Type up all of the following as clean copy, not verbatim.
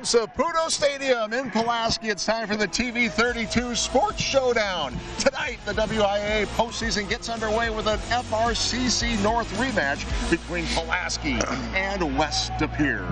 Saputo Stadium in Pulaski. It's time for the TV 32 Sports Showdown. Tonight, the WIA postseason gets underway with an FRCC North rematch between Pulaski and West De Pere.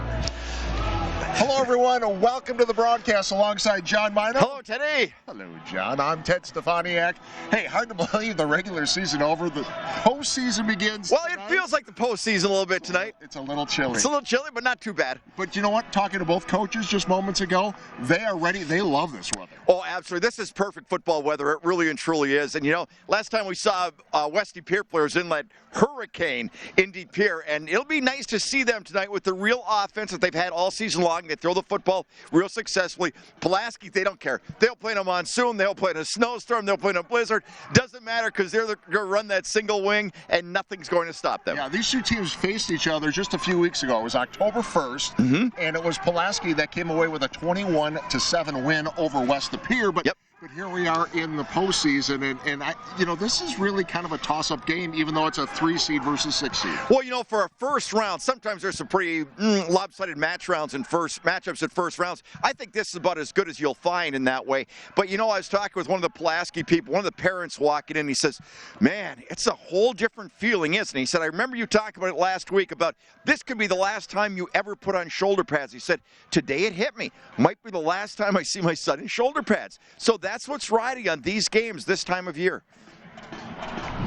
Hello, everyone, and welcome to the broadcast alongside John Minor. Hello, Teddy. Hello, John. I'm Ted Stefaniak. Hey, hard to believe the regular season over. The postseason begins Well, tonight. it feels like the postseason a little bit tonight. It's a little chilly. It's a little chilly, but not too bad. But you know what? Talking to both coaches just moments ago, they are ready. They love this weather. Oh, absolutely. This is perfect football weather. It really and truly is. And, you know, last time we saw West De Pere players in that hurricane in De Pere, and it'll be nice to see them tonight with the real offense that they've had all season long. They throw the football real successfully. Pulaski, they don't care. They'll play in a monsoon. They'll play in a snowstorm. They'll play in a blizzard. Doesn't matter because they're going to run that single wing, and nothing's going to stop them. Yeah, these two teams faced each other just a few weeks ago. It was October 1st, and it was Pulaski that came away with a 21-7 win over West De Pere. But here we are in the postseason, and I, you know, this is really kind of a toss-up game, even though it's a 3-seed versus 6-seed. Well, you know, for a first round, sometimes there's some pretty lopsided matchups in first rounds. I think this is about as good as you'll find in that way. But, you know, I was talking with one of the Pulaski people, one of the parents walking in, he says, man, it's a whole different feeling, isn't it? He said, I remember you talking about it last week about this could be the last time you ever put on shoulder pads. He said, today it hit me. Might be the last time I see my son in shoulder pads. So that's what's riding on these games this time of year.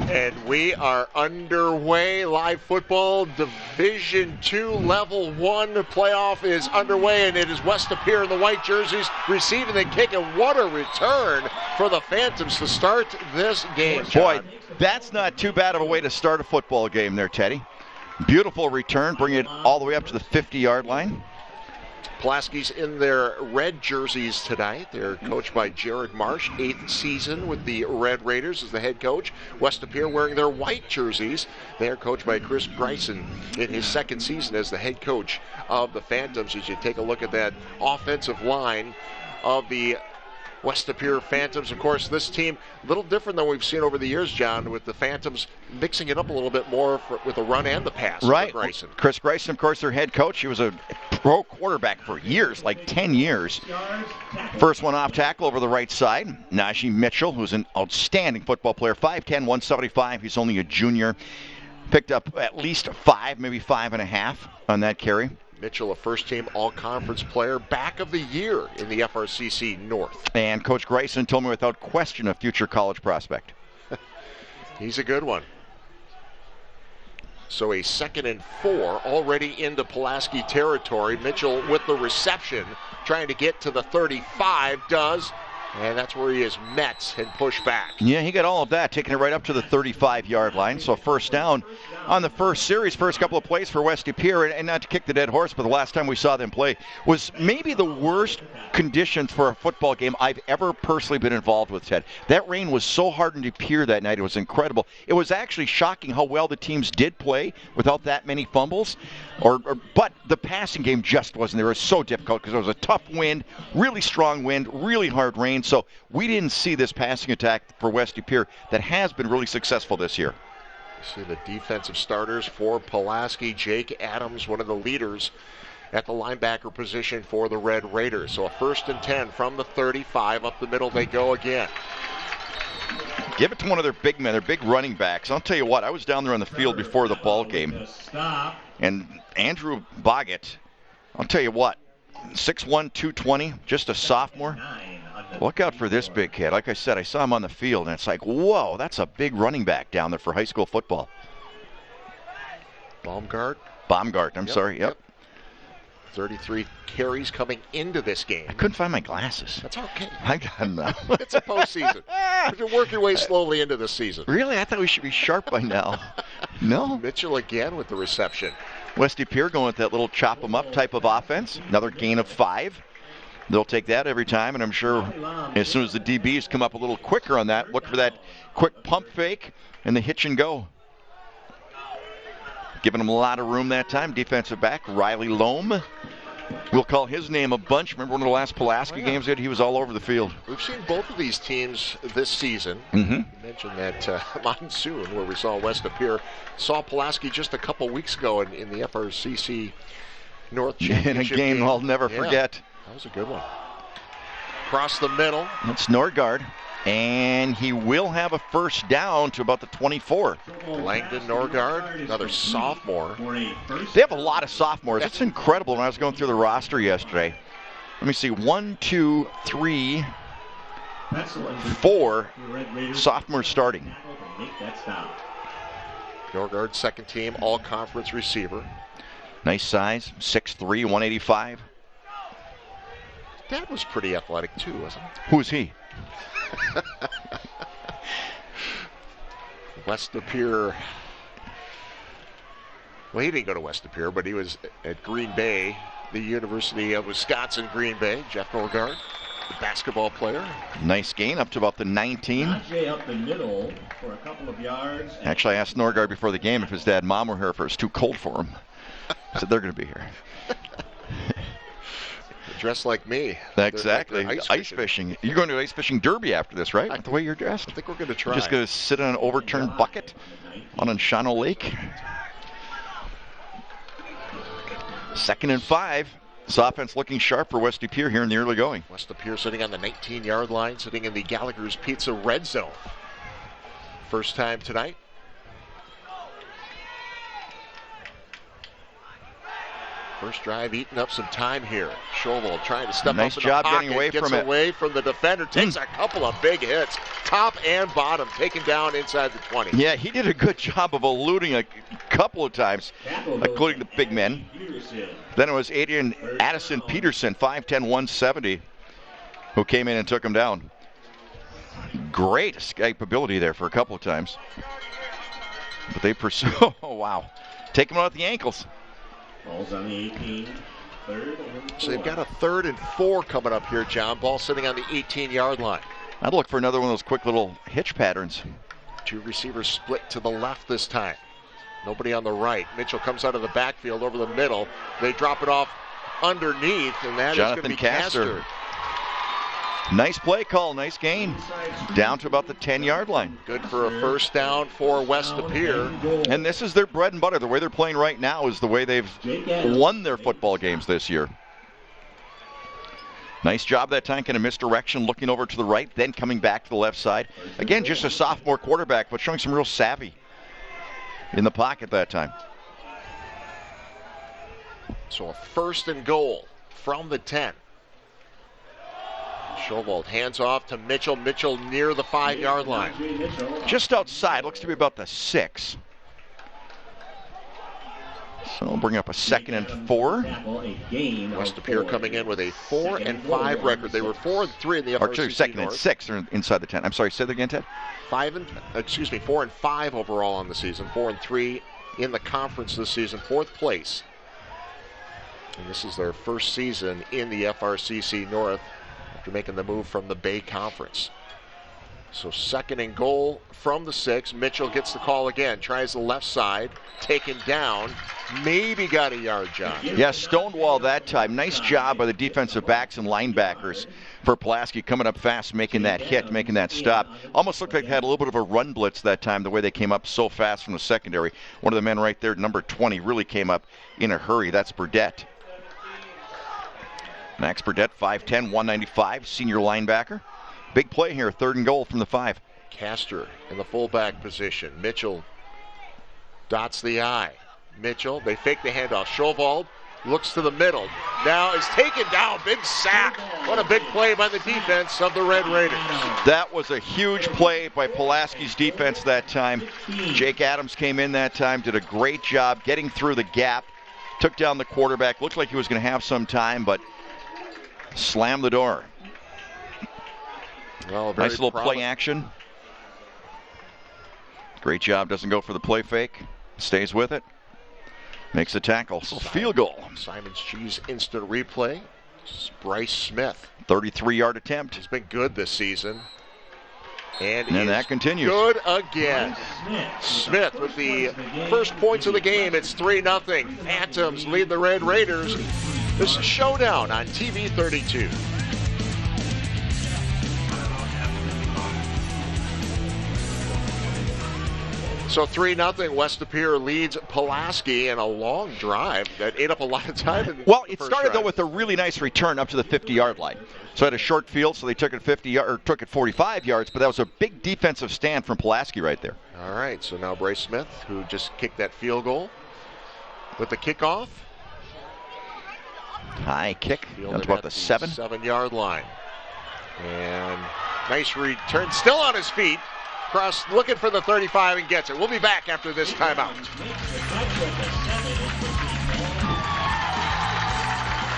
And we are underway. Live football, Division II, Level 1 playoff is underway, and it is West De Pere in the white jerseys receiving the kick, and what a return for the Phantoms to start this game, John. Boy, that's not too bad of a way to start a football game there, Teddy. Beautiful return, bring it all the way up to the 50-yard line. Pulaski's in their red jerseys tonight. They're coached by Jared Marsh, 8th season with the Red Raiders as the head coach. West De Pere wearing their white jerseys. They are coached by Chris Bryson in his 2nd season as the head coach of the Phantoms. As you take a look at that offensive line of the West De Pere Phantoms. Of course, this team, a little different than we've seen over the years, John, with the Phantoms mixing it up a little bit more with the run and the pass. Right. Bryson. Chris Bryson, of course, their head coach. He was a pro quarterback for years, like 10 years. First one off tackle over the right side. Najee Mitchell, who's an outstanding football player, 5'10", 175. He's only a junior. Picked up at least 5, maybe 5.5 on that carry. Mitchell, a first-team all-conference player, back of the year in the FRCC North. And Coach Grayson told me without question a future college prospect. He's a good one. So a 2nd and 4 already into Pulaski territory. Mitchell with the reception, trying to get to the 35, does. And that's where he is met and pushed back. Yeah, he got all of that, taking it right up to the 35-yard line. So first down on the first series, first couple of plays for West De Pere. And not to kick the dead horse, but the last time we saw them play was maybe the worst conditions for a football game I've ever personally been involved with, Ted. That rain was so hard in De Pere that night. It was incredible. It was actually shocking how well the teams did play without that many fumbles. But the passing game just wasn't there. It was so difficult because it was a tough wind, really strong wind, really hard rain. So we didn't see this passing attack for West De Pere that has been really successful this year. See the defensive starters for Pulaski. Jake Adams, one of the leaders at the linebacker position for the Red Raiders. So a 1st and 10 from the 35. Up the middle they go again. Give it to one of their big men, their big running backs. I'll tell you what, I was down there on the field before the ball game. And Andrew Boggett, I'll tell you what, 6'1", 220, just a sophomore. Look out for this big kid. Like I said, I saw him on the field, and it's like, whoa, that's a big running back down there for high school football. Baumgart, I'm sorry, yep. 33 carries coming into this game. I couldn't find my glasses. That's okay. I got them now. It's a postseason. You work your way slowly into the season. Really? I thought we should be sharp by now. No? Mitchell again with the reception. West De Pere going with that little chop 'em up type of offense. Another gain of 5. They'll take that every time, and I'm sure as soon as the DBs come up a little quicker on that, look for that quick pump fake and the hitch and go. Giving them a lot of room that time. Defensive back, Riley Loam. We'll call his name a bunch. Remember one of the last Pulaski games that he was all over the field. We've seen both of these teams this season. You mentioned that monsoon where we saw West De Pere. Saw Pulaski just a couple weeks ago in the FRCC North Championship in a game I'll never forget. That was a good one. Across the middle. That's Norgard. And he will have a first down to about the 24. Langdon Norgard, another sophomore. They have a lot of sophomores. It's incredible when I was going through the roster yesterday. Let me see. 1, 2, 3, 4 sophomores starting. Norgard, second team, all-conference receiver. Nice size, 6'3", 185. Dad was pretty athletic too, wasn't he? Who's he? West De Pere. Well, he didn't go to West De Pere, but he was at Green Bay, the University of Wisconsin, Green Bay. Jeff Norgard, the basketball player. Nice gain up to about the 19. Up the middle for a couple of yards. Actually, I asked Norgard before the game if his dad and mom were here if it was too cold for him. I said they're going to be here. Dressed like me. Exactly. Like ice fishing. You're going to ice fishing derby after this, right? With the way you're dressed. I think we're going to try. Just going to sit on an overturned bucket on Shano Lake. 2nd and 5. This offense looking sharp for West De Pere here in the early going. West De Pere sitting on the 19-yard line, sitting in the Gallagher's Pizza red zone. First time tonight. First drive eating up some time here. Chauvel trying to step nice up in job the pocket, getting away gets from it. away from the defender, takes a couple of big hits, top and bottom, taken down inside the 20. Yeah, he did a good job of eluding a couple of times, including the big men. Then it was Addison Peterson, 5'10", 170, who came in and took him down. Great escapability there for a couple of times. But they pursue, oh wow, take him out at the ankles. Ball's on the 18. So they've got a 3rd and 4 coming up here, John. Ball sitting on the 18-yard line. I'd look for another one of those quick little hitch patterns. Two receivers split to the left this time. Nobody on the right. Mitchell comes out of the backfield over the middle. They drop it off underneath, and that Jonathan is going to be Castor. Nice play call, nice gain. Down to about the 10-yard line. Good for a first down for West De Pere. And this is their bread and butter. The way they're playing right now is the way they've won their football games this year. Nice job that time, kind of misdirection, looking over to the right, then coming back to the left side. Again, just a sophomore quarterback, but showing some real savvy in the pocket that time. So a 1st and goal from the 10. Schovold hands off to Mitchell. Mitchell near the 5-yard line. Just outside, looks to be about the 6. So we'll bring up a 2nd and 4. West De Pere coming in with a 4 and 5 record. They were 4 and 3 in the FRCC Or 2nd and 6 are inside the 10. I'm sorry, say that again, Ted. 4 and 5 overall on the season. 4 and 3 in the conference this season. 4th place. And this is their first season in the FRCC North after making the move from the Bay Conference. So 2nd and goal from the 6. Mitchell gets the call again. Tries the left side. Taken down. Maybe got a yard, John. Yeah, Stonewall that time. Nice job by the defensive backs and linebackers for Pulaski coming up fast, making that hit, making that stop. Almost looked like they had a little bit of a run blitz that time, the way they came up so fast from the secondary. One of the men right there, number 20, really came up in a hurry. That's Burdett. Max Burdett, 5'10", 195, senior linebacker. Big play here, 3rd and goal from the 5. Castor in the fullback position. Mitchell dots the I. Mitchell, they fake the handoff. Schovold looks to the middle. Now is taken down. Big sack. What a big play by the defense of the Red Raiders. That was a huge play by Pulaski's defense that time. Jake Adams came in that time, did a great job getting through the gap, took down the quarterback. Looked like he was going to have some time, but slammed the door. Well, nice little play action. Great job. Doesn't go for the play fake. Stays with it. Makes the tackle. So field goal. Simon's Cheese instant replay. Bryce Smith. 33-yard attempt. He's been good this season. And that continues. Good again. Smith with the first points of the game. It's 3-0. Phantoms lead the Red Raiders. This is Showdown on TV 32. So 3-0, West Appear leads Pulaski in a long drive that ate up a lot of time. Well, it started though with a really nice return up to the 50-yard line. So it had a short field, so they took it took it 45 yards, but that was a big defensive stand from Pulaski right there. All right, so now Bryce Smith, who just kicked that field goal with the kickoff. High kick, that's about the 7-yard line. And nice return, still on his feet. Cross, looking for the 35 and gets it. We'll be back after this timeout.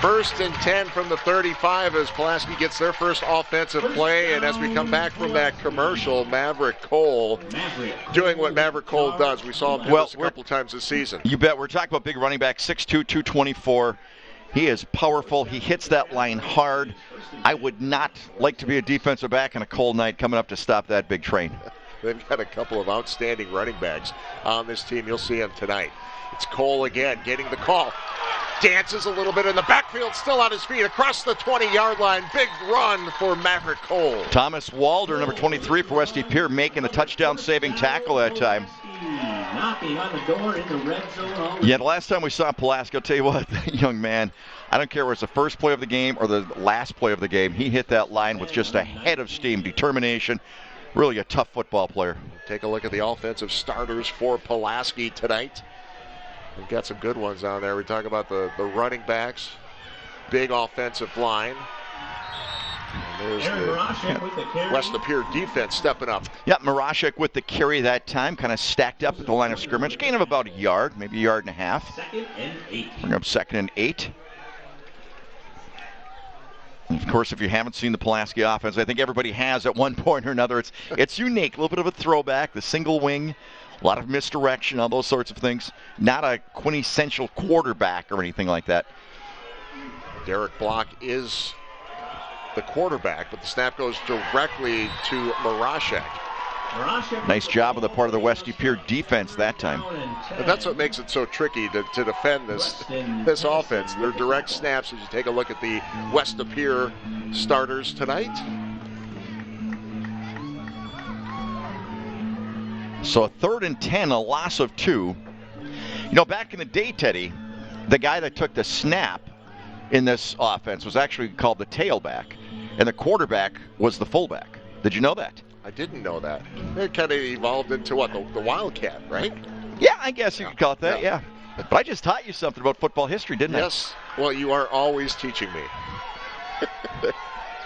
First and 10 from the 35 as Pulaski gets their first offensive play. And as we come back from that commercial, Maverick Cole doing what Maverick Cole does. We saw him do this a couple times this season. You bet. We're talking about big running back, 6'2", 224. He is powerful. He hits that line hard. I would not like to be a defensive back on a cold night coming up to stop that big train. They've got a couple of outstanding running backs on this team. You'll see them tonight. It's Cole again getting the call. Dances a little bit in the backfield, still on his feet across the 20-yard line. Big run for Maverick Cole. Thomas Walder, number 23 for West Pier, making the touchdown-saving tackle that time. Knocking on the door in the red zone. Yeah, the last time we saw Pulaski, I'll tell you what, that young man, I don't care whether it's the first play of the game or the last play of the game, he hit that line with just a head of steam, determination. Really a tough football player. Take a look at the offensive starters for Pulaski tonight. We've got some good ones down there. We talk about the running backs, big offensive line. And there's the West Appear defense stepping up. Yeah, Marashek with the carry that time, kind of stacked up at the line of scrimmage. Gain of about a yard, maybe a yard and a half. Second and 8. Bring up 2nd and 8. And of course, if you haven't seen the Pulaski offense, I think everybody has at one point or another. It's unique, a little bit of a throwback, the single wing, a lot of misdirection, all those sorts of things. Not a quintessential quarterback or anything like that. Derek Block is the quarterback, but the snap goes directly to Marashek. Nice job on the part of the West Pier defense that time. But that's what makes it so tricky to defend this offense. They're direct snaps as you take a look at the West Pier starters tonight. So a 3rd and 10, a loss of 2. You know, back in the day, Teddy, the guy that took the snap in this offense was actually called the tailback, and the quarterback was the fullback. Did you know that? I didn't know that. It kind of evolved into what, the Wildcat, right? Yeah, I guess you could call it that, yeah. But I just taught you something about football history, didn't I? Yes. Well, you are always teaching me.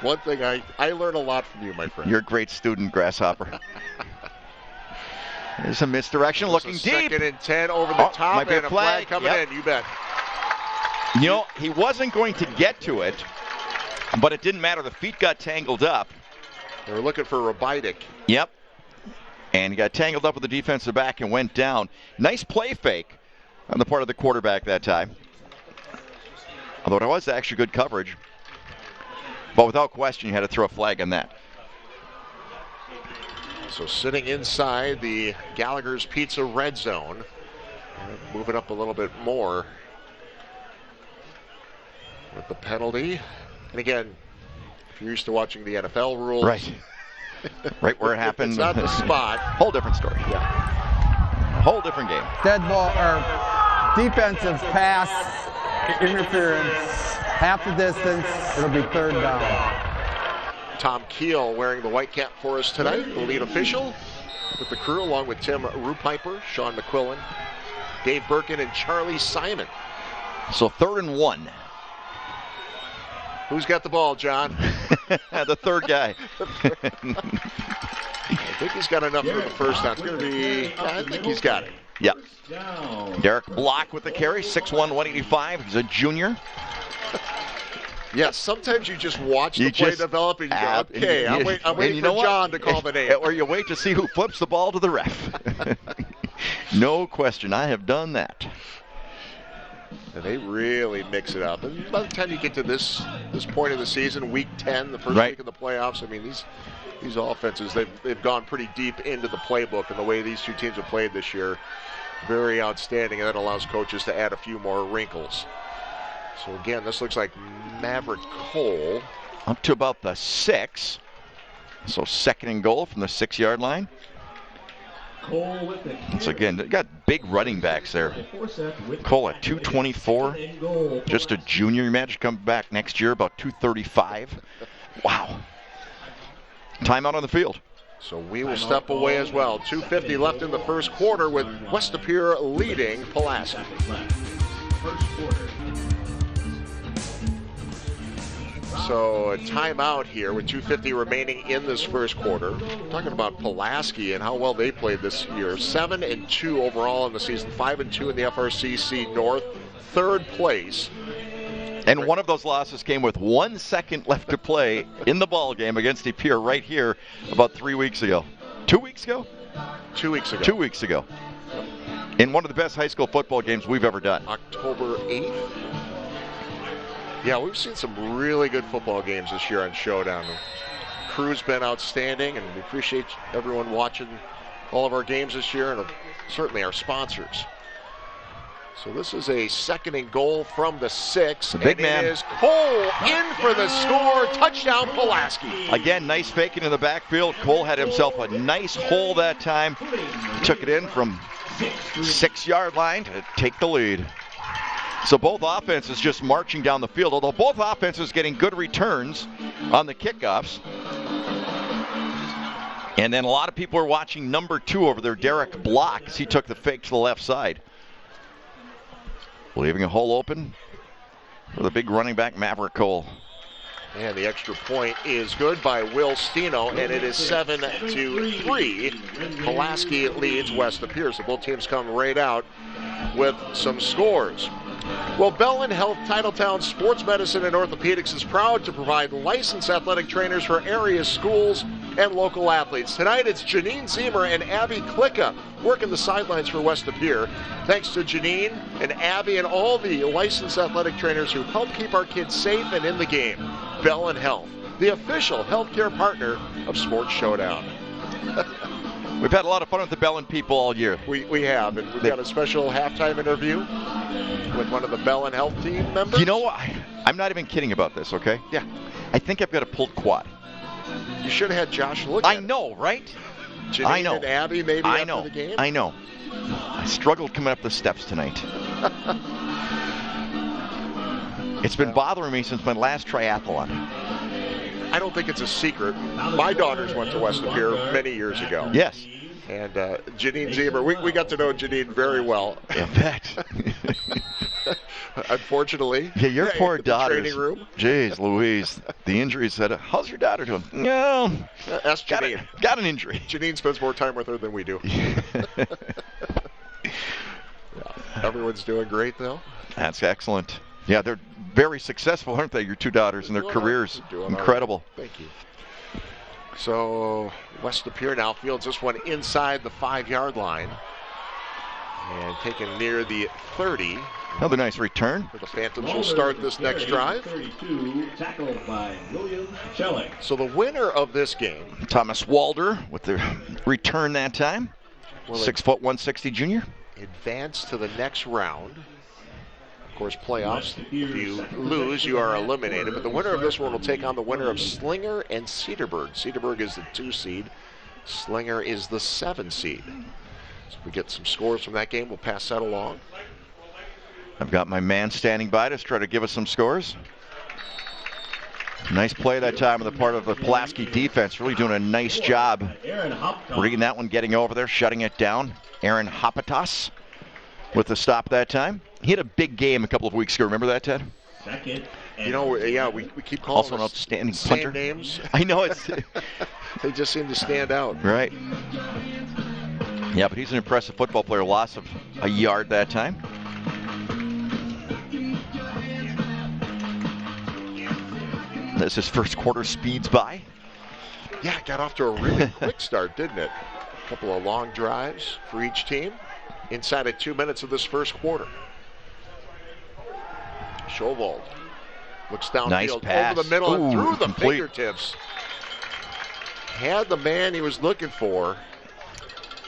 One thing I learn a lot from you, my friend. You're a great student, Grasshopper. There's a misdirection, looking deep. 2nd and 10 over the top, might be and a flag coming in, you bet. You know, he wasn't going to get to it, but it didn't matter. The feet got tangled up. They were looking for Robidik. Yep. And he got tangled up with the defensive back and went down. Nice play fake on the part of the quarterback that time. Although it was actually good coverage. But without question, you had to throw a flag on that. So sitting inside the Gallagher's Pizza red zone. Move it up a little bit more with the penalty. And again, if you're used to watching the NFL rules. Right. Right where it happened. It's not the spot. Whole different story. Yeah. A whole different game. Dead ball or defensive pass interference. Half the distance. It'll be 3rd down. Tom Keel wearing the white cap for us tonight, the lead official with the crew, along with Tim Rupiper, Sean McQuillan, Dave Birkin, and Charlie Simon. So 3rd and 1. Who's got the ball, John? The third guy. I think he's got enough for the first down. It's going to be, I think he's got it. Yep. Derek Block with the carry, 6'1", 185. He's a junior. Yes, sometimes you just watch the play develop and you go, okay, I'm waiting for John to call the name. Or you wait to see who flips the ball to the ref. No question, I have done that. And they really mix it up. And by the time you get to this point of the season, week 10, the first week of the playoffs, I mean, these offenses, they've gone pretty deep into the playbook, and the way these two teams have played this year, very outstanding, and that allows coaches to add a few more wrinkles. So again, this looks like Maverick Cole. Up to about the 6. So 2nd and goal from the 6-yard line. Cole with the kick. So again, they got big running backs there. Cole at 224. Just a junior. Imagine coming back next year about 235. Wow. Timeout on the field. So we will step away as well. 2:50 left in the first quarter with West De Pere leading Pulaski. First quarter. So a timeout here with 2:50 remaining in this first quarter. Talking about Pulaski and how well they played this year. 7-2 overall in the season. 5-2 in the FRCC North. Third place. And one of those losses came with 1 second left to play in the ball game against De Pere right here about 3 weeks ago. 2 weeks ago? 2 weeks ago. 2 weeks ago. In one of the best high school football games we've ever done. October 8th. Yeah, we've seen some really good football games this year on Showdown. The crew's been outstanding, and we appreciate everyone watching all of our games this year, and certainly our sponsors. So this is a 2nd and goal from the 6. The big and man. It is Cole in for the score. Touchdown, Pulaski. Again, nice faking in the backfield. Cole had himself a nice hole that time. Took it in from 6-yard line to take the lead. So both offenses just marching down the field, although both offenses getting good returns on the kickoffs. And then a lot of people are watching number 2 over there, Derek Block, as he took the fake to the left side. Leaving a hole open for the big running back, Maverick Cole. And the extra point is good by Will Steno, and it is 7-3. Pulaski leads West De Pere, so both teams come right out with some scores. Well, Bellin Health Titletown Sports Medicine and Orthopedics is proud to provide licensed athletic trainers for area schools and local athletes. Tonight it's Janine Zemer and Abby Klicka working the sidelines for West De Pere. Thanks to Janine and Abby and all the licensed athletic trainers who help keep our kids safe and in the game. Bellin Health, the official healthcare partner of Sports Showdown. We've had a lot of fun with the Bellin people all year. We have, and we've got a special halftime interview with one of the Bellin Health team members. You know, I'm not even kidding about this, okay? Yeah. I think I've got a pulled quad. You should have had Josh look at I know, right? Janine I know. and Abby maybe I after know. the game. I know. I struggled coming up the steps tonight. It's been bothering me since my last triathlon. I don't think it's a secret. My daughters went to West De Pere many years ago. Yes. And Janine Zemer, we got to know Janine very well. I bet. Unfortunately. Yeah, your poor daughter. Training room. Jeez Louise. The injury said, how's your daughter doing? No. Ask Janine. Got an injury. Janine spends more time with her than we do. Yeah. Everyone's doing great, though. That's excellent. Yeah, they're very successful, aren't they, your two daughters, in their careers? Incredible. Right. Thank you. So West De Pere now fields this one inside the 5-yard line. And taken near the 30. Another nice return. The Phantoms will start this next drive. 32, tackled by William Schilling. So the winner of this game, Thomas Walder with the return that time. 6 foot 160 junior. Advance to the next round. Of course, playoffs. If you lose, you are eliminated. But the winner of this one will take on the winner of Slinger and Cedarburg. Cedarburg is the 2 seed. Slinger is the 7 seed. So if we get some scores from that game, we'll pass that along. I've got my man standing by to try to give us some scores. Nice play that time on the part of the Pulaski defense. Really doing a nice job reading that one, getting over there, shutting it down. Aaron Hopitas with the stop that time. He had a big game a couple of weeks ago. Remember that, Ted? You know, yeah, we keep calling also an outstanding punter. Names. I know it's. They just seem to stand out. Right. Yeah, but he's an impressive football player. Loss of a yard that time. As his first quarter speeds by. Yeah, it got off to a really quick start, didn't it? A couple of long drives for each team inside of 2 minutes of this first quarter. Schovold looks downfield, nice pass. over the middle, and through the complete. fingertips. Had the man he was looking for.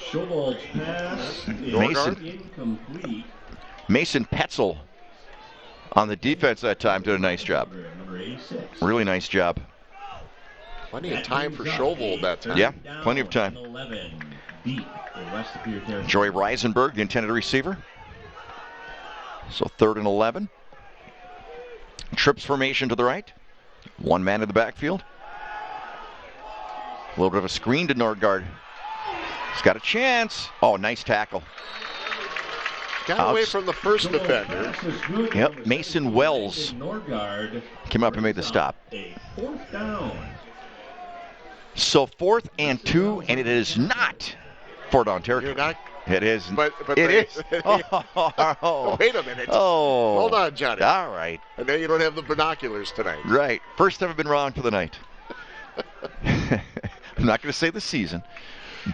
Schovold's pass incomplete. Mason Petzel on the defense that time did a nice job. Really nice job. Plenty of time for Schovold that time. Yeah, plenty of time. in West Superior territory. Joey Reisenberg, the intended receiver. So 3rd and 11. Trips formation to the right. One man in the backfield. A little bit of a screen to Nordgaard. He's got a chance. Oh, nice tackle. Got away from the first defender. Yep, Mason Wells came up and made the stop. A 4th down. So 4th and 2, and it is not 4-down territory. You're not. It is. But it is. Oh. Wait a minute. Oh. Hold on, Johnny. All right. And then you don't have the binoculars tonight. Right. First time I've been wrong for the night. I'm not going to say the season,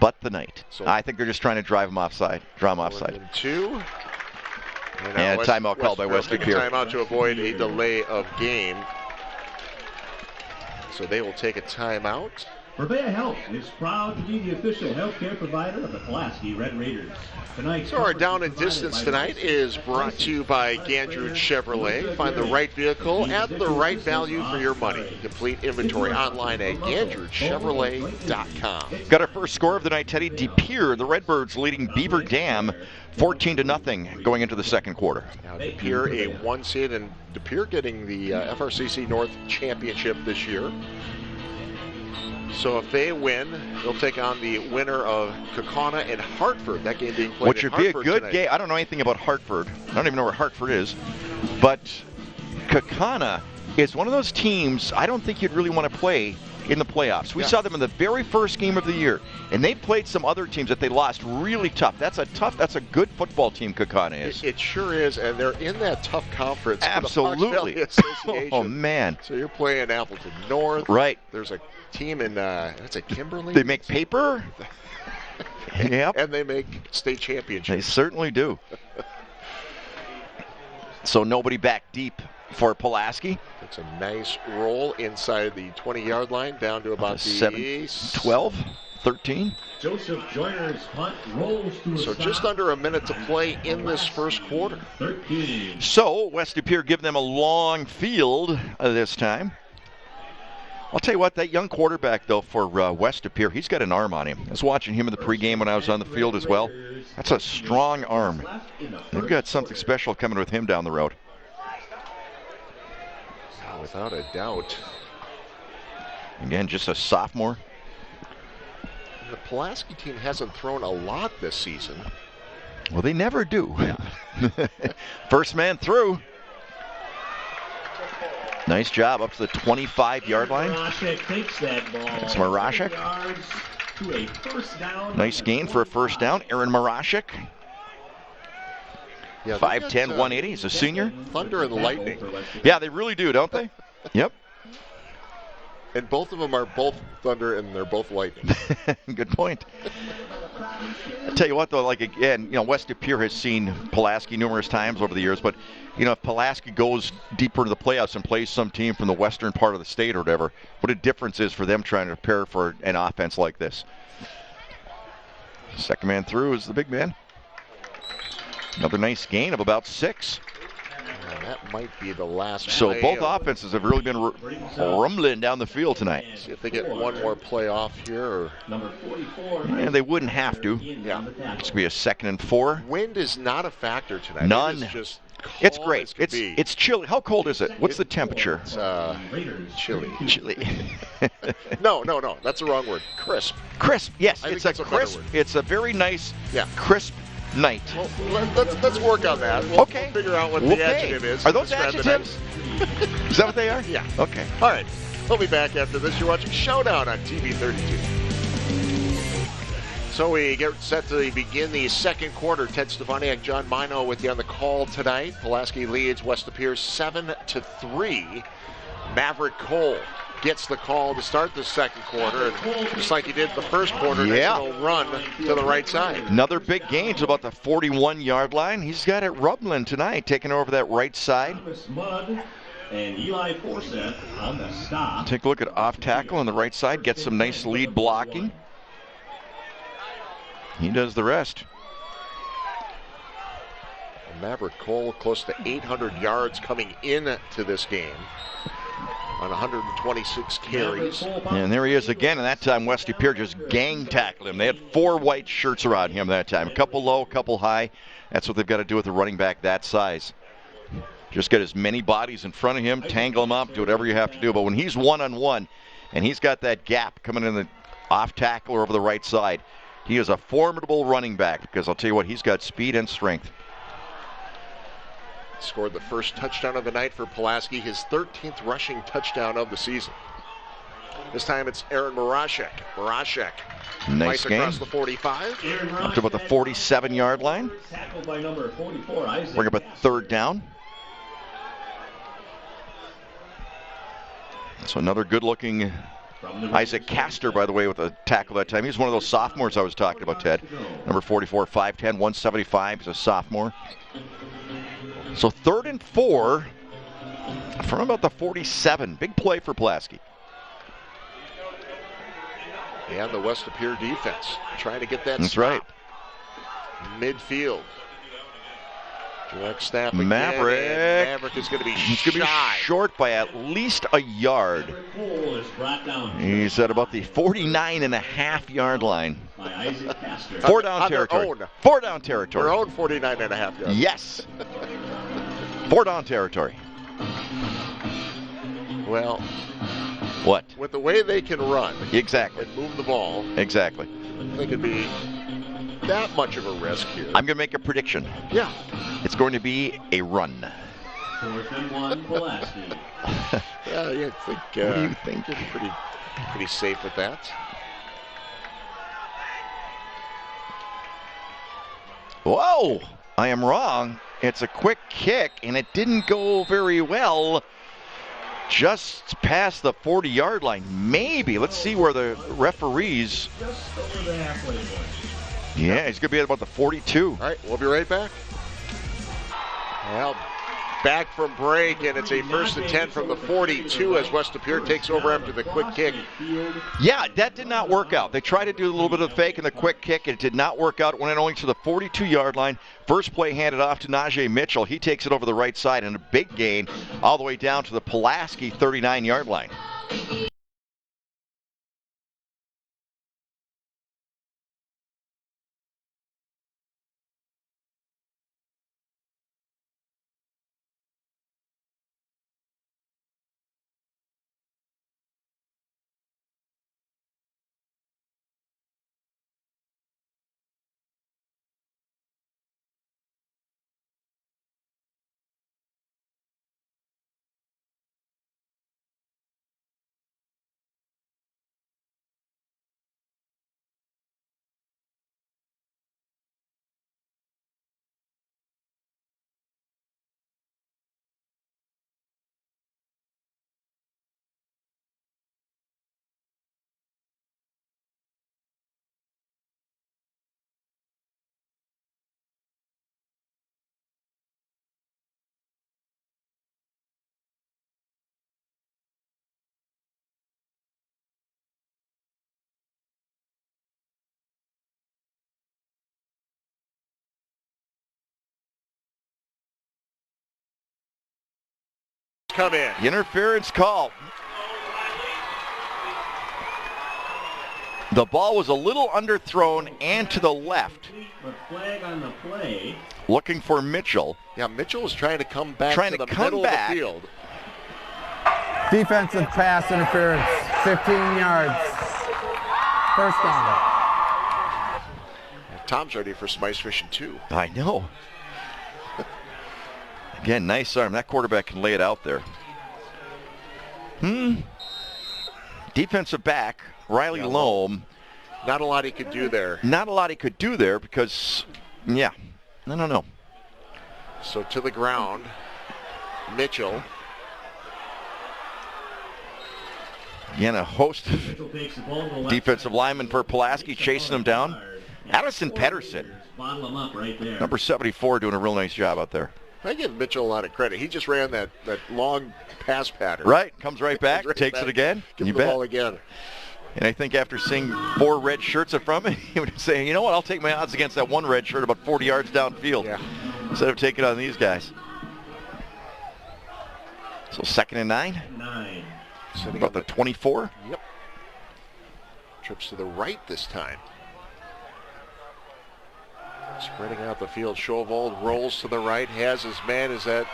but the night. So I think they're just trying to drive them offside. Draw them offside. 2. And a timeout called by West Superior. Timeout to avoid a delay of game. So they will take a timeout. Pere Health is proud to be the official healthcare provider of the Pulaski Red Raiders. Tonight, so our down and distance tonight is brought to you by Gandrud Chevrolet. Find the right vehicle at the right value for your money. Complete inventory online at GandrudChevrolet.com. Got our first score of the night, Teddy. De Pere, the Redbirds leading Beaver Dam 14-0 going into the second quarter. Now De Pere a 1 seed, and De Pere getting the FRCC North Championship this year. So if they win, they'll take on the winner of Kaukauna and Hartford. That game being played Which in would be Hartford a good tonight. game. I don't know anything about Hartford. I don't even know where Hartford is. But Kaukauna is one of those teams I don't think you'd really want to play in the playoffs. We saw them in the very first game of the year, and they played some other teams that they lost really tough. That's a good football team, Kaukauna is. It sure is, and they're in that tough conference. Absolutely. Oh, man. So you're playing Appleton North. Right. There's a team in, that's a Kimberly. They make paper. Yep. And they make state championships. They certainly do. So nobody back deep for Pulaski. It's a nice roll inside the 20-yard line down to about the 12, 13. Joseph Joyner's punt rolls to a So stop. just under a minute to play in this first quarter. 13. So West De Pere give them a long field this time. I'll tell you what, that young quarterback, though, for West De Pere, he's got an arm on him. I was watching him in the pregame when I was on the field as well. That's a strong arm. They've got something special coming with him down the road. Without a doubt. Again, just a sophomore. The Pulaski team hasn't thrown a lot this season. Well, they never do. First man through. Nice job up to the 25-yard line. Marashek takes that ball. It's Marashek. To a first down. Nice gain for a first down. Aaron Marashek. Yeah, 5'10", 180. He's a senior. Thunder and lightning. Yeah, they really do, don't they? Yep. And both of them are both thunder and they're both lightning. Good point. I tell you what, though, like again, West De Pere has seen Pulaski numerous times over the years, but if Pulaski goes deeper into the playoffs and plays some team from the western part of the state or whatever, what a difference is for them trying to prepare for an offense like this. Second man through is the big man. Another nice gain of about 6. And that might be the last So play both offenses have really been rumbling down the field tonight. See if they get one more play off here. Or... Number 44. And they wouldn't have to. Yeah. It's going to be a 2nd and 4. Wind is not a factor tonight. None. It is just It's calm great. as can be. It's chilly. How cold is it? What's the temperature? It's chilly. Chilly. No. That's the wrong word. Crisp. Crisp. Yes, I think it's a that's a better crisp. word. It's a very nice, Yeah. crisp night. Well, let's work on that. We'll Okay. figure out what the adjective is. Are those Describe the night. adjectives? Is that what they are? Yeah. Okay. All right. We'll be back after this. You're watching Showdown on TV 32. So we get set to begin the second quarter. Ted Stefaniak, John Mino with you on the call tonight. Pulaski leads West De Pere 7-3. Maverick Cole gets the call to start the second quarter, and just like he did the first quarter, Yeah. nice little run to the right side. Another big gain to about the 41-yard line. He's got it rumbling tonight, taking over that right side. Thomas Mudd and Eli Forseth on the stop. Take a look at off tackle on the right side. Gets some nice lead blocking. He does the rest. Maverick Cole close to 800 yards coming into this game. on 126 carries. And there he is again, and that time Westy Pere just gang tackled him. They had 4 white shirts around him that time. A couple low, a couple high. That's what they've got to do with a running back that size. Just get as many bodies in front of him, tangle him up, do whatever you have to do. But when he's one-on-one, and he's got that gap coming in the off tackle or over the right side, he is a formidable running back, because I'll tell you what, he's got speed and strength. Scored the first touchdown of the night for Pulaski, his 13th rushing touchdown of the season. This time it's Aaron Morashek. Nice game. Across the 45. Up to about the 47-yard line. Tackled by number 44, Isaac. Bring up a third down. So another good-looking Isaac Castor, by the way, with a tackle that time. He's one of those sophomores I was talking about, Ted. Number 44, 5'10", 175. He's a sophomore. So 3rd and 4 from about the 47. Big play for Pulaski. And the West Pier defense trying to get that That's stop. right. Midfield. Direct snap again. Maverick is going to be He's going to be short by at least a yard. He's at about the 49.5-yard line. 4 down territory. 4 down territory. Their own 49.5 yards. Yes. 4 down territory. Well, what? With the way they can run. Exactly. And move the ball. Exactly. They could be that much of a risk here. I'm going to make a prediction. Yeah. It's going to be a run. 4th and 1, Pulaski. What do you think? Pretty safe with that. Whoa! I am wrong. It's a quick kick, and it didn't go very well. Just past the 40-yard line. Maybe. Let's see where the referees. Just over the halfway point. Yeah, he's going to be at about the 42. All right, we'll be right back. Well, back from break, and it's a 1st and 10 from the 42 as West Pier takes over after the quick kick. Yeah, that did not work out. They tried to do a little bit of the fake and the quick kick. It did not work out. It went only to the 42-yard line. First play handed off to Najee Mitchell. He takes it over the right side, and a big gain all the way down to the Pulaski 39-yard line. Come in. Interference call. The ball was a little underthrown and to the left. But flag on the play. Looking for Mitchell. Yeah, Mitchell was trying to come back Trying to to the come middle back. of the field. Defensive pass interference, 15 yards. First down. Tom's ready for some ice fishing too. I know. Again, nice arm. That quarterback can lay it out there. Defensive back, Riley Loam. Not a lot he could do there. Not a lot he could do there because, yeah, I don't know. So to the ground, Mitchell. Again, a host of defensive linemen for Pulaski chasing him down. Addison Pedersen, Bottle him up right there. number 74, doing a real nice job out there. I give Mitchell a lot of credit. He just ran that long pass pattern. Right, comes right back, Right takes back. it again. Give You him the bet. ball again. And I think after seeing 4 red shirts in front of me, he would say, you know what, I'll take my odds against that one red shirt about 40 yards downfield Yeah. instead of taking on these guys. So 2nd and 9. Sitting About the 24? Yep. Trips to the right this time. Spreading out the field, Schovold rolls to the right, has his man, is that...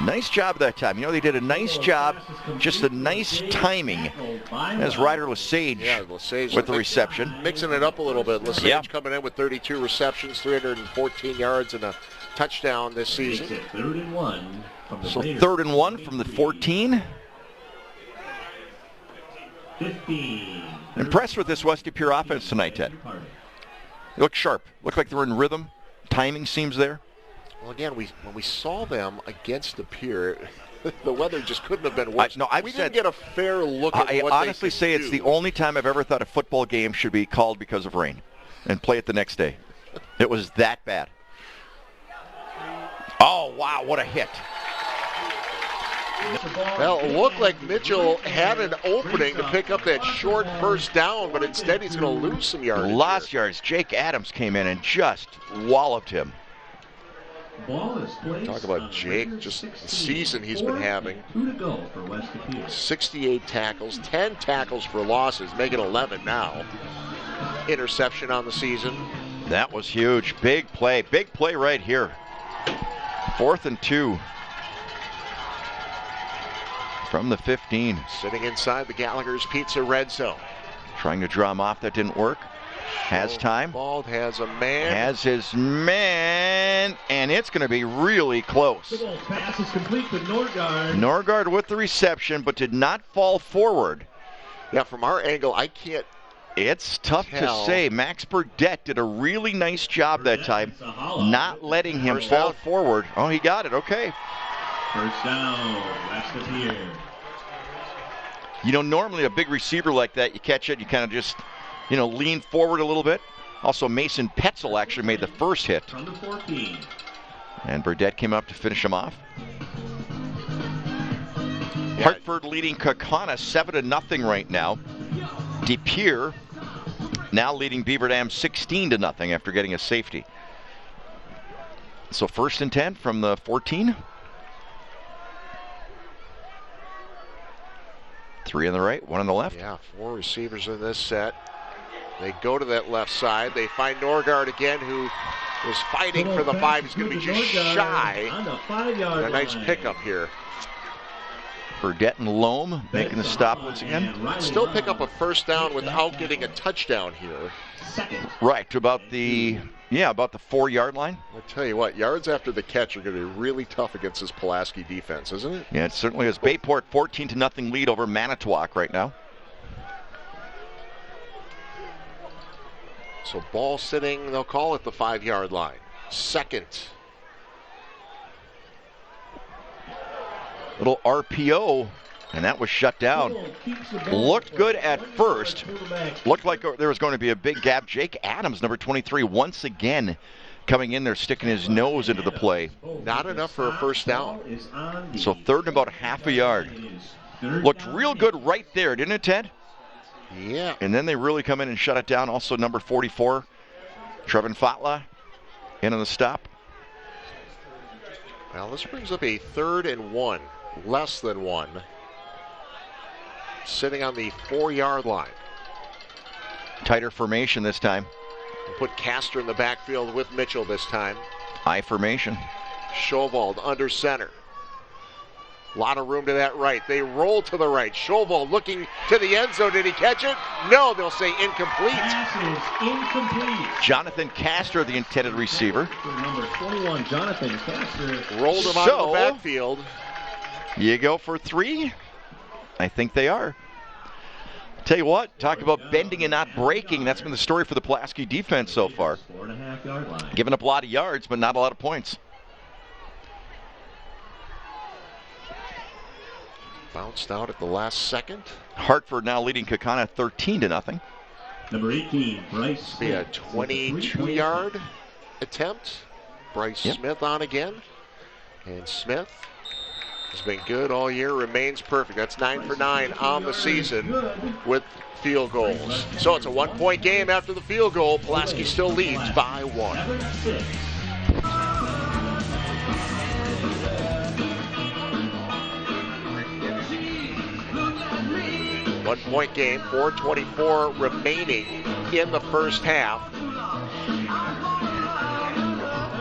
Nice job that time. You know, they did a nice job, just a nice timing as Ryder Lesage, Lesage with the reception. Mixing it up a little bit. Lesage coming in with 32 receptions, 314 yards, and a touchdown this season. So 3rd and 1 from the 14. 15. Impressed with this West Pure offense tonight, Ted. They look sharp. Look like they're in rhythm. Timing seems there. Well, again, when we saw them against the Pere, the weather just couldn't have been worse. We didn't get a fair look at what I honestly say it's the only time I've ever thought a football game should be called because of rain and play it the next day. It was that bad. Oh, wow, what a hit. Well, it looked like Mitchell had an opening to pick up that short first down, but instead he's going to lose some yards. Lost yards. Jake Adams came in and just walloped him. Talk about Jake, just the season he's been having. 68 tackles, 10 tackles for losses, making 11 now. Interception on the season. That was huge. Big play right here. 4th and 2. From the 15. Sitting inside the Gallagher's Pizza red zone. Trying to draw him off. That didn't work. Has time. Bald has a man. Has his man. And it's going to be really close. The pass is complete to Norgard. Norgard with the reception, but did not fall forward. Yeah, from our angle, I can't. It's tough to say. Max Burdett did a really nice job that time, not letting him fall forward. Oh, he got it. Okay. First down, West of here. You know, normally a big receiver like that, you catch it, you kind of just, lean forward a little bit. Also, Mason Petzel actually made the first hit. From the 14. And Burdett came up to finish him off. Hartford leading Kaukauna 7-0 right now. De Pere now leading Beaver Dam 16-0 after getting a safety. So 1st and 10 from the 14. 3 on the right, 1 on the left. Yeah, 4 receivers in this set. They go to that left side. They find Norgard again, who was fighting for the 5. He's going to be just shy. On the 5-yard a nice line. pickup here. Burdett and Loam making the stop once again. Still pick up a first down without getting a touchdown here. Right, to about the 4-yard line. I'll tell you what, yards after the catch are going to be really tough against this Pulaski defense, isn't it? Yeah, it certainly is. Bayport 14-0 lead over Manitowoc right now. So ball sitting, they'll call it the 5-yard line. 2nd. Little RPO, and that was shut down. Looked good at first. Looked like there was going to be a big gap. Jake Adams, number 23, once again coming in there, sticking his nose into the play. Not enough for a first down. So 3rd and about half a yard. Looked real good right there, didn't it, Ted? Yeah. And then they really come in and shut it down. Also number 44, Trevin Fatla, in on the stop. Well, this brings up a 3rd and 1. Less than 1. Sitting on the 4-yard line. Tighter formation this time. We'll put Castor in the backfield with Mitchell this time. I formation. Schovold under center. A lot of room to that right. They roll to the right. Schovold looking to the end zone. Did he catch it? No, they'll say incomplete. Pass is incomplete. Jonathan Castor, the intended receiver. Number 21, Jonathan Castor. Rolled him out of the backfield. You go for 3? I think they are. Tell you what, talk about bending and not breaking. That's been the story for the Pulaski defense so far. 4.5-yard line. Giving up a lot of yards, but not a lot of points. Bounced out at the last second. Hartford now leading Kaukauna 13-0. Number 18, Bryce Be a Smith. 22-yard attempt. Bryce Smith on again. And Smith has been good all year, remains perfect. That's 9 for 9 on the season with field goals. So it's a 1-point game after the field goal. Pulaski still leads by 1. 1-point game, 4:24 remaining in the first half.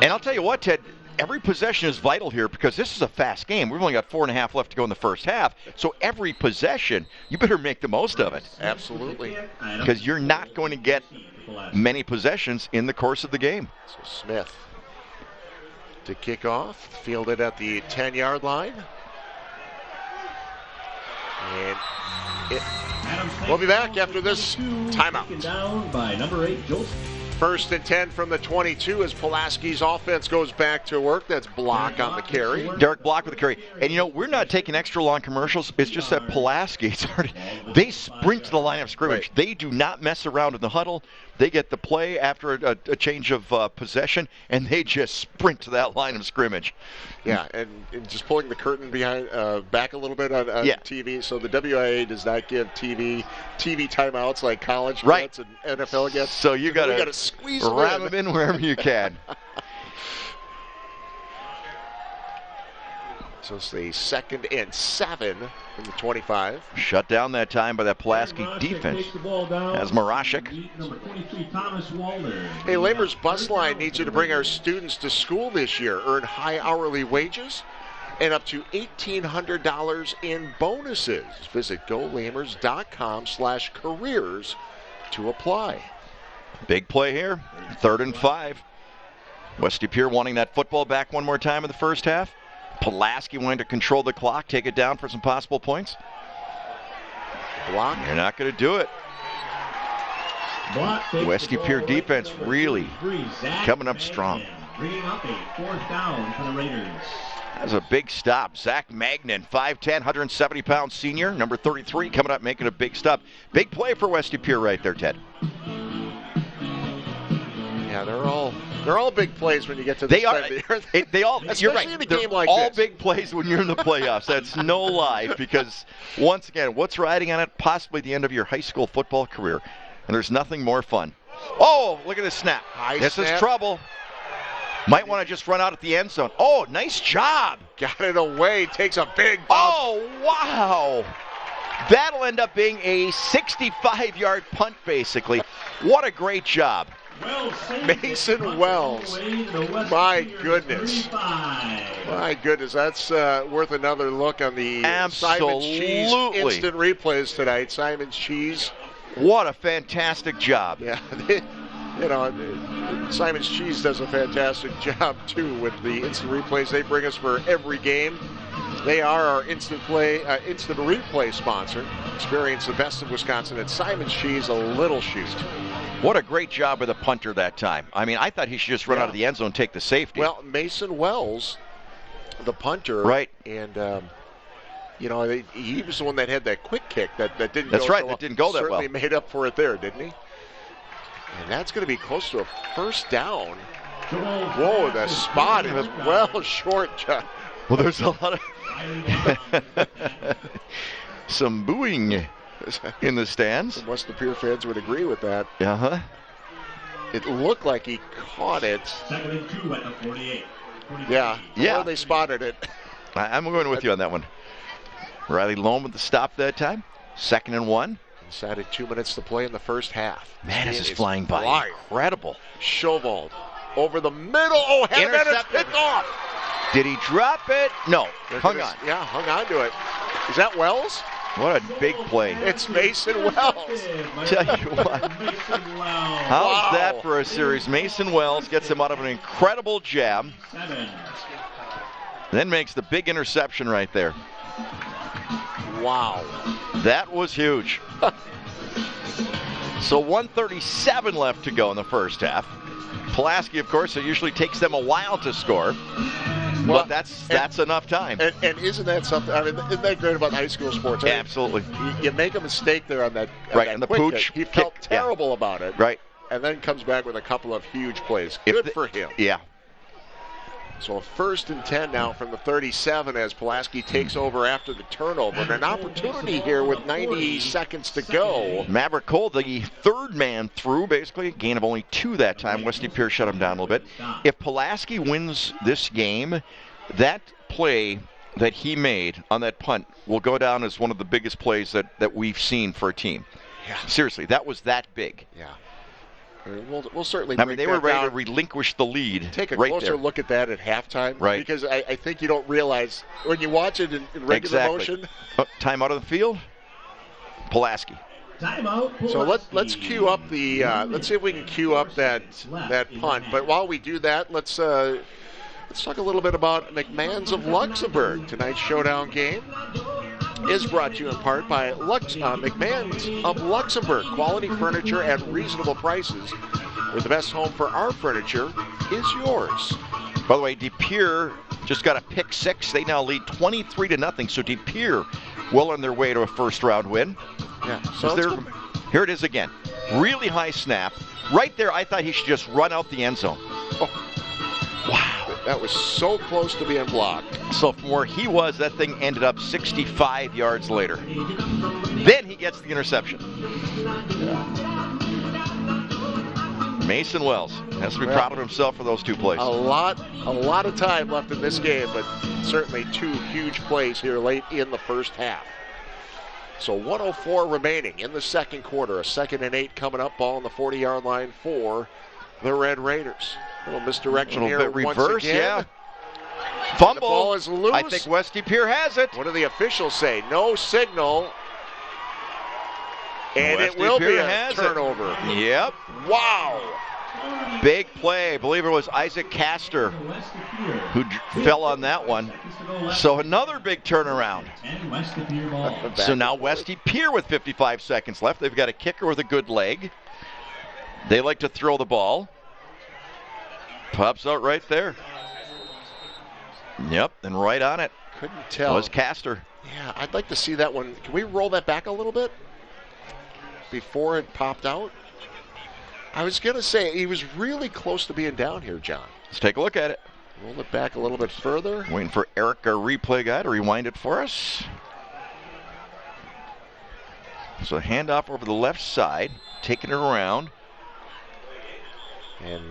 And I'll tell you what, Ted, every possession is vital here because this is a fast game. We've only got 4.5 left to go in the first half. So every possession, you better make the most of it. Absolutely. Because you're not going to get many possessions in the course of the game. So Smith to kick off, fielded at the 10-yard line. And we'll be back after this timeout. Down by number 8, Joseph. 1st and 10 from the 22 as Pulaski's offense goes back to work. That's Block on the carry. Derek Block with the carry. And, we're not taking extra long commercials. It's just that Pulaski, they sprint to the line of scrimmage. Right. They do not mess around in the huddle. They get the play after a change of possession, and they just sprint to that line of scrimmage. Yeah, and just pulling the curtain behind back a little bit on TV. So the WIA does not give TV timeouts like college gets and NFL gets. So you got to squeeze ram them in wherever you can. So it's the 2nd and 7 from the 25. Shut down that time by that Pulaski defense. As Marashik. Hey, Labor's Bus Line needs you to bring our students to school this year. Earn high hourly wages and up to $1,800 in bonuses. Visit golamers.com/careers to apply. Big play here. 3rd and 5. West De Pere wanting that football back one more time in the first half. Pulaski wanting to control the clock, take it down for some possible points. Block. You're not going to do it. West De Pere defense really coming up strong. Bringing up a 4th down for the Raiders. That's a big stop. Zach Magnan, 5'10", 170-pound senior, number 33, coming up making a big stop. Big play for West De Pere right there, Ted. Yeah, they're all big plays when you get to this time of the year. They all, you're right. In a game like all this. Big plays when you're in the playoffs. That's no lie, because once again, what's riding on it? Possibly the end of your high school football career, and there's nothing more fun. Oh, look at this snap. This is trouble. Might want to just run out at the end zone. Oh, nice job. Got it away. Takes a big bump. Oh, wow. That'll end up being a 65-yard punt, basically. What a great job. Mason Wells. My goodness. My goodness. That's worth another look on the Simon's Cheese instant replays tonight. Simon's Cheese. What a fantastic job. Yeah. Simon's Cheese does a fantastic job, too, with the instant replays they bring us for every game. They are our instant replay sponsor. Experience the best of Wisconsin at Simon's Cheese, a Little Chute. What a great job by the punter that time. I mean, I thought he should just run out of the end zone and take the safety. Well, Mason Wells, the punter. Right. And, he was the one that had that quick kick that didn't That's go right, that didn't go that well. Certainly made up for it there, didn't he? And that's going to be close to a 1st down. Whoa, the spot is well short, John. Well, there's a lot of some booing in the stands. Some West De Pere fans would agree with that. Uh-huh. It looked like he caught it. 2nd and 2 at the 48. Yeah. They spotted it. I'm going with you on that one. Riley Loam with the stop that time. 2nd and 1. Inside of 2 minutes to play in the first half. Man, this is flying by. Incredible. Shovald over the middle. Oh, it's picked off. Did he drop it? No. Hung on. Yeah, hung on to it. Is that Wells? What a big play. It's Mason Wells. Tell you what. How's that for a series? Mason Wells gets him out of an incredible jab. Then makes the big interception right there. Wow. That was huge. So 1:37 left to go in the first half. Pulaski, of course, it usually takes them a while to score. Well, but that's enough time. And isn't that something? I mean, isn't that great about high school sports? I mean, absolutely. You make a mistake there on that. And the pooch. He felt terrible about it. Right. And then comes back with a couple of huge plays. Good for him. Yeah. So 1st and 10 now from the 37 as Pulaski takes over after the turnover. And an opportunity here with 90 seconds to go. Maverick Cole, the 3rd man through, basically. A gain of only 2 that time. West De Pere shut him down a little bit. If Pulaski wins this game, that play that he made on that punt will go down as one of the biggest plays that we've seen for a team. Yeah. Seriously, that was that big. Yeah. We'll certainly. I mean, they were ready to relinquish the lead. Take a right closer there. look at that at halftime, right? Because I think you don't realize when you watch it in regular motion. Time out of the field. Pulaski. Timeout. Pulaski. So let's cue up the. Let's see if we can cue up that punt. But while we do that, let's talk a little bit about McMahon's of Luxembourg. Tonight's Showdown game is brought to you in part by McMahon's of Luxembourg. Quality furniture at reasonable prices, where the best home for our furniture is yours. By the way, De Pere just got a pick 6. They now lead 23-0. So De Pere well on their way to a first-round win. Yeah. So here it is again. Really high snap. Right there, I thought he should just run out the end zone. Oh. Wow. That was so close to being blocked. So from where he was, that thing ended up 65 yards later. Then he gets the interception. Mason Wells has to be proud of himself for those 2 plays. A lot of time left in this game, but certainly 2 huge plays here late in the first half. So 1:04 remaining in the second quarter. A 2nd and 8 coming up. Ball on the 40-yard line for the Red Raiders. A little misdirection here. A little bit reverse, once again. Yeah. Fumble. The ball is loose. I think West De Pere has it. What do the officials say? No signal. And West it will De be Pere a turnover. Yep. Wow. Big play. I believe it was Isaac Castor who fell on that one. So another big turnaround. So now West De Pere with 55 seconds left. They've got a kicker with a good leg. They like to throw the ball. Pops out right there. Yep, and right on it. Couldn't tell. Was Castor. Yeah, I'd like to see that one. Can we roll that back a little bit before it popped out? I was going to say, he was really close to being down here, John. Let's take a look at it. Roll it back a little bit further. Waiting for Eric, our replay guy, to rewind it for us. So handoff over the left side, taking it around. And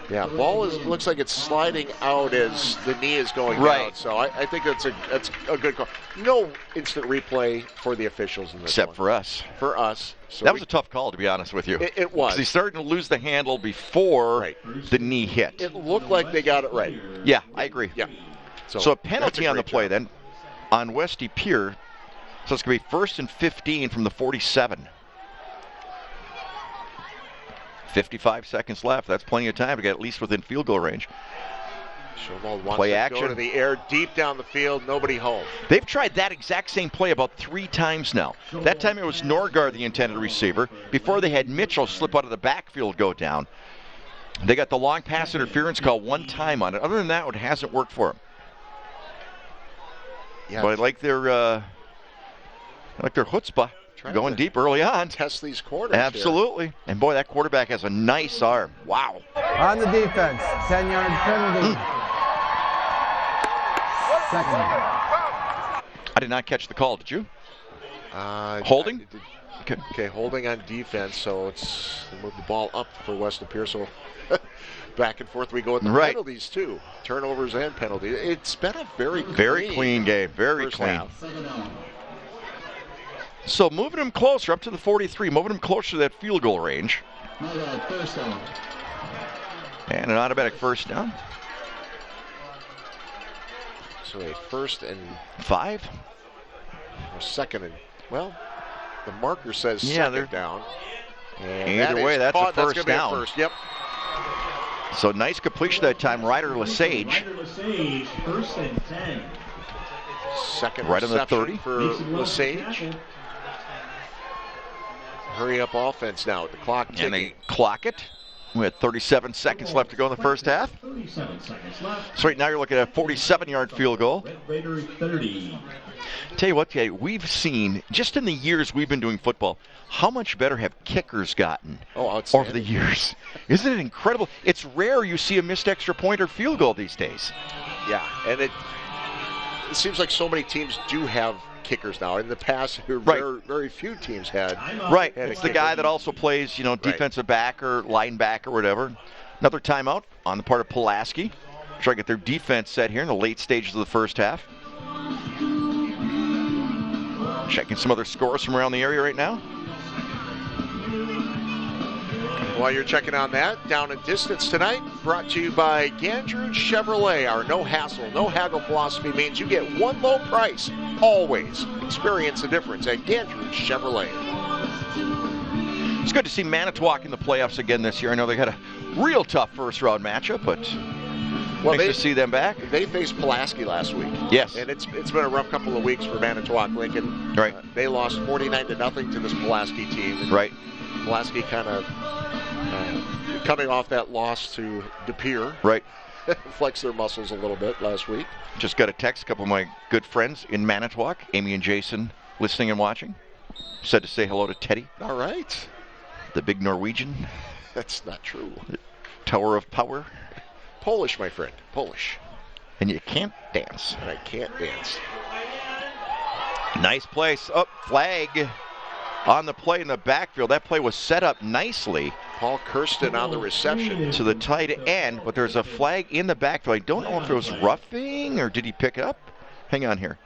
yeah, ball looks like it's sliding out as the knee is going down. So I think that's a good call. No instant replay for the officials in this Except one. for us. For us. So that was a tough call, to be honest with you. It was. He started to lose the handle before the knee hit. It looked like they got it right. Yeah, I agree. Yeah. So a penalty on the play then on West De Pere. So it's going to be 1st and 15 from the 47. 55 seconds left. That's plenty of time to get at least within field goal range. Showball wants Play to action. go to the air deep down the field. Nobody home. They've tried that exact same play about 3 times now. That time it was Norgard, the intended receiver. Before they had Mitchell slip out of the backfield, go down. They got the long pass interference call 1 time on it. Other than that, it hasn't worked for them. Yeah. But I like their chutzpah. Going deep early on. Test these corners. Absolutely. Here. And boy, that quarterback has a nice arm. Wow. On the defense, 10-yard penalty. Second. I did not catch the call. Did you? Holding? Okay, holding on defense. So it's move the ball up for West De Pere. So back and forth we go with the penalties too. Turnovers and penalties. It's been a very clean game. Very clean. Half. So moving him closer, up to the 43, moving him closer to that field goal range. First down. And an automatic first down. So a 1st and 5. Or 2nd and, well, the marker says they're down. And either way, that's a first down. First. Yep. So nice completion that time, Ryder Lesage. 1st and 10. Second right on the 30 for Lesage. Hurry up offense now with the clock ticking. And they clock it. We had 37 seconds left to go in the first half. 37 seconds left. So right now you're looking at a 47-yard field goal. Red Raiders 30. Tell you what, we've seen, just in the years we've been doing football, how much better have kickers gotten over the years. Isn't it incredible? It's rare you see a missed extra point or field goal these days. Yeah, and it seems like so many teams do have kickers now. In the past, very few teams had. Right, it's the guy that also plays, defensive back or linebacker or whatever. Another timeout on the part of Pulaski. Try to get their defense set here in the late stages of the first half. Checking some other scores from around the area right now. While you're checking on that, Down and Distance tonight, brought to you by Gandrud Chevrolet. Our no hassle, no haggle philosophy means you get one low price, always. Experience the difference at Gandrud Chevrolet. It's good to see Manitowoc in the playoffs again this year. I know they had a real tough first round matchup, but nice to see them back. They faced Pulaski last week. Yes. And it's been a rough couple of weeks for Manitowoc Lincoln. Right. They lost 49-0 to this Pulaski team. Right. Pulaski kind of coming off that loss to De Pere. Right. Flexed their muscles a little bit last week. Just got a text, a couple of my good friends in Manitowoc, Amy and Jason, listening and watching. Said to say hello to Teddy. All right. The big Norwegian. That's not true. Tower of Power. Polish, my friend. Polish. And you can't dance. And I can't dance. Nice place. Up, flag on the play in the backfield. That play was set up nicely. Paul Kirsten on the reception. To the tight end, but there's a flag in the backfield. I don't know if it was roughing or did he pick it up? Hang on here.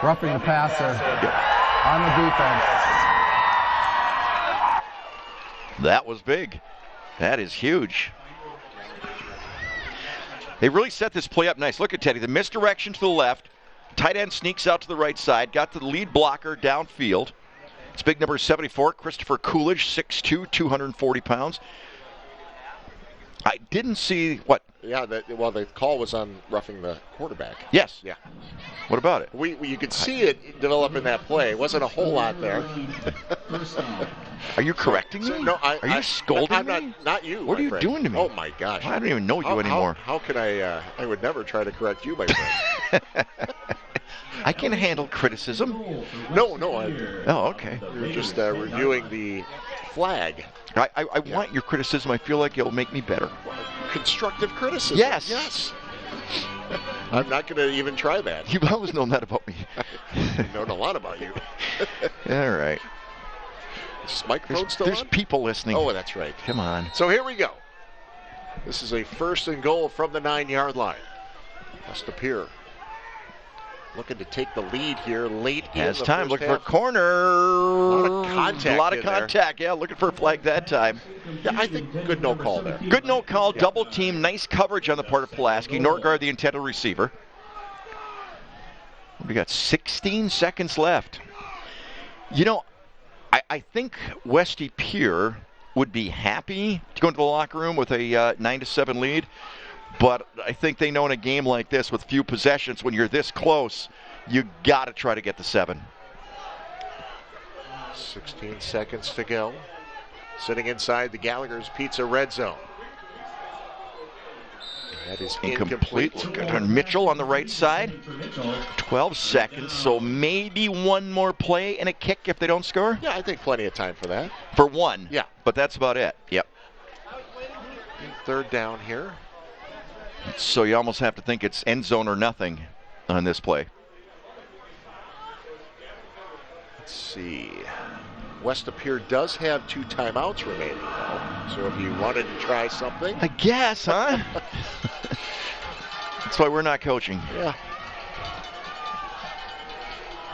Roughing the passer on the defense. That was big. That is huge. They really set this play up nice. Look at Teddy. The misdirection to the left. Tight end sneaks out to the right side. Got the lead blocker downfield. It's big number 74, Christopher Coolidge, 6'2", 240 pounds. I didn't see what. Yeah, the call was on roughing the quarterback. Yes. Yeah. What about it? You could see it develop in that play. It wasn't a whole lot there. Are you correcting me? No, are you scolding me? Not you. What are you friend. doing to me? Oh my gosh! I don't even know you anymore. How can I? I would never try to correct you, my friend. I can handle criticism. No. Oh, okay. You're just reviewing the flag. I want your criticism. I feel like it'll make me better. Constructive criticism. Yes. I'm not going to even try that. You've always known that about me. I've known a lot about you. All right. Is this microphone still on? There's people listening. Oh, that's right. Come on. So here we go. This is a 1st and goal from the 9-yard line. West of Pere. Looking to take the lead here late in the first half. Looking for a corner. A lot of contact. Yeah, looking for a flag that time. Yeah, I think good no call there. Good no call. Yeah. Double team. Nice coverage on the part of Pulaski. Norgard, the intended receiver. We got 16 seconds left. You know, I think Westy Pere would be happy to go into the locker room with a 9-7 lead. But I think they know in a game like this with few possessions, when you're this close, you got to try to get the 7. 16 seconds to go. Sitting inside the Gallagher's Pizza red zone. And that is incomplete. Mitchell on the right side. 12 seconds, so maybe one more play and a kick if they don't score? Yeah, I think plenty of time for that. For one? Yeah. But that's about it. Yep. 3rd down here. So you almost have to think it's end zone or nothing on this play. Let's see. West of Pere does have 2 timeouts remaining now. So if you wanted to try something. I guess, huh? That's why we're not coaching. Yeah.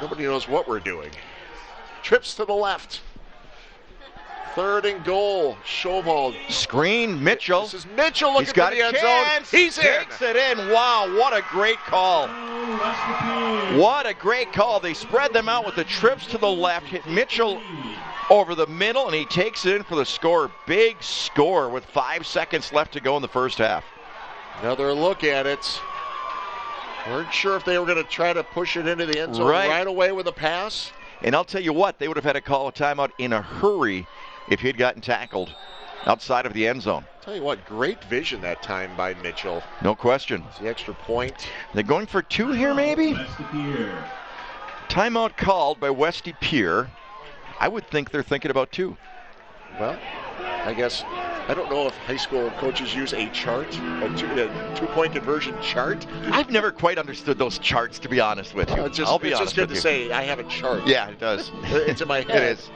Nobody knows what we're doing. Trips to the left. 3rd and goal. Chauvel. Screen. Mitchell. This is Mitchell looking for the end zone. He's in. Takes it in. Wow, what a great call. What a great call. They spread them out with the trips to the left. Hit Mitchell over the middle, and he takes it in for the score. Big score with 5 seconds left to go in the first half. Another look at it. Weren't sure if they were going to try to push it into the end zone right away with a pass. And I'll tell you what, they would have had to call a timeout in a hurry if he'd gotten tackled outside of the end zone. Tell you what, great vision that time by Mitchell. No question. It's the extra point. They're going for 2 here, maybe? Timeout called by Westy Pere. I would think they're thinking about 2. Well, I guess, I don't know if high school coaches use a chart, a two-point conversion chart. I've never quite understood those charts, to be honest with you. I'll be honest with you. It's just good to say I have a chart. Yeah, it does. It's in my head. It is.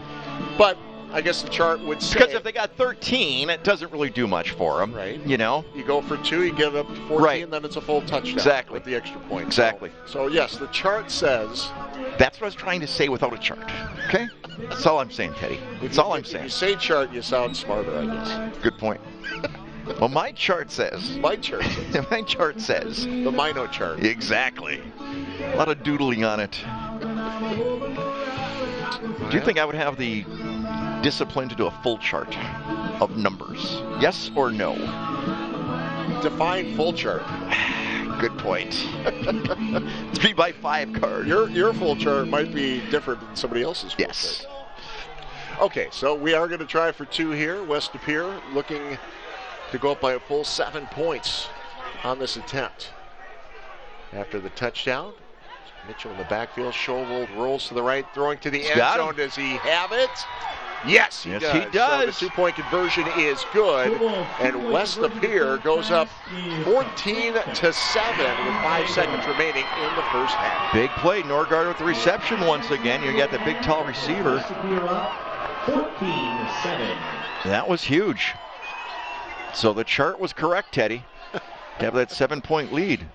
But I guess the chart would say. Because if they got 13, it doesn't really do much for them. Right. You know? You go for 2, you get it up to 14, Right. then it's a full touchdown. Exactly. With the extra point. Exactly. So yes, the chart says. That's what I was trying to say without a chart. Okay? That's all I'm saying, Teddy. That's all I'm If saying. you say chart, you sound smarter, I guess. Good point. Well, my chart says. My chart says. My chart says. The Mino chart. Exactly. A lot of doodling on it. Do you think I would have the discipline to do a full chart of numbers? Yes or no? Define full chart. Good point. 3x5 card. Your full chart might be different than somebody else's full Yes. chart. Okay, so we are going to try for 2 here. West De Pere looking to go up by a full 7 points on this attempt. After the touchdown, Mitchell in the backfield. Schovold rolls to the right, throwing to the end zone. Does he have it? Yes, he does. He does. So the 2-point conversion is good, and West De Pere goes up 14-7 with 5 seconds remaining in the first half. Big play. Norgard with the reception once again. You got the big, tall receiver. 14-7. That was huge. So the chart was correct, Teddy. To have that 7-point lead.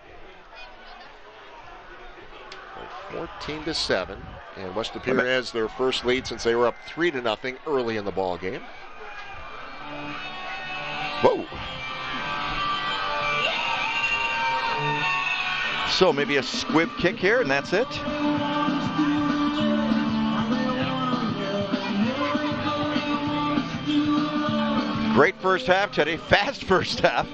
14-7, and West De Pere has their first lead since they were up 3-0 early in the ball game. Whoa. So maybe a squib kick here, and that's it. Great first half, Teddy. Fast first half.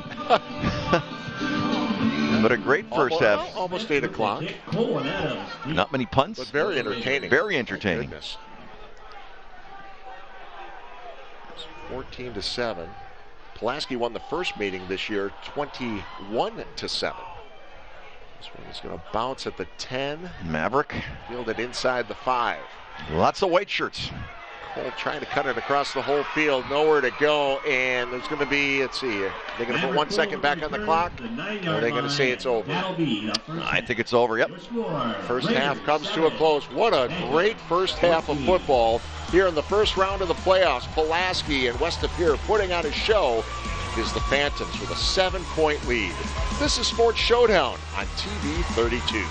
But a great first half. Almost 8 o'clock. Not many punts. But very entertaining. Very entertaining. Goodness. 14-7. Pulaski won the first meeting this year 21-7. This one is going to bounce at the 10. Maverick. Fielded inside the 5. Lots of white shirts. Cole trying to cut it across the whole field. Nowhere to go. And there's going to be, let's see, they're going to put 1 second back on the clock. Or are they going to say it's over? I think it's over, yep. First half comes to a close. What a great first half of football here in the first round of the playoffs. Pulaski and West De Pere putting on a show is the Phantoms with a 7-point lead. This is Sports Showdown on TV 32.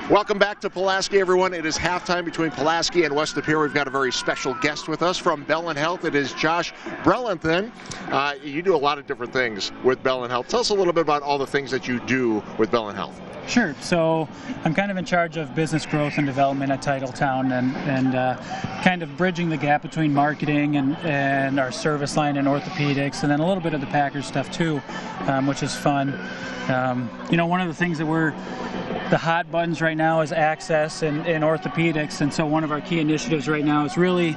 Welcome back to Pulaski, everyone. It is halftime between Pulaski and West De Pere. We've got a very special guest with us from Bell and Health. It is Josh Brelanthen. You do a lot of different things with Bell and Health. Tell us a little bit about all the things that you do with Bell and Health. Sure. So I'm kind of in charge of business growth and development at Titletown and kind of bridging the gap between marketing and our service line in orthopedics, and then a little bit of the Packers stuff too, which is fun. One of the things that the hot buttons right now is access in orthopedics, and so one of our key initiatives right now is really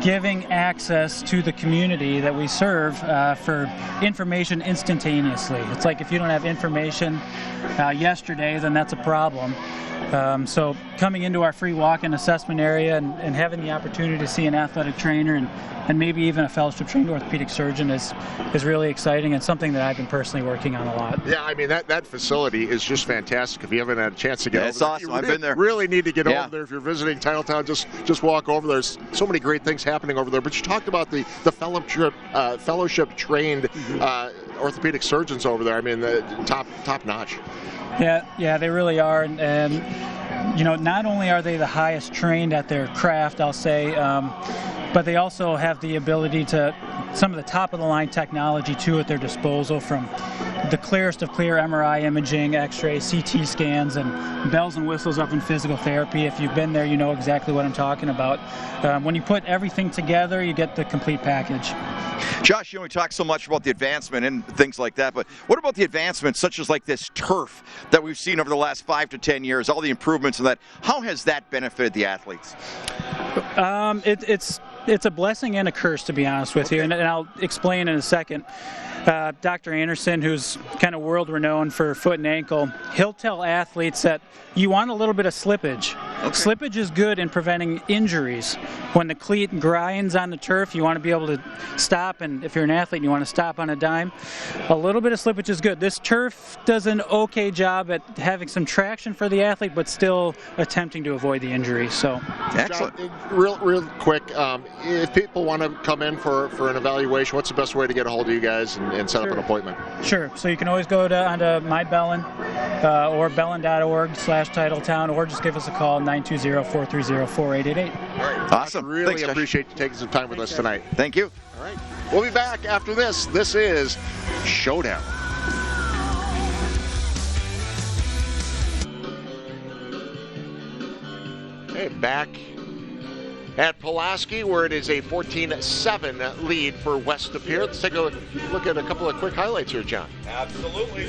giving access to the community that we serve for information instantaneously. It's like if you don't have information yesterday, then that's a problem. So coming into our free walk-in assessment area and having the opportunity to see an athletic trainer and maybe even a fellowship-trained orthopedic surgeon is really exciting and something that I've been personally working on a lot. Yeah, I mean, that facility is just fantastic. If you haven't had a chance to get over there, it's awesome. I've been there. Really need to get over there. If you're visiting Titletown, just walk over. There's so many great things happening over there. But you talked about the fellowship-trained orthopedic surgeons over there. I mean, the top notch. Yeah, they really are, and not only are they the highest trained at their craft, I'll say, but they also have the ability to some of the top of the line technology too at their disposal, from the clearest of clear MRI imaging, X-ray, CT scans, and bells and whistles up in physical therapy. If you've been there, you know exactly what I'm talking about. When you put everything together, you get the complete package. Josh, we talk so much about the advancement and things like that, but what about the advancements such as like this turf that we've seen over the last 5 to 10 years, all the improvements in that? How has that benefited the athletes? It's a blessing and a curse, to be honest with you, and I'll explain in a second. Dr. Anderson, who's kind of world-renowned for foot and ankle, he'll tell athletes that you want a little bit of slippage Slippage is good in preventing injuries. When the cleat grinds on the turf, you want to be able to stop, and if you're an athlete and you want to stop on a dime, a little bit of slippage is good. This turf does an okay job at having some traction for the athlete, but still attempting to avoid the injury. So, excellent. John, real quick, if people want to come in for an evaluation, what's the best way to get a hold of you guys and set up an appointment? Sure. So you can always go onto my Bellin or bellin.org/Titletown, or just give us a call, 920-430-4888. All right. Awesome. Really Thanks, Josh. appreciate you taking some time with us tonight. Thank you. All right. We'll be back after this. This is Showdown. Okay, back at Pulaski, where it is a 14-7 lead for West De Pere. Let's take a look at a couple of quick highlights here, John. Absolutely.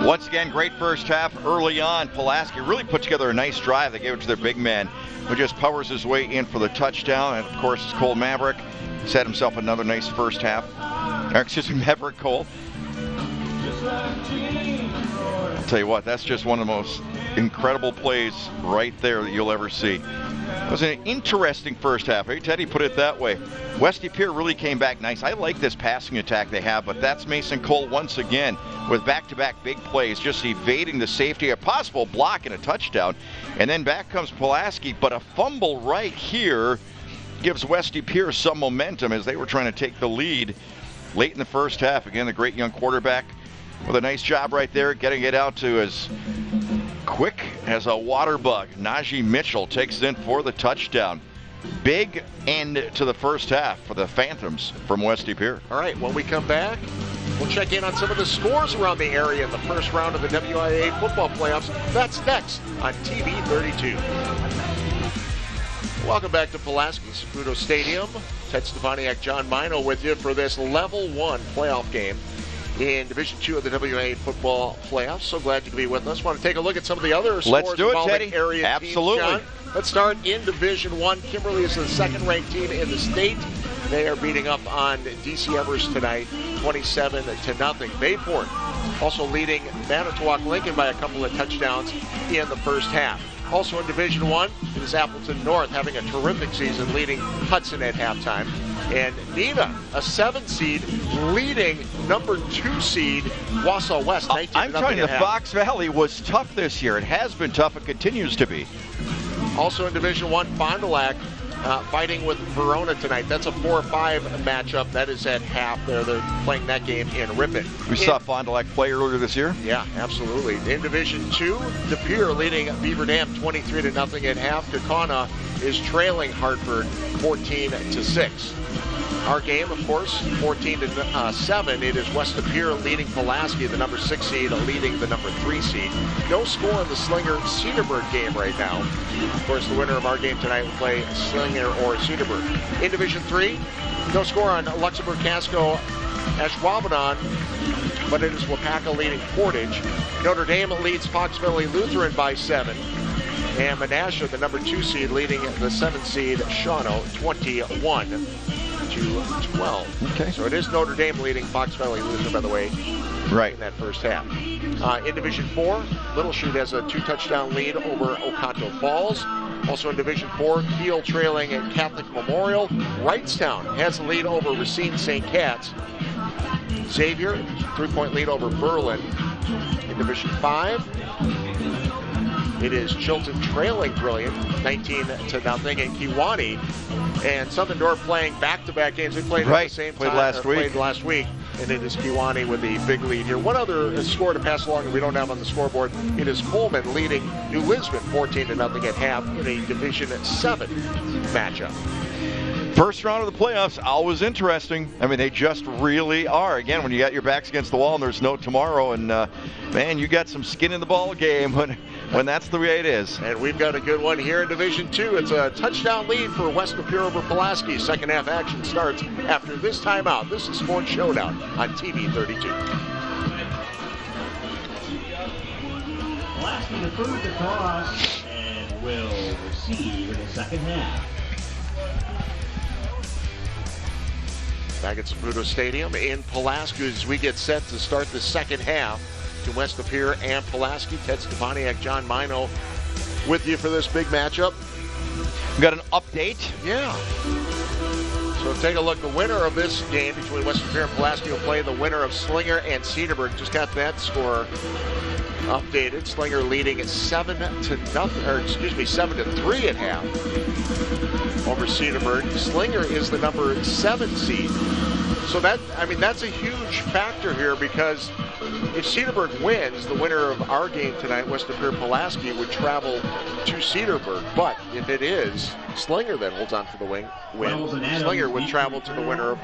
Once again, great first half early on. Pulaski really put together a nice drive. They gave it to their big man, who just powers his way in for the touchdown. And, of course, it's Cole Maverick. He's had himself another nice first half. Or, excuse me, Maverick Cole. I'll tell you what, that's just one of the most incredible plays right there that you'll ever see. It was an interesting first half. Hey, Teddy put it that way. West De Pere really came back nice. I like this passing attack they have, but that's Mason Cole once again with back-to-back big plays, just evading the safety, a possible block and a touchdown. And then back comes Pulaski, but a fumble right here gives West De Pere some momentum as they were trying to take the lead late in the first half. Again, the great young quarterback with a nice job right there, getting it out to as quick as a water bug. Najee Mitchell takes it in for the touchdown. Big end to the first half for the Phantoms from West De Pere. All right, when we come back, we'll check in on some of the scores around the area in the first round of the WIA football playoffs. That's next on TV 32. Welcome back to Pulaski Saputo Stadium. Ted Stefaniak, John Mino with you for this Level 1 playoff game in Division 2 of the WIA football playoffs. So glad you could be with us. Want to take a look at some of the other scores. Let's do it, Teddy. Area Absolutely. Teams, John. Let's start in Division 1. Kimberly is the second-ranked team in the state. They are beating up on DC Evers tonight, 27-0. Bayport also leading Manitowoc Lincoln by a couple of touchdowns in the first half. Also in Division 1, it is Appleton North having a terrific season, leading Hudson at halftime. And Neenah, a 7 seed, leading number 2 seed Wausau West. I'm telling you, the Fox Valley was tough this year. It has been tough. It continues to be. Also in Division 1, Fond du Lac fighting with Verona tonight. That's a 4-5 matchup. That is at half. They're playing that game in Ripon. We saw Fond du Lac play earlier this year. Yeah, absolutely. In Division 2, De Pere leading Beaver Dam 23-0 at half. Kaukauna is trailing Hartford 14-6. Our game, of course, 14-7. It is West De Pere leading Pulaski, the number 6 seed, leading the number 3 seed. No score in the Slinger-Cedarburg game right now. Of course, the winner of our game tonight will play Slinger or Cedarburg. In Division 3, no score on Luxembourg-Casco Ashwaubenon, but it is Wapaka leading Portage. Notre Dame leads Fox Valley Lutheran by 7. And Menasha, the number 2 seed, leading the 7 seed Shawano 21-12. Okay. So it is Notre Dame leading Fox Valley Lutheran, by the way, right in that first half. In Division 4, Little Chute has a 2-touchdown lead over Oconto Falls. Also in Division 4, Kiel trailing at Catholic Memorial. Wrightstown has a lead over Racine St. Cat's. Xavier, 3-point lead over Berlin. In Division 5, it is Chilton trailing Brilliant, 19-0, and Kewanee and Southern Door playing back-to-back games. They played at the same time. Played last week, and it is Kewanee with the big lead here. One other score to pass along that we don't have on the scoreboard. It is Coleman leading New Lisbon 14-0 at half in a Division 7 matchup. First round of the playoffs, always interesting. I mean, they just really are. Again, when you got your backs against the wall and there's no tomorrow, and man, you got some skin in the ball game when that's the way it is. And we've got a good one here in Division 2. It's a touchdown lead for West De Pere over Pulaski. Second half action starts after this timeout. This is Sports Showdown on TV 32. Pulaski defers the toss and will receive in the second half. Back at Saputo Stadium in Pulaski as we get set to start the second half to West De Pere and Pulaski. Ted Stefaniak, John Mino with you for this big matchup. We got an update. Yeah. So take a look. The winner of this game between Western Pere and Pulaski will play the winner of Slinger and Cedarburg. Just got that score updated. Slinger leading at 7-3 at half over Cedarburg. Slinger is the number 7 seed. So that's a huge factor here, because if Cedarburg wins, the winner of our game tonight, Western Pere Pulaski, would travel to Cedarburg. But if it is Slinger that holds on for the win, Slinger would travel to the winner of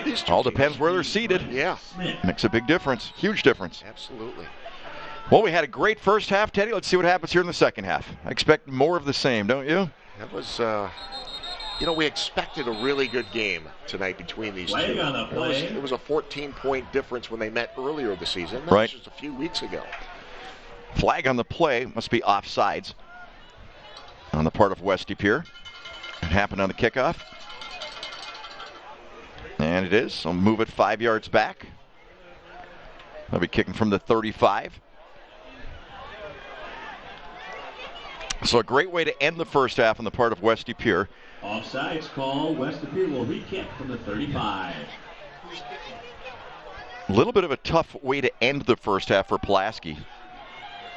these two. All depends where they're seated. Yeah. Makes a big difference. Huge difference. Absolutely. Well, we had a great first half, Teddy. Let's see what happens here in the second half. I expect more of the same, don't you? That was, we expected a really good game tonight between these two. It was a 14-point difference when they met earlier this season. That was just a few weeks ago. Flag on the play. Must be offsides on the part of West De Pere. It happened on the kickoff. And it is. So move it 5 yards back. They'll be kicking from the 35. So a great way to end the first half on the part of West De Pere. Offsides call. West De Pere will re-kick from the 35. A little bit of a tough way to end the first half for Pulaski.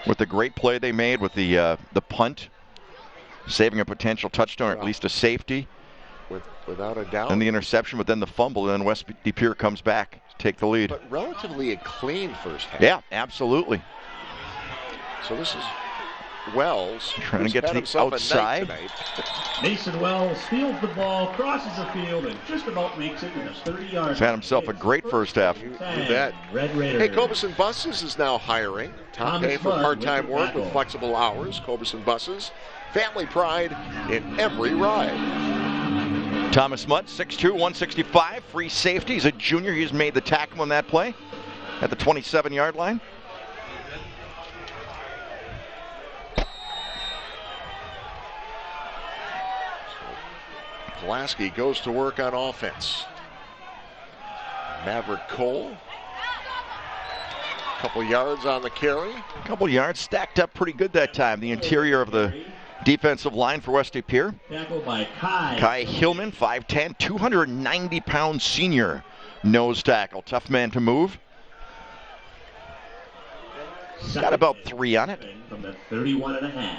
With the great play they made with the punt, saving a potential touchdown, or at least a safety. Without a doubt. And the interception, but then the fumble, and then West De Pere comes back to take the lead. But relatively a clean first half. Yeah, absolutely. So this is Wells trying to get to the outside. Mason Wells fields the ball, crosses the field, and just about makes it in a 30-yard. He's had himself a great first half. You bet. Red Raiders. Hey, Cobeson Buses is now hiring. Top pay for part-time work with flexible hours. Cobeson Buses. Family pride in every ride. Thomas Mudd, 6'2", 165, free safety. He's a junior. He's made the tackle on that play at the 27-yard line. Pulaski goes to work on offense. Maverick Cole. A couple yards on the carry. A couple yards stacked up pretty good that time. The interior of the defensive line for West De Pere. Tackled by Kai. Kai Hillman, 5'10", 290-pound senior nose tackle. Tough man to move. Got about 3 on it. From the 31.5.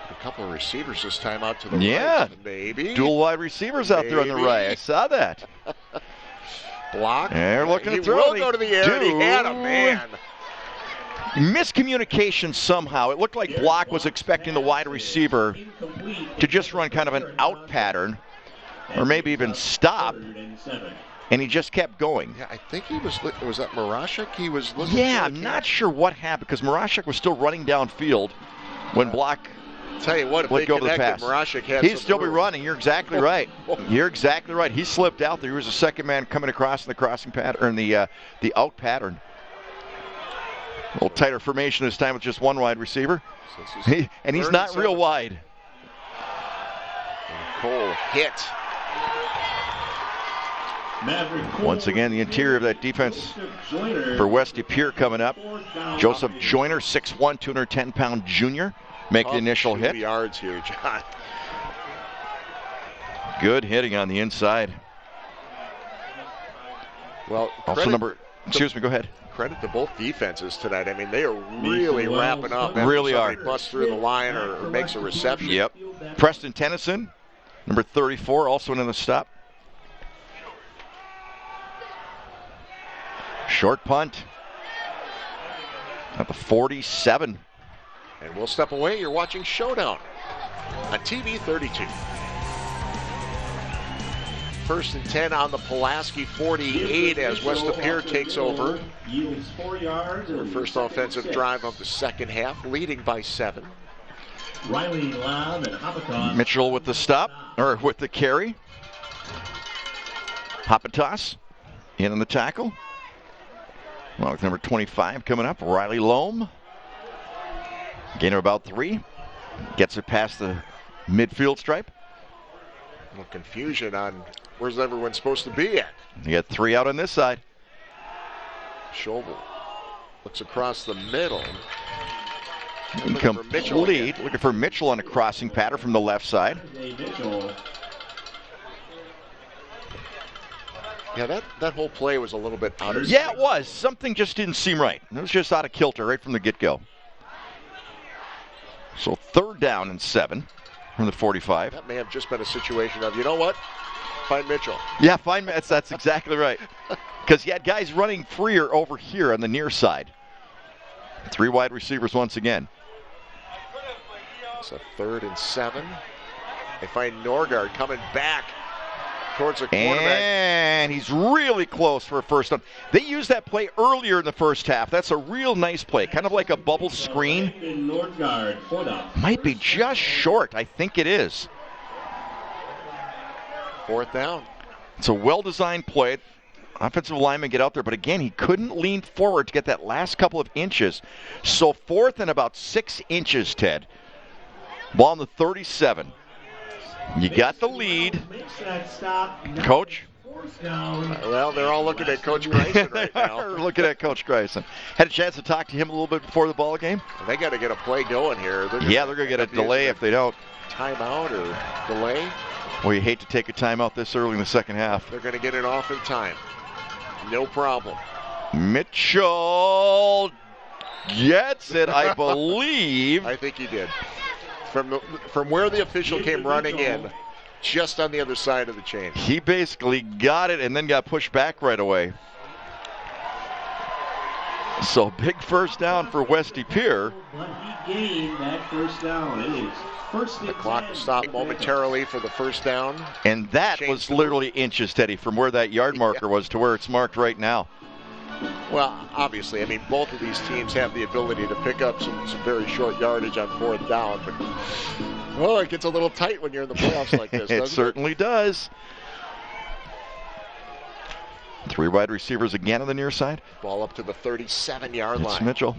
A couple of receivers this time out to the right. Maybe. Dual wide receivers out there on the right. I saw that. Block. They're looking to he throw. Will go to the air. And he had a man. Miscommunication somehow. It looked like Block was expecting the wide receiver to just run kind of an out pattern, or maybe even stop, and he just kept going. Yeah, I think he was that Marashik? He was looking. Yeah, I'm not sure what happened, because Marashik was still running downfield when Block tell you what, if they connected, Marashik had he'd still be running. You're exactly right. You're exactly right. He slipped out there. He was the second man coming across in the crossing pattern, the out pattern. A little tighter formation this time with just one wide receiver. And he's not real wide. And Cole hit. Once again, the interior of that defense for West De Pere coming up. Joseph Joyner, 6'1", 210-pound junior. Make the initial hit. 2 yards here, John. Good hitting on the inside. Well, excuse me, go ahead. Credit to both defenses tonight. I mean, they are really wrapping up. Really are. Busts through the line or makes a reception. Yep. Preston Tennyson, number 34, also in the stop. Short punt at the 47. And we'll step away. You're watching Showdown on TV 32. 1st and 10 on the Pulaski 48 as West De Pere takes over. Yields 4 yards. Their first offensive drive of the second half, leading by 7. Riley Loud and Hapatos. Mitchell with the stop, or with the carry. Hapatos in on the tackle. Well, with number 25 coming up, Riley Loam. Gain of about 3. Gets it past the midfield stripe. A little confusion on where's everyone supposed to be at. You got 3 out on this side. Schobel Looks across the middle. Incomplete. Looking for Mitchell on a crossing pattern from the left side. Yeah, that whole play was a little bit out of Yeah, it was. Something just didn't seem right. It was just out of kilter right from the get-go. So 3rd down and 7 from the 45. That may have just been a situation of, you know what? Find Mitchell. Yeah, find Mitchell. That's exactly right. Because you had guys running freer over here on the near side. 3 wide receivers once again. It's a 3rd and 7. They find Norgard coming back towards the quarterback. And he's really close for a first down. They used that play earlier in the first half. That's a real nice play, kind of like a bubble screen. Might be just short. I think it is. 4th down. It's a well-designed play. Offensive lineman get out there, but again, he couldn't lean forward to get that last couple of inches. So 4th and about 6 inches, Ted. Ball on the 37. You got the lead. Coach? Well, they're all looking at Coach Grayson right now. They're looking at Coach Grayson. Had a chance to talk to him a little bit before the ball game? They got to get a play going here. They're going to get a delay if they don't. Timeout or delay? Well, you hate to take a timeout this early in the second half. They're going to get it off in time. No problem. Mitchell gets it, I believe. I think he did. From where the official came running in, just on the other side of the chain. He basically got it and then got pushed back right away. So big first down for Westy Pere. But he gained that first down. It is first and The clock 10. stopped momentarily for the first down. And that was literally inches, Teddy, from where that yard marker was to where it's marked right now. Well, obviously, I mean, both of these teams have the ability to pick up some very short yardage on 4th down. But, oh, it gets a little tight when you're in the playoffs like this, doesn't It certainly does. 3 wide receivers again on the near side. Ball up to the 37-yard line. It's Mitchell.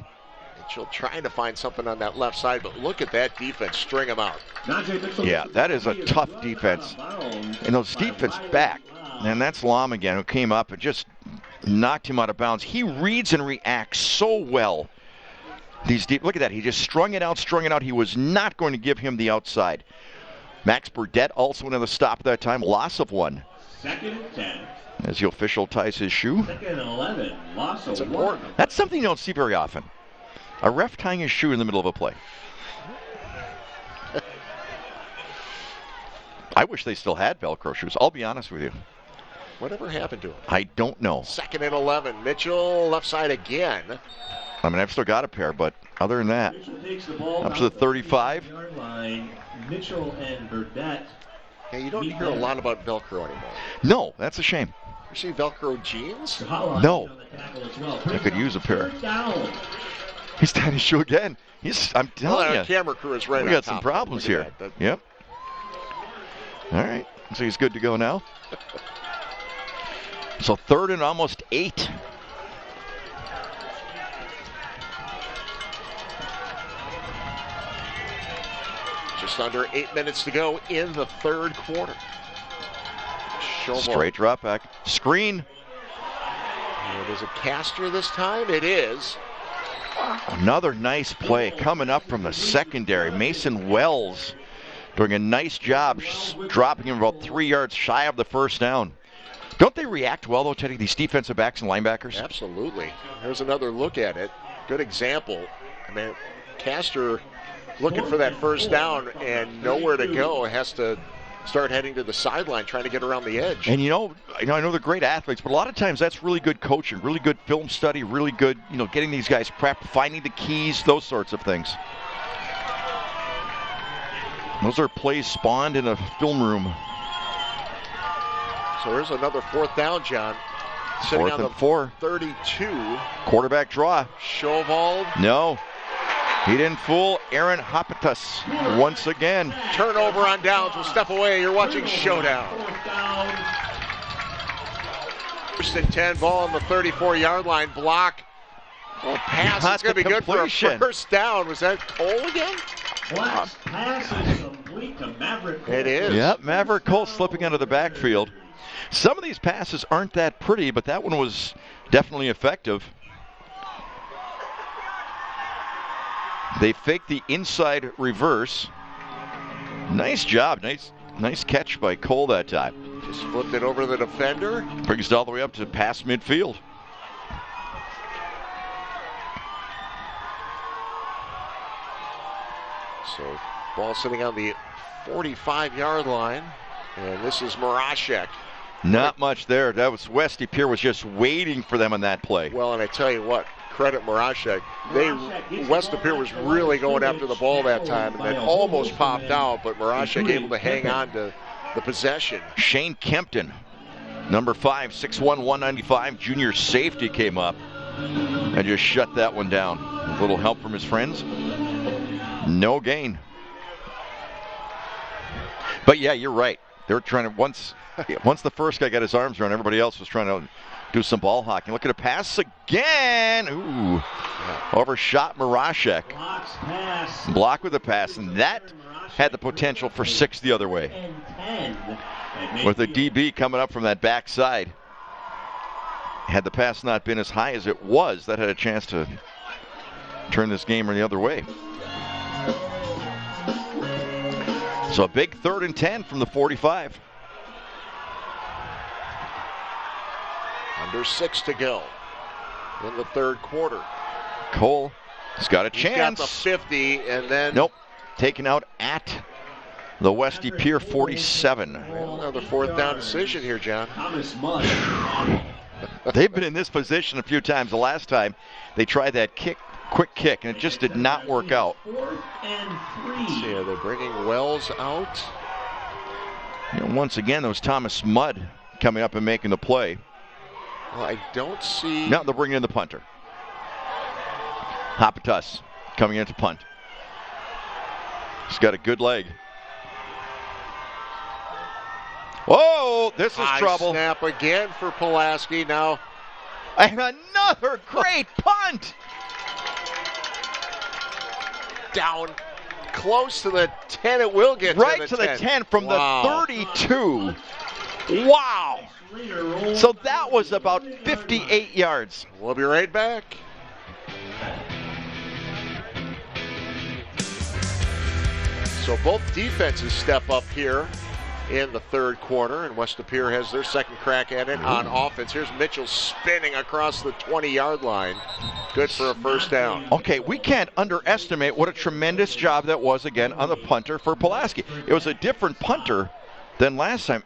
Mitchell trying to find something on that left side, but look at that defense. String them out. Yeah, that is a tough defense. And those defense back. And that's Lom again, who came up and just knocked him out of bounds. He reads and reacts so well. Look at that. He just strung it out. He was not going to give him the outside. Max Burdett also another stop at that time. Loss of 1. 2nd and 10. As the official ties his shoe. 2nd and 11. Loss of 1. Important. That's something you don't see very often. A ref tying his shoe in the middle of a play. I wish they still had Velcro shoes. I'll be honest with you. Whatever happened to him? I don't know. 2nd and 11. Mitchell left side again. I mean, I've still got a pair, but other than that, Mitchell takes the ball up to the 35. yard line. Mitchell and Burdett. Yeah, you don't hear a lot about Velcro anymore. No, that's a shame. You see Velcro jeans? No. I could use a pair. He's tying his shoe again. I'm telling you. The camera crew is right We on got top some problems here. Yep. All right. So he's good to go now. So 3rd and almost 8. Just under 8 minutes to go in the 3rd quarter. Straight drop back. Screen. And is it Castor this time? It is. Another nice play coming up from the secondary. Mason Wells doing a nice job dropping him about 3 yards shy of the first down. Don't they react well, though, Teddy, these defensive backs and linebackers? Absolutely. Here's another look at it. Good example. I mean, Castor looking for that first down and nowhere to go. Has to start heading to the sideline, trying to get around the edge. And I know they're great athletes, but a lot of times that's really good coaching, really good film study, really good, getting these guys prepped, finding the keys, those sorts of things. Those are plays spawned in a film room. So there's another 4th down, John. Sitting 4th on and the 4. 32. Quarterback draw. Shovald. No. He didn't fool Aaron Hopitas once again. Turnover on downs. We'll step away. You're watching Showdown. 1st and 10. Ball on the 34-yard line. Block. Pass. It's going to be good for a first down. Was that Cole again? Pass is complete to Maverick Cole. It is. Yep, Maverick Cole slipping out of the backfield. Some of these passes aren't that pretty, but that one was definitely effective. They faked the inside reverse. Nice job. Nice catch by Cole that time. Just flipped it over the defender. Brings it all the way up to past midfield. So ball sitting on the 45-yard line. And this is Morashek. Not much there. That was West De Pere was just waiting for them on that play. Well, and I tell you what, credit Morashek. West De Pere was really going after the ball that time and then almost popped out, but Morashek able to hang on to the possession. Shane Kempton, number 5, 6'1", 195, junior safety came up and just shut that one down. A little help from his friends. No gain. But yeah, you're right. They were trying to, once the first guy got his arms around, everybody else was trying to do some ball hawking. Look at a pass again. Ooh. Overshot Morashek. Block with a pass, and that had the potential for 6 the other way. With the DB coming up from that backside. Had the pass not been as high as it was, that had a chance to turn this game the other way. So a big 3rd and 10 from the 45. Under 6 to go in the 3rd quarter. Cole has got a chance. He's got the 50, and then... Nope. Taken out at the West De Pere 47. Well, another 4th down decision here, John. They've been in this position a few times. The last time they tried that quick kick, and it just did not work out. 4th and 3. See, are they bringing Wells out? Once again, there was Thomas Mudd coming up and making the play. Well, I don't see... Now they're bringing in the punter. Hopitus coming in to punt. He's got a good leg. Whoa, this is High trouble. Snap again for Pulaski now. And another great punt. Down close to the 10. It will get right to the 10. The 10 from Wow. the 32. Wow. So that was about 58 yards. We'll be right back. So both defenses step up here in the 3rd quarter, and West De Pere has their 2nd crack at it on offense. Here's Mitchell spinning across the 20-yard line. Good for a 1st down. Okay, we can't underestimate what a tremendous job that was again on the punter for Pulaski. It was a different punter than last time.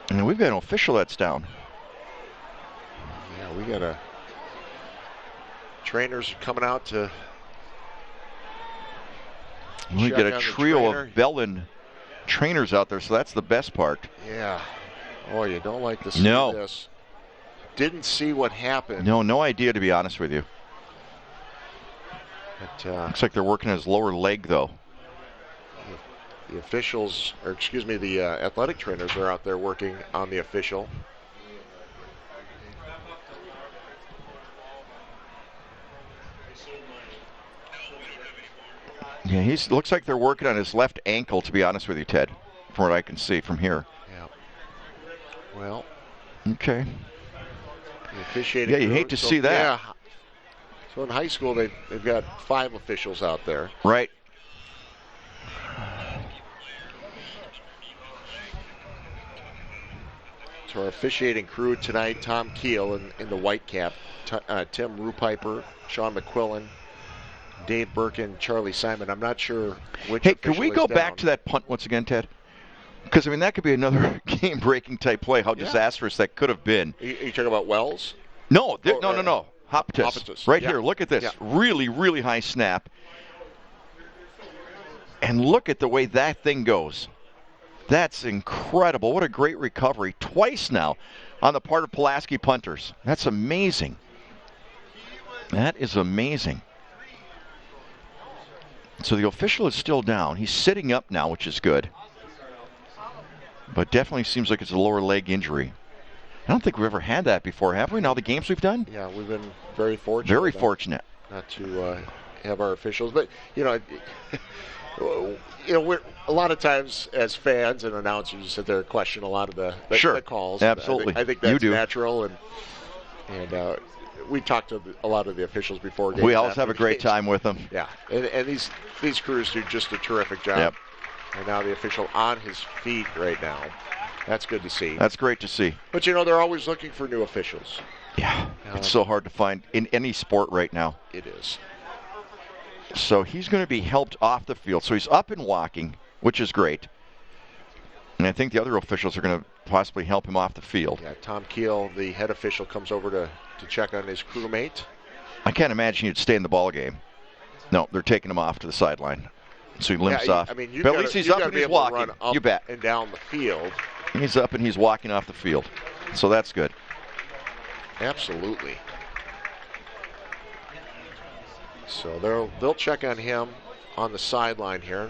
And we've got an official that's down. Yeah, we got a... Trainers coming out to... We got a trio of Bellin trainers out there, so that's the best part. Yeah. Oh, you don't like to see this. Didn't see what happened. No idea, to be honest with you. But, looks like they're working his lower leg, though. The officials, or excuse me, the athletic trainers are out there working on the official. Yeah, looks like they're working on his left ankle, to be honest with you, Ted, from what I can see from here. Yeah. Well. Okay. The officiating. Yeah, you hate to see that. Yeah. So in high school, they've got 5 officials out there. Right. So our officiating crew tonight: Tom Keel in the white cap, Tim Rupiper, Sean McQuillan, Dave Birkin, Charlie Simon. I'm not sure which. Hey, can we go back to that punt once again, Ted? Because, I mean, that could be another game-breaking type play, how disastrous that could have been. Are you talking about Wells? No. Hopitus. Right here. Look at this. Yeah. Really, really high snap. And look at the way that thing goes. That's incredible. What a great recovery. Twice now on the part of Pulaski punters. That's amazing. That is amazing. So the official is still down. He's sitting up now, which is good. But definitely seems like it's a lower leg injury. I don't think we've ever had that before, have we? In all the games we've done? Yeah, we've been very fortunate. Very fortunate. Not to have our officials. But, we're a lot of times as fans and announcers, you sit there and question a lot of the calls. Absolutely. I think that's you do. natural. And we talked to a lot of the officials before games. We always have a great time with them. Yeah, and these crews do just a terrific job. Yep. And now the official on his feet right now. That's good to see. That's great to see. But, they're always looking for new officials. Yeah, it's so hard to find in any sport right now. It is. So he's going to be helped off the field. So he's up and walking, which is great. And I think the other officials are going to possibly help him off the field. Yeah, Tom Keel, the head official, comes over to check on his crewmate. I can't imagine he'd stay in the ball game. No, they're taking him off to the sideline. So he limps off. I mean, but at least he's up and he's walking. Run up you bet. And down the field. He's up and he's walking off the field. So that's good. Absolutely. So they'll check on him on the sideline here.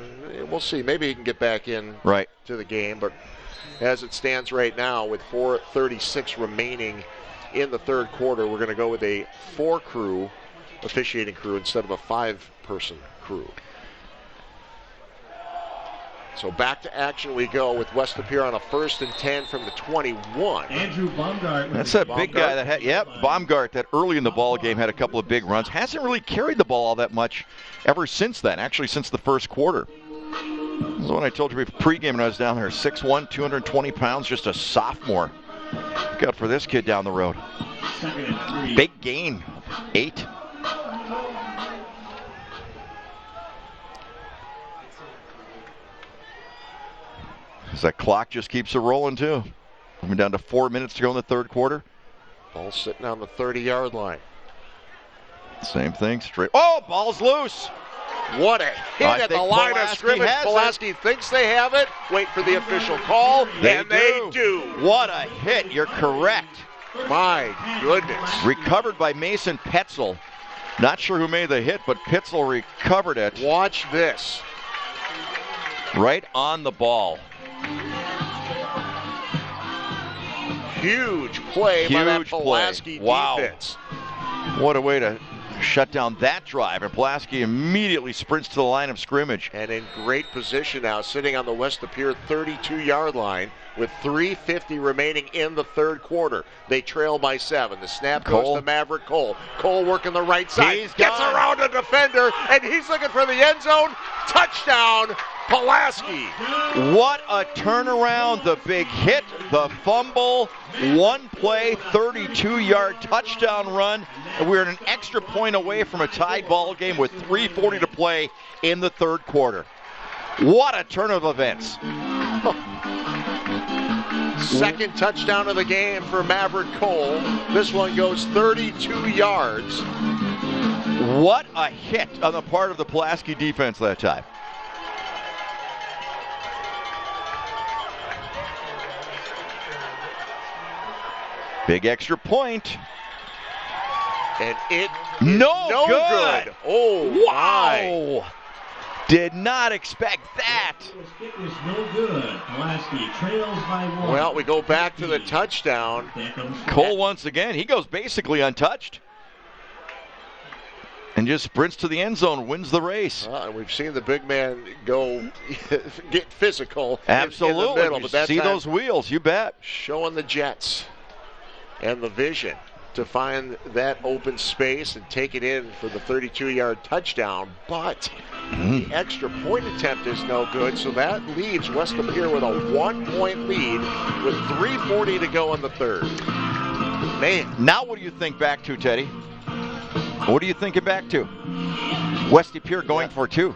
We'll see. Maybe he can get back in to the game. But as it stands right now, with 4:36 remaining in the third quarter, we're going to go with a 4-crew officiating crew instead of a 5-person crew. So back to action we go with West Lapeer on a 1st and 10 from the 21. Andrew Baumgart. That's that big guy that had, Baumgart, that early in the ball game had a couple of big runs. Hasn't really carried the ball all that much ever since then, actually since the first quarter. This is what I told you pregame when I was down there. 6'1", 220 pounds, just a sophomore. Look out for this kid down the road. Big gain, 8. As that clock just keeps it rolling, too. We're down to 4 minutes to go in the third quarter. Ball sitting on the 30-yard line. Same thing, straight. Oh, ball's loose. What a hit at the line of scrimmage. Pulaski thinks they have it. Wait for the official call, and they do. What a hit. You're correct. My goodness. Recovered by Mason Petzel. Not sure who made the hit, but Petzel recovered it. Watch this. Right on the ball. Huge play by that Pulaski defense. What a way to shut down that drive. And Pulaski immediately sprints to the line of scrimmage. And in great position now, sitting on the West Lapeer 32-yard line with 3:50 remaining in the third quarter. They trail by 7. The snap goes to Maverick Cole. Cole working the right side. Gets around a defender, and he's looking for the end zone. Touchdown, Pulaski. What a turnaround. The big hit, the fumble, one play, 32-yard touchdown run. And we're an extra point away from a tied ball game with 3:40 to play in the third quarter. What a turn of events. Second touchdown of the game for Maverick Cole. This one goes 32 yards. What a hit on the part of the Pulaski defense that time. Big extra point. And it no good. Oh, wow. my. Did not expect that. It was no good. Pulaski trails by 1. Well, we go back to the touchdown. Cole once again, he goes basically untouched. And just sprints to the end zone, wins the race. We've seen the big man go get physical. Absolutely. In the middle, but that see those wheels, you bet. Showing the jets and the vision to find that open space and take it in for the 32-yard touchdown. But the extra point attempt is no good, so that leaves West Lapeer with a 1-point lead with 3:40 to go in the third. Man. Now what do you think back to, Teddy? What are you thinking back to? West Lapeer going for 2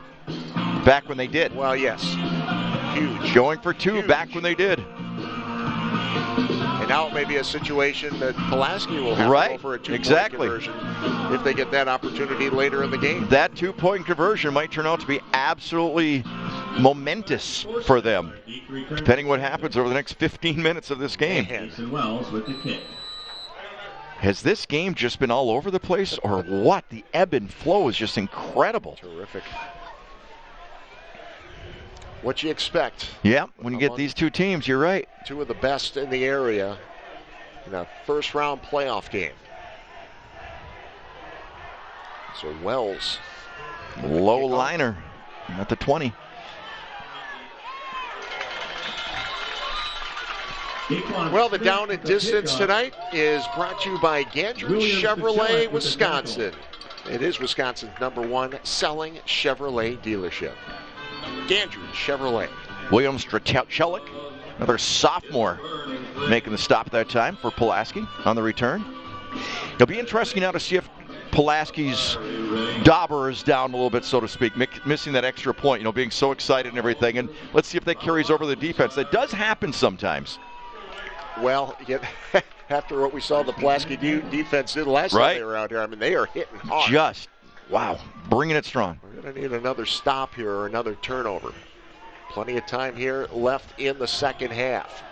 back when they did. Well, yes. Huge. Going for 2 back when they did. And now it may be a situation that Pulaski will have to go for a 2-point conversion if they get that opportunity later in the game. That 2-point conversion might turn out to be absolutely momentous for them, depending what happens over the next 15 minutes of this game. Has this game just been all over the place, or what? The ebb and flow is just incredible. Terrific. What you expect. Yeah, when you get these two teams, you're right. Two of the best in the area in a first-round playoff game. So Wells. Low liner at the 20. Well, the down and distance tonight is brought to you by Gandry Chevrolet, Wisconsin. It is Wisconsin's #1 selling Chevrolet dealership. Gandry Chevrolet. William Strachelic, another sophomore, making the stop that time for Pulaski on the return. It'll be interesting now to see if Pulaski's dauber is down a little bit, so to speak, missing that extra point, being so excited and everything. And let's see if that carries over the defense. That does happen sometimes. Well, after what we saw the Pulaski defense did last time they were out here, I mean, they are hitting hard. Wow, bringing it strong. We're going to need another stop here or another turnover. Plenty of time here left in the second half.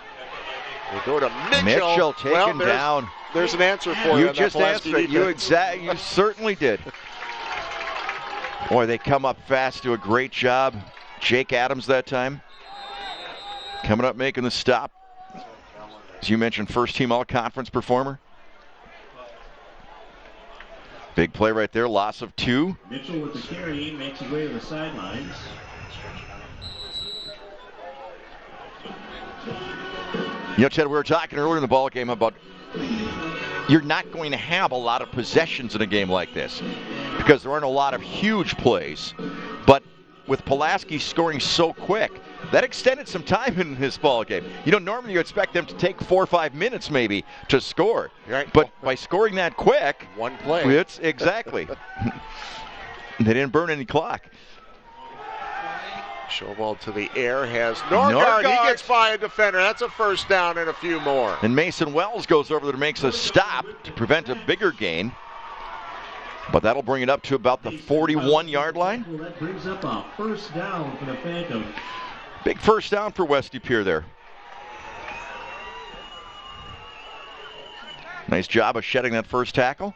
We go to Mitchell. Mitchell taken down. There's an answer for you. You just answered it. You certainly did. Boy, they come up fast, do a great job. Jake Adams that time. Coming up making the stop. As you mentioned, first team all-conference performer. Big play right there, loss of 2. Mitchell with the carry makes his way to the sidelines. Ted, we were talking earlier in the ball game about you're not going to have a lot of possessions in a game like this because there aren't a lot of huge plays. But with Pulaski scoring so quick, that extended some time in this ball game. Normally you expect them to take 4 or 5 minutes maybe to score. Right. But by scoring that quick, one play. It's exactly. They didn't burn any clock. Show ball to the air has Norgard. He gets by a defender. That's a first down and a few more. And Mason Wells goes over there and makes a stop to prevent a bigger gain. But that'll bring it up to about the 41-yard line. That brings up a first down for the Phantoms. Big first down for West Pier there. Nice job of shedding that first tackle.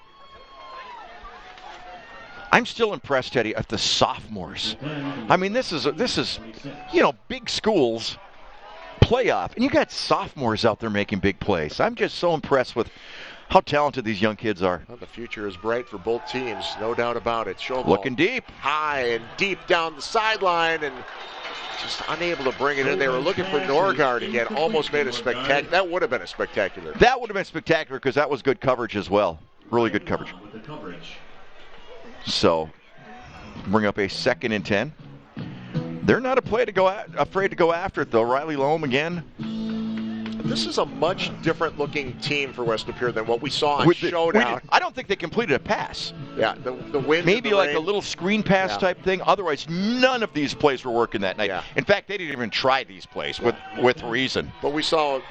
I'm still impressed, Teddy, at the sophomores. I mean, this is big schools playoff, and you got sophomores out there making big plays. I'm just so impressed with how talented these young kids are. Well, the future is bright for both teams, no doubt about it. Show looking deep, high and deep down the sideline, and just unable to bring it in. They were looking for Norgard again. Almost made a spectacular. That would have been a spectacular. That would have been spectacular because that was good coverage as well. Really good coverage. So, bring up a 2nd and 10. They're not afraid to go after it, though. Riley Loam again. This is a much different looking team for West Pier than what we saw on Showdown. I don't think they completed a pass. Yeah, the wind. Maybe like a little screen pass type thing. Otherwise, none of these plays were working that night. Yeah. In fact, they didn't even try these plays with reason. But we saw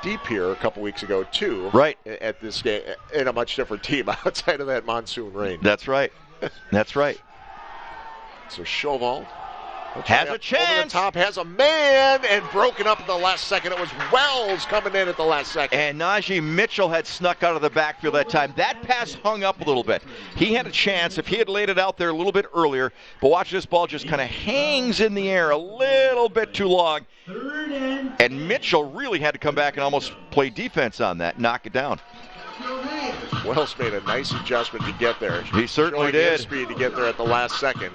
deep here a couple weeks ago too. Right. At this game, in a much different team outside of that monsoon rain. That's right. That's right. So Chauvel has a chance. Over the top, has a man, and broken up at the last second. It was Wells coming in at the last second. And Najee Mitchell had snuck out of the backfield that time. That pass hung up a little bit. He had a chance if he had laid it out there a little bit earlier. But watch, this ball just kind of hangs in the air a little bit too long. And Mitchell really had to come back and almost play defense on that, knock it down. Wells made a nice adjustment to get there. He certainly did. His speed to get there at the last second.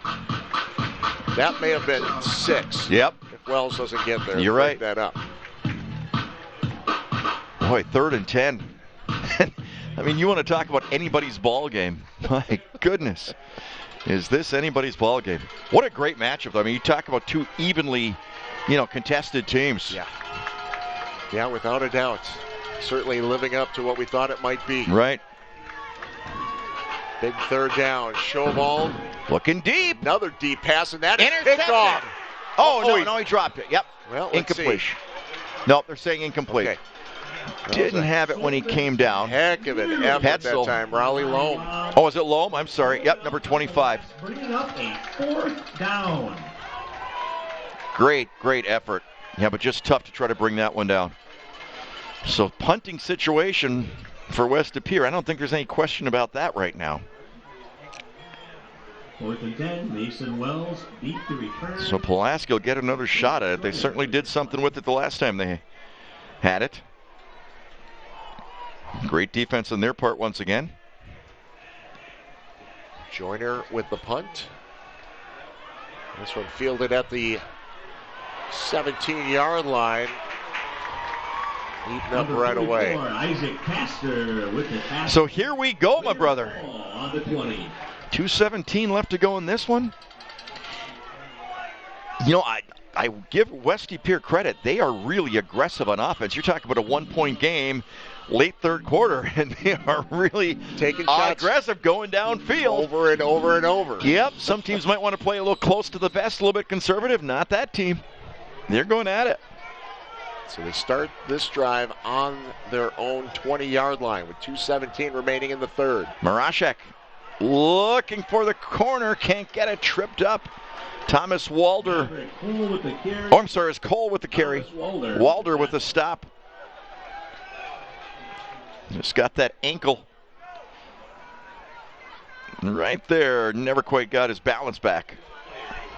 That may have been 6. Yep. If Wells doesn't get there. You're right. That up. Boy, 3rd and 10. I mean, you want to talk about anybody's ball game. My goodness. Is this anybody's ball game? What a great matchup. I mean, you talk about 2 evenly, contested teams. Yeah. Yeah, without a doubt. Certainly living up to what we thought it might be. Right. Big 3rd down. Chauvel. Looking deep. Another deep pass, and that is picked off. No, he dropped it. Yep. Well, incomplete. Nope, they're saying incomplete. Okay. Didn't have it when he came down. Heck of an effort that time. Riley Loam. Oh, is it Loam? I'm sorry. Yep, number 25. Bringing up a 4th down. Great effort. Yeah, but just tough to try to bring that one down. So punting situation for West Pier. I don't think there's any question about that right now. 4th and 10, Mason Wells beat the return. So Pulaski will get another shot at it. They certainly did something with it the last time they had it. Great defense on their part once again. Joyner with the punt. This one fielded at the 17-yard line. Eating up right away. Isaac Pastor with the pass. So here we go, my brother. On the 20. 2:17 left to go in this one. You know, I give Westy Pier credit. They are really aggressive on offense. You're talking about a 1-point game, late third quarter, and they are really taking shots aggressive, going downfield. Over and over and over. Yep, some teams might want to play a little close to the vest, a little bit conservative. Not that team. They're going at it. So they start this drive on their own 20-yard line with 2:17 remaining in the third. Marashek looking for the corner, can't get it, tripped up. Thomas Walder. Oh, I'm sorry, it's Cole with the carry. Walder with the stop. Just got that ankle right there. Never quite got his balance back.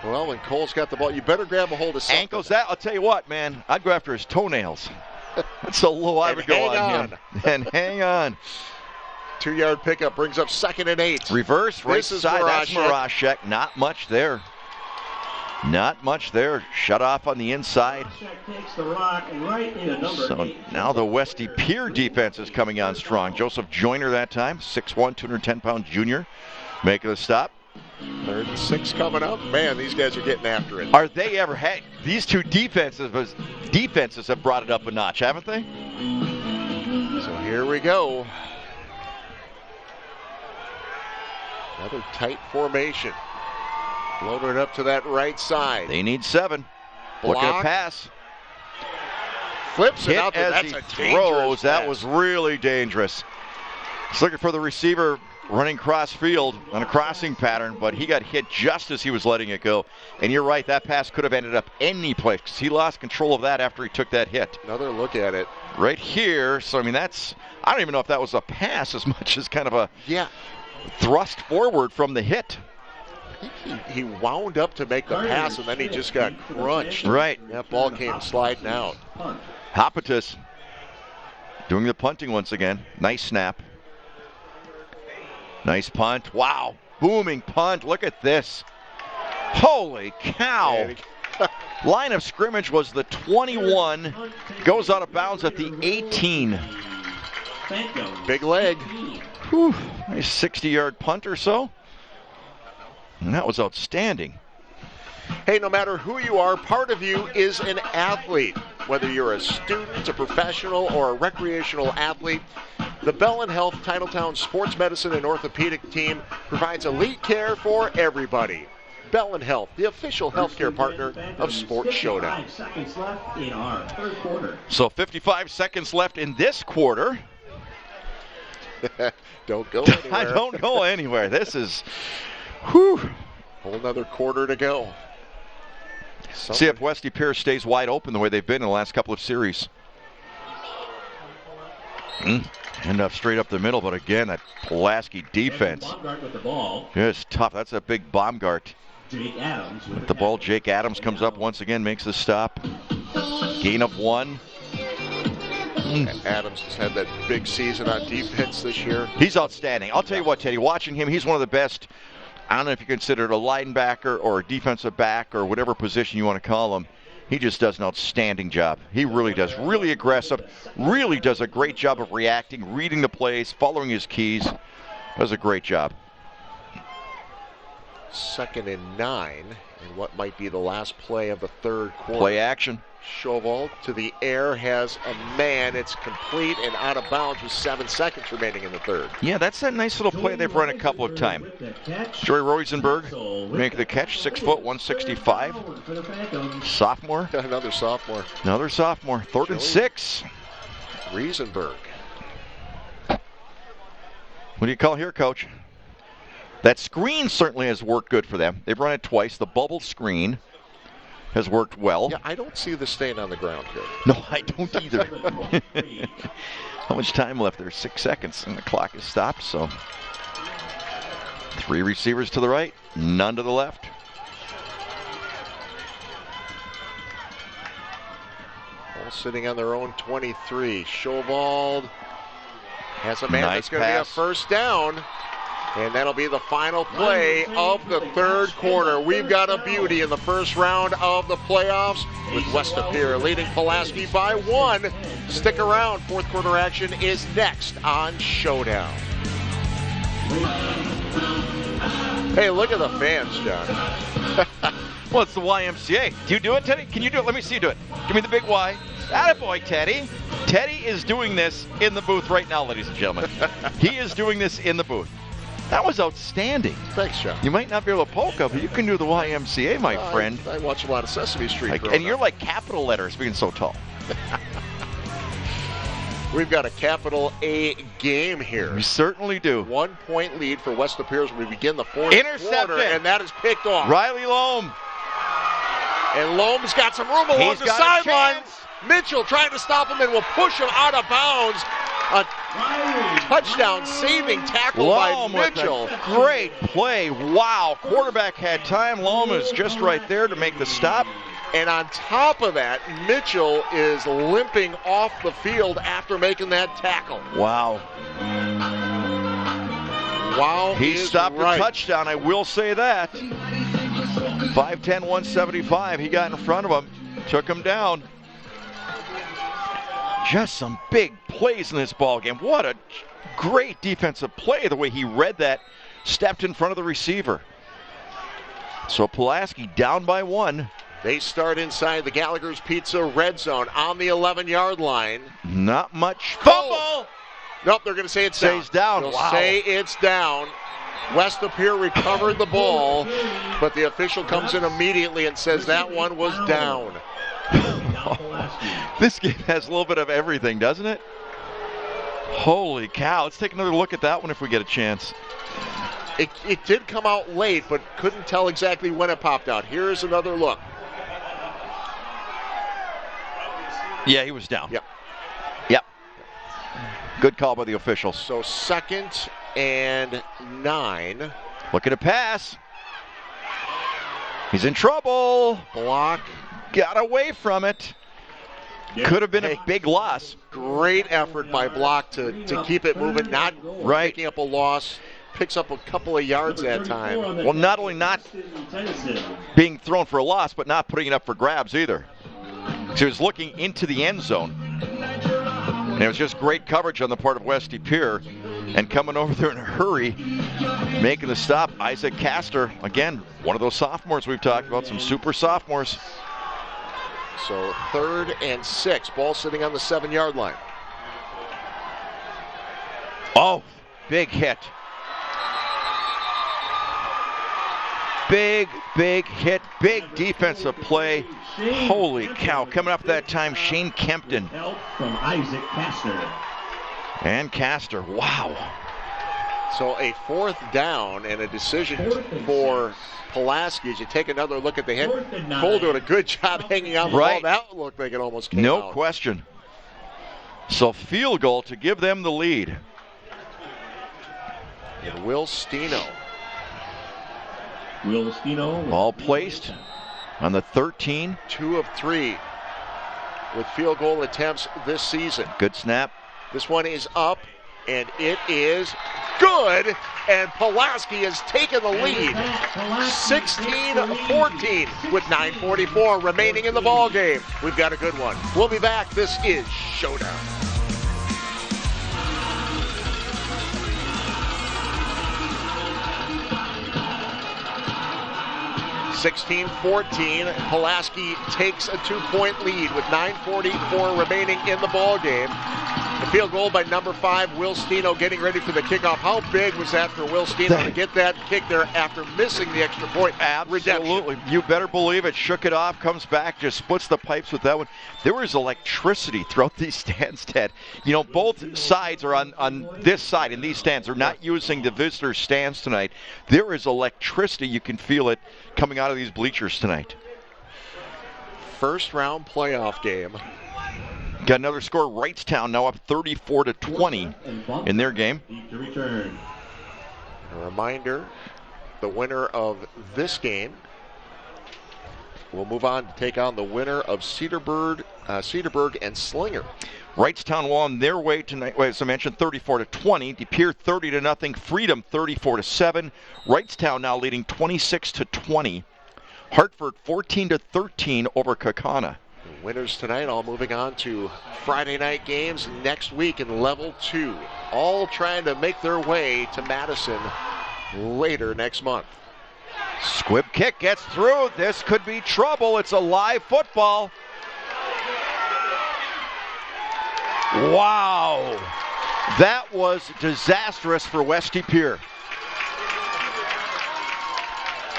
Well, when Cole's got the ball, you better grab a hold of something. Ankles that, I'll tell you what, man, I'd go after his toenails. That's so low I would go on him. And hang on. 2-yard pickup brings up 2nd and 8. Reverse, right side, that's Marashek. Not much there. Not much there. Shut off on the inside. So now the Westy Pier defense is coming on strong. Joseph Joyner that time, 6'1", 210-pound junior, making the stop. 3rd and 6 coming up. Man, these guys are getting after it. Are they ever had these two defenses have brought it up a notch, haven't they? So here we go. Another tight formation. Loaded up to that right side. They need 7. Block. Looking to pass. Flips it Hit out there. as That's he a throws. That pass. was really dangerous. He's looking for the receiver running cross field on a crossing pattern, but he got hit just as he was letting it go. And you're right, that pass could have ended up any place because he lost control of that after he took that hit. Another look at it. Right here. So, I mean, I don't even know if that was a pass as much as kind of a thrust forward from the hit. He wound up to make the pass, and then he just got crunched. Right. That ball came sliding out. Hopitas doing the punting once again. Nice snap. Nice punt. Wow. Booming punt. Look at this. Holy cow. Line of scrimmage was the 21. Goes out of bounds at the 18. Big leg. Whew. Nice 60-yard punt or so. And that was outstanding. Hey, no matter who you are, part of you is an athlete. Whether you're a student, a professional, or a recreational athlete, the Bell & Health Titletown Sports Medicine and Orthopedic team provides elite care for everybody. Bell & Health, the official healthcare partner of Sports Showdown. 55 seconds left in our third quarter. So 55 seconds left in this quarter. Don't go anywhere. I don't go anywhere. This is, whew. Whole another quarter to go. See if Westy Pier stays wide open the way they've been in the last couple of series. End up straight up the middle, but again, that Pulaski defense is tough. That's a big Baumgart. Jake Adams with the ball. Jake Adams comes up once again, makes the stop. Gain of 1. Adams has had that big season on defense this year. He's outstanding. I'll tell you what, Teddy, watching him, he's one of the best. I don't know if you consider it a linebacker or a defensive back or whatever position you want to call him. He just does an outstanding job. He really does. Really aggressive. Really does a great job of reacting, reading the plays, following his keys. Does a great job. 2nd and 9 in what might be the last play of the third quarter. Play action. Chauvel to the air, has a man. It's complete and out of bounds with 7 seconds remaining in the third. Yeah, that's that nice little play they've run a couple of times. Joey Rosenberg make the catch, 6 foot, 165. Sophomore. Another sophomore. Another sophomore. 3rd and 6. Rosenberg. What do you call here, Coach? That screen certainly has worked good for them. They've run it twice. The bubble screen has worked well. Yeah, I don't see this staying on the ground here. No, I don't either. How much time left there? 6 seconds, and the clock is stopped. So 3 receivers to the right, none to the left. All sitting on their own 23. Chauvel has a man Nice that's going to be a first down. And that'll be the final play of the third quarter. We've got a beauty in the first round of the playoffs with West Appear leading Pulaski by 1. Stick around. Fourth quarter action is next on Showdown. Hey, look at the fans, John. Well, it's the YMCA. Do you do it, Teddy? Can you do it? Let me see you do it. Give me the big Y. Attaboy, Teddy. Teddy is doing this in the booth right now, ladies and gentlemen. He is doing this in the booth. That was outstanding. Thanks, John. You might not be able to polka, but you can do the YMCA, my friend. I watch a lot of Sesame Street. And you're like capital letters being so tall. We've got a capital A game here. We certainly do. 1 point lead for West Appear as we begin the fourth Intercepted. quarter, and that is picked off. Riley Loam. And Loam's got some room along the sidelines. Mitchell trying to stop him and will push him out of bounds. A touchdown saving tackle Loam by Mitchell. With a great play. Wow. Quarterback had time. Loam is just right there to make the stop. And on top of that, Mitchell is limping off the field after making that tackle. Wow. Wow. He stopped the touchdown, I will say that. 5'10", 175. He got in front of him, took him down. Just some big plays in this ball game. What a great defensive play, the way he read that, stepped in front of the receiver. So Pulaski down by 1. They start inside the Gallagher's Pizza red zone on the 11-yard line. Not much. Fumble! Nope, they're going to say it's down. Stays down. They'll Wow. say it's down. West Appear recovered the ball, but the official comes in immediately and says that one was down. This game has a little bit of everything, doesn't it? Holy cow. Let's take another look at that one if we get a chance. It did come out late, but couldn't tell exactly when it popped out. Here's another look. Yeah, he was down. Yep. Good call by the officials. So 2nd and 9. Looking to pass. He's in trouble. Block. Got away from it. Could have been a big loss. Great effort by Block to keep it moving, not picking up a loss. Picks up a couple of yards that time. Well, not only not being thrown for a loss, but not putting it up for grabs either. So he was looking into the end zone. And it was just great coverage on the part of West Appear. And coming over there in a hurry, making the stop, Isaac Castor. Again, one of those sophomores we've talked about, some super sophomores. So 3rd and 6, ball sitting on the 7-yard line. Oh, big hit. Big hit, big defensive play. Holy cow, coming up that time, Shane Kempton. Help from Isaac Castor. And Castor, wow. So a 4th down and a decision for Pulaski as you take another look at the hit. Cole doing a good job hanging on the ball. That looked like it almost came out. No question. So field goal to give them the lead. And Will Steno. Ball placed on the 13. 2 of 3 with field goal attempts this season. Good snap. This one is up, and it is good. And Pulaski has taken the lead, 16-14 with 9:44 remaining in the ball game. We've got a good one. We'll be back. This is Showdown. (16-14). Pulaski takes a 2-point lead with 9:44 remaining in the ball game. The field goal by number 5, Will Steno, getting ready for the kickoff. How big was that for Will Steno to get that kick there after missing the extra point? Absolutely. You better believe it. Shook it off, comes back, just splits the pipes with that one. There was electricity throughout these stands, Ted. You know, both sides are on this side in these stands. They're not using the visitor stands tonight. There is electricity. You can feel it coming out of these bleachers tonight. First round playoff game. Got another score. Wrightstown now up 34-20 in their game. A reminder, the winner of this game will move on to take on the winner of Cedarburg and Slinger. Wrightstown will on their way tonight, as I mentioned, 34-20. De Pere 30-0. Freedom 34-7. Wrightstown now leading 26-20. Hartford 14-13 over Kaukauna. Winners tonight all moving on to Friday night games next week in Level 2. All trying to make their way to Madison later next month. Squib kick gets through. This could be trouble. It's a live football. Wow. That was disastrous for West De Pere.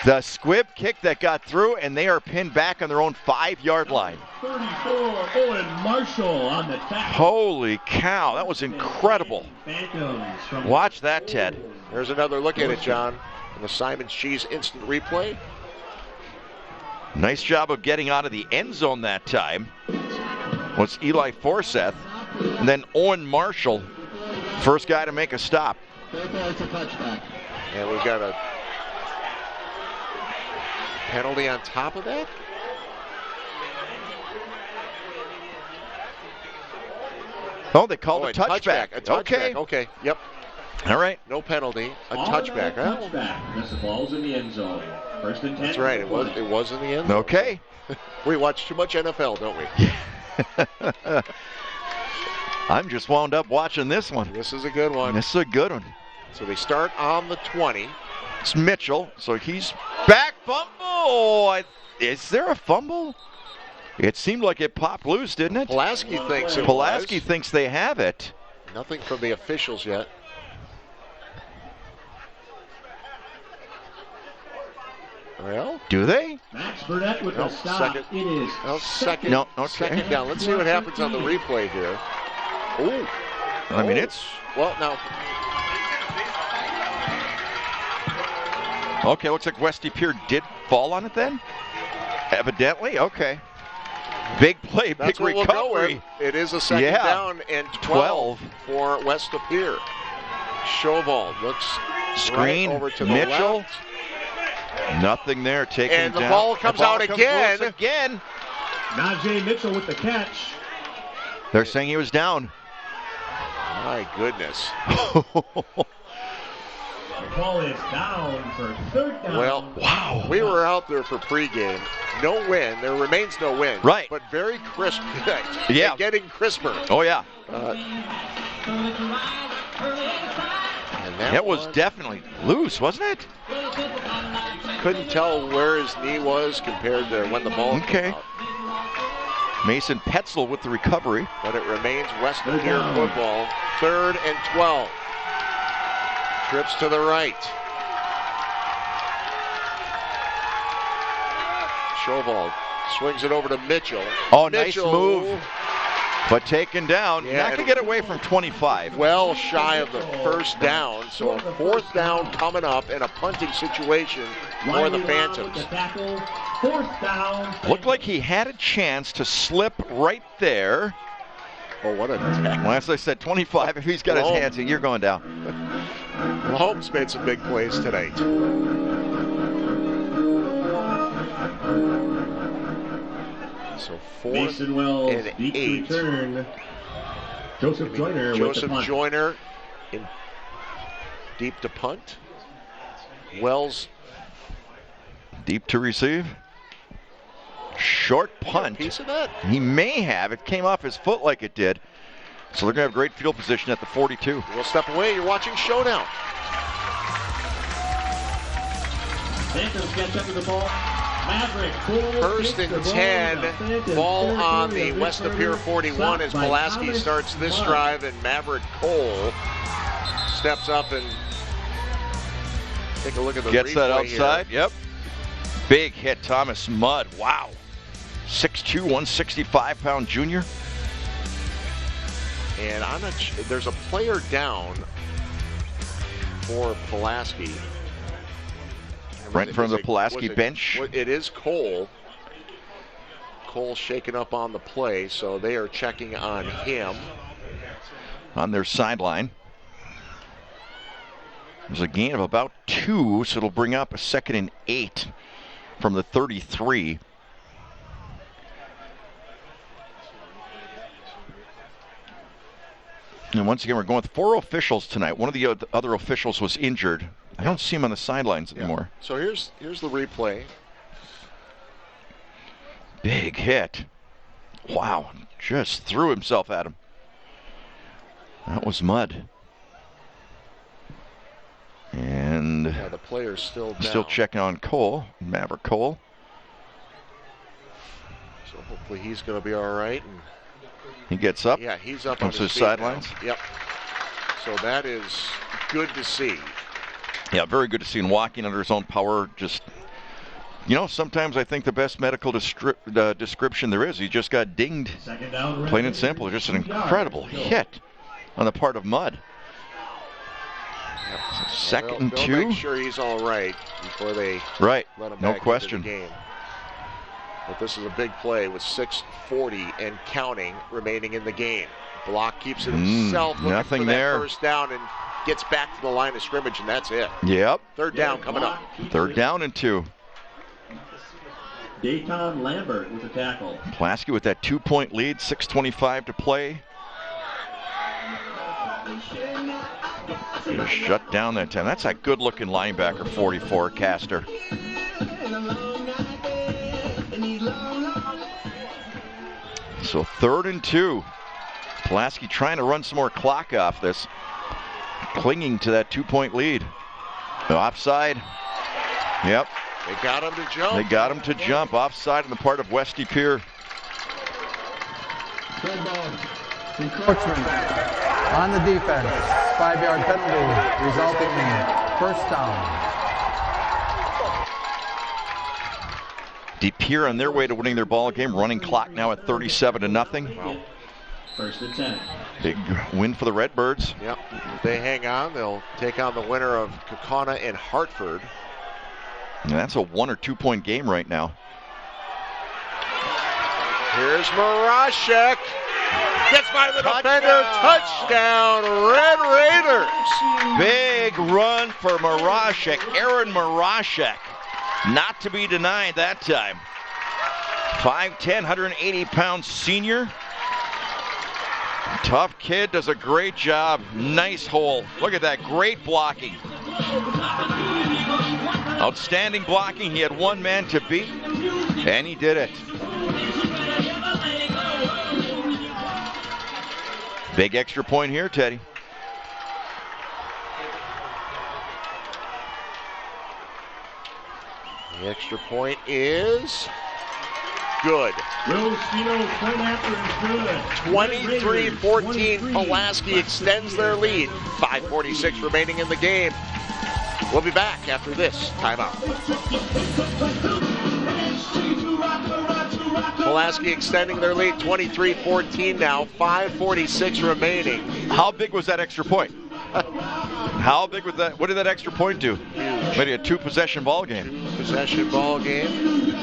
The squib kick that got through, and they are pinned back on their own 5-yard line. 34, Owen Marshall on the tackle. Holy cow, that was incredible. Watch that, Ted. There's another look at it, John, on the Simon's Cheese instant replay. Nice job of getting out of the end zone that time. Was Eli Forseth, and then Owen Marshall, first guy to make a stop. And we've got a penalty on top of that. Oh, they called a touchback. A touchback. Okay. Yep. All right. No penalty. A touchback. Huh? Touchback. The ball's in the end zone. First and 10. That's right. It was in the end zone. Okay. We watch too much NFL, don't we? I'm just wound up watching this one. This is a good one. This is a good one. So they start on the 20. It's Mitchell, so he's back. Fumble! Is there a fumble? It seemed like it popped loose, didn't it? Pulaski thinks it Pulaski was. thinks they have it. Nothing from the officials yet. Well, do they? Max Burnett with the stop. Second. It is second. No, okay. Second down. Let's see what happens on the replay here. Ooh. I mean, it's... Well, now... Okay, looks like West De Pere did fall on it then? Evidently, okay. Big play, That's big what recovery. We'll go with. It is a second down and 12 for West De Pere. Chauvel looks screen right over to Mitchell. The left. Nothing there. Taken and the down. ball comes out again. Again. Najee Mitchell with the catch. They're saying he was down. My goodness. The ball is down for third down. Well, wow. We were out there for pregame. No win. There remains no win. Right. But very crisp. Yeah. And getting crisper. Oh, yeah. And that it was definitely loose, wasn't it? Couldn't tell where his knee was compared to when the ball came out. Mason Petzel with the recovery. But it remains West De Pere football. 3rd and 12. Trips to the right. Chauvel swings it over to Mitchell. Oh, Mitchell, nice move. But taken down. Yeah, Not going to get away from 25. Well shy of the first down. So a 4th down coming up in a punting situation for the Phantoms. 4th down. Looked like he had a chance to slip right there. Oh, what a tackle. Well, as I said, 25. If he's got his hands in, you're going down. Mahomes made some big plays tonight. So 4th Mason Wells and 8. Return. Joseph Joyner with the punt. Joyner in deep to punt. Wells deep to receive. Short punt. Piece of that. He may have. It came off his foot like it did. So they're going to have great field position at the 42. We'll step away. You're watching Showdown. Phantoms catch up with the ball. Maverick. 1st and 10. Ball on the West De Pere 41 as Pulaski starts this drive, and Maverick Cole steps up and take a look at the Gets that replay outside. Here. Yep. Big hit, Thomas Mudd. Wow. 6'2", 165-pound junior. And there's a player down for Pulaski. Right in front of the Pulaski bench. It is Cole. Cole shaken up on the play, so they are checking on him. On their sideline. There's a gain of about 2, so it'll bring up a 2nd and 8 from the 33. And once again, we're going with 4 officials tonight. One of the other officials was injured. I don't see him on the sidelines anymore. So here's the replay. Big hit. Wow, just threw himself at him. That was Mudd. And the player's still down. Still checking on Cole, Maverick Cole. So hopefully he's going to be all right. And he gets up. Yeah, he's up comes on his to the sidelines. Yep. So that is good to see. Yeah, very good to see him walking under his own power. Just, sometimes I think the best medical description there is, he just got dinged. Plain and simple. Just an incredible hit on the part of Mudd. Yep. Second and they'll 2. Make sure he's all right before they let him no back question. into the game. But this is a big play with 6:40 and counting remaining in the game. Block keeps it himself. Nothing for that there. First down and gets back to the line of scrimmage, and that's it. Yep. Third down coming up. 3rd down and 2. Dayton Lambert with the tackle. Pulaski with that 2-point lead, 6:25 to play. Shut down that time. That's a good-looking linebacker, 44, Castor. So 3rd and 2. Pulaski trying to run some more clock off this. Clinging to that 2-point lead. Offside. Yep. They got him to jump. They got him to jump. Offside on the part of Westy Pier. Encroachment on the defense. 5-yard penalty resulting in first down. DePere on their way to winning their ball game. Running clock now at 37-0. Wow. First and 10. Big win for the Redbirds. Yep. If they hang on, they'll take on the winner of Kaukauna and Hartford. And that's a 1 or 2 point game right now. Here's Marashek. Gets by the defender. Touchdown, Red Raiders. Big run for Marashek. Aaron Marashek. Not to be denied that time. 5'10", 180-pound senior. Tough kid, does a great job. Nice hole. Look at that, great blocking. Outstanding blocking. He had one man to beat, and he did it. Big extra point here, Teddy. The extra point is good. 23-14, Pulaski extends their lead. 5:46 remaining in the game. We'll be back after this timeout. Pulaski extending their lead, 23-14 now, 5:46 remaining. How big was that extra point? How big was that? What did that extra point do? Huge. Maybe a 2-possession ball game. Possession ball game.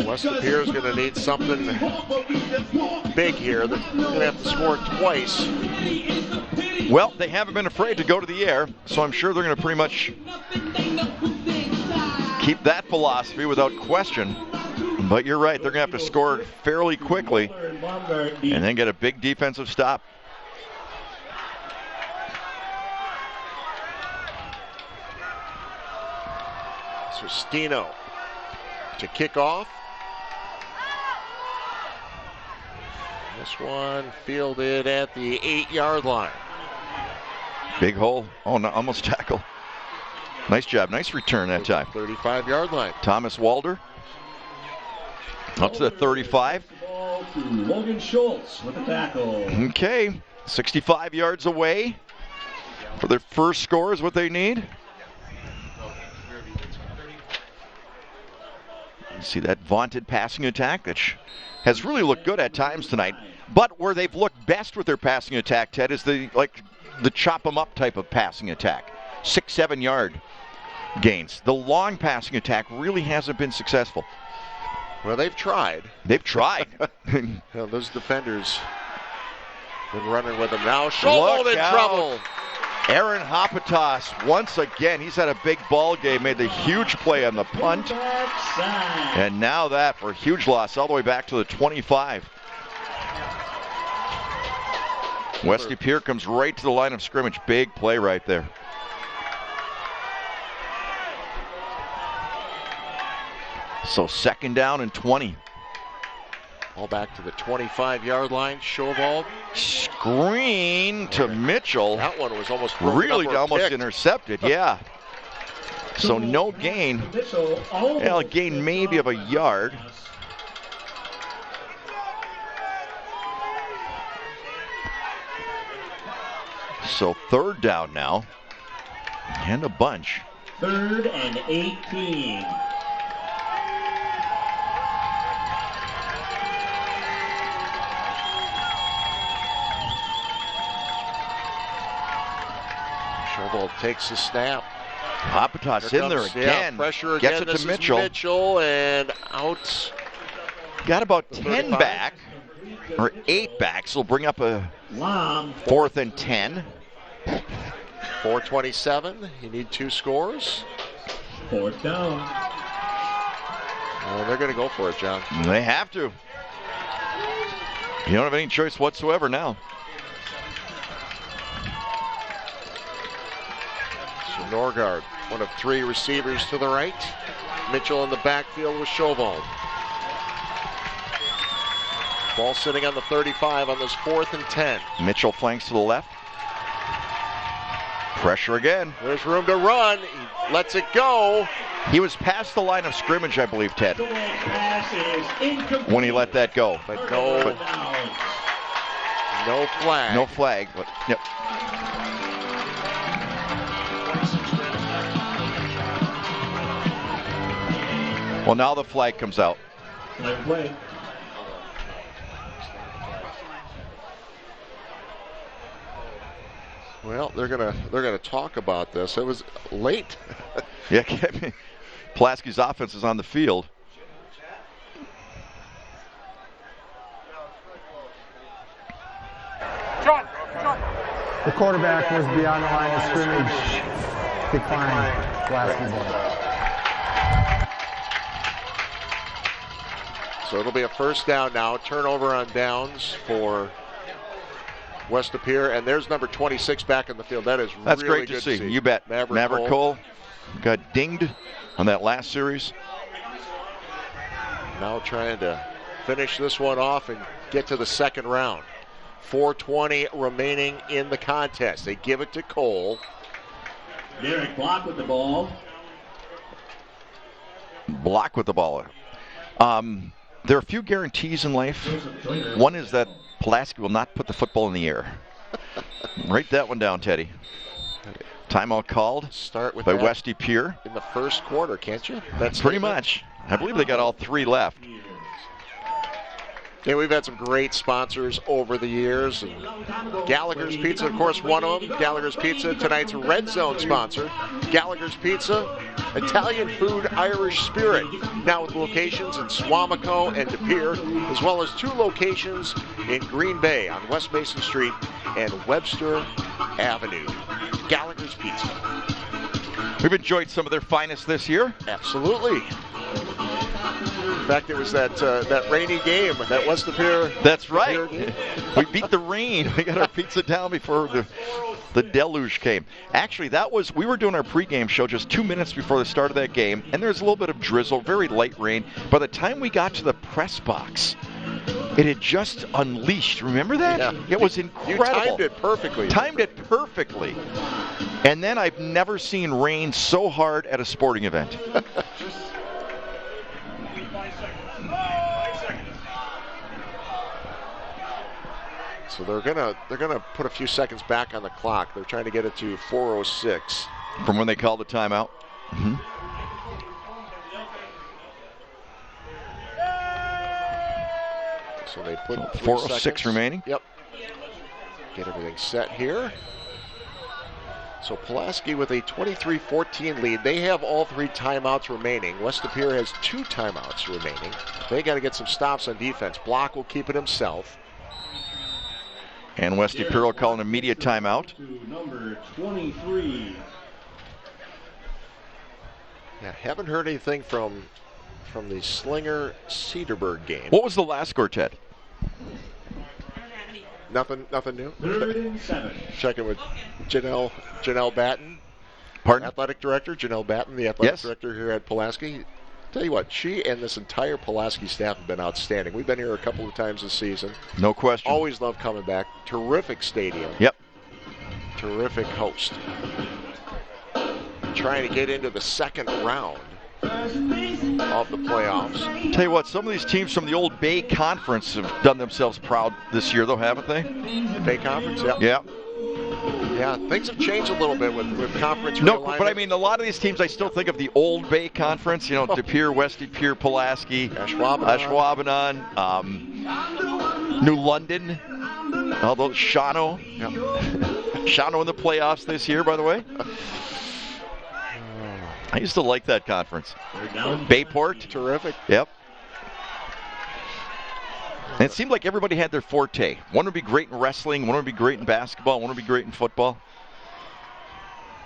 West Pier is going to need something big here. They're going to have to score twice. Well, they haven't been afraid to go to the air, so I'm sure they're going to pretty much keep that philosophy without question. But you're right, they're going to have to score fairly quickly and then get a big defensive stop. Stino to kick off. This one fielded at the 8-yard line. Big hole. Oh, no, almost tackle. Nice job. Nice return that time. 35-yard line. Thomas Walder up to the 35. Logan Schultz with the tackle. Okay. 65 yards away for their first score is what they need. You see that vaunted passing attack that has really looked good at times tonight. But where they've looked best with their passing attack, Ted, is the chop 'em up type of passing attack. 6-7 yard gains. The long passing attack really hasn't been successful. Well, they've tried. They've tried. Those defenders been running with them now. Schultz in trouble. Aaron Hopitas, once again, he's had a big ball game, made the huge play on the punt. And now that for a huge loss all the way back to the 25. Westy Pier comes right to the line of scrimmage. Big play right there. So 2nd down and 20. All back to the 25-yard line. Showdown. Screen to Mitchell. That one was almost really almost picked. Intercepted, yeah. So no gain. A gain maybe of a yard. So 3rd down now. And a bunch. 3rd and 18. Showdown takes the snap. Habitat's in there again. Pressure again. Gets it to Mitchell. Mitchell and out. Got about 10 back, or 8 back, so we'll bring up a 4th and 10. 4:27. You need 2 scores. 4th down. Well, they're going to go for it, John. They have to. You don't have any choice whatsoever now. So Norgard, one of 3 receivers to the right. Mitchell in the backfield with Chauvin. Ball sitting on the 35 on this 4th and 10. Mitchell flanks to the left. Pressure again. There's room to run. He lets it go. He was past the line of scrimmage, I believe, Ted, when he let that go. But no flag. No flag, but yep. Well, now the flag comes out. Play. Well, they're gonna talk about this. It was late. Yeah, Pulaski's offense is on the field. The quarterback was beyond the line of scrimmage. Decline. Pulaski ball. So it'll be a 1st down now. Turnover on downs for West Pier, and there's number 26 back in the field. That's really great good to see. You bet. Maverick Cole got dinged on that last series. Now trying to finish this one off and get to the 2nd round. 4:20 remaining in the contest. They give it to Cole. Derek Block with the ball. Block with the ball. There are a few guarantees in life. One is that Pulaski will not put the football in the air. Write that one down, Teddy. Timeout called Start with by Westy Pier. In the 1st quarter, can't you? That's pretty much. I believe they got all 3 left. Yeah, we've had some great sponsors over the years. And Gallagher's Pizza, of course, one of them. Gallagher's Pizza, tonight's Red Zone sponsor. Gallagher's Pizza, Italian food, Irish spirit. Now with locations in Swamico and De Pere, as well as 2 locations in Green Bay on West Mason Street and Webster Avenue. Gallagher's Pizza. We've enjoyed some of their finest this year. Absolutely. In fact, it was that rainy game, that West De Pere. That's right. We beat the rain. We got our pizza down before the deluge came. Actually, we were doing our pregame show just 2 minutes before the start of that game, and there was a little bit of drizzle, very light rain. By the time we got to the press box, it had just unleashed. Remember that? Yeah. It was incredible. You timed it perfectly. And then I've never seen rain so hard at a sporting event. So they're gonna put a few seconds back on the clock. They're trying to get it to 4:06 from when they called the timeout. Mm-hmm. So they put 4:06 remaining. Yep. Get everything set here. So Pulaski with a 23-14 lead. They have all 3 timeouts remaining. West De Pere has 2 timeouts remaining. They got to get some stops on defense. Block will keep it himself. And Westy Pier will call an immediate timeout. Number 23. Yeah, haven't heard anything from the Slinger Cedarburg game. What was the last score, Ted? Nothing new? 3rd and 7. Checking with Janelle Batten. Pardon? Athletic director, Janelle Batten, the athletic Yes. director here at Pulaski. Tell you what, she and this entire Pulaski staff have been outstanding. We've been here a couple of times this season. No question. Always love coming back. Terrific stadium. Yep. Terrific host. Trying to get into the second round of the playoffs. Tell you what, some of these teams from the old Bay Conference have done themselves proud this year, though, haven't they? Bay Conference, yeah. Yeah. Yeah, things have changed a little bit with conference No, realignment. but I mean, a lot of these teams, I still think of the old Bay Conference. You know, De Pere, West De Pere, Pulaski, Ashwaubenon, New London, although Shawano. Yep. Shawano in the playoffs this year, by the way. I used to like that conference. Bayport. Terrific. Yep. And it seemed like everybody had their forte. One would be great in wrestling, one would be great in basketball, one would be great in football.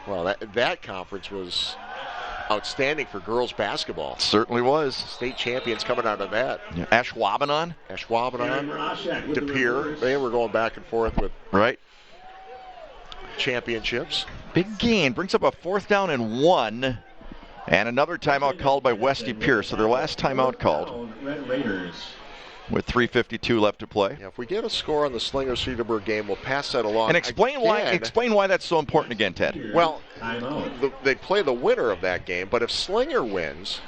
Well, that conference was outstanding for girls basketball. Certainly was. State champions coming out of that. Yeah. Ashwaubenon. De Pere. They were going back and forth with Right. championships. Big gain. Brings up a 4th down and 1. And another timeout called by West De Pere. So their last timeout called. Red Raiders. With 3:52 left to play. Yeah, if we get a score on the Slinger-Cedarburg game, we'll pass that along. And explain why that's so important again, Ted. Well, they play the winner of that game, but if Slinger wins,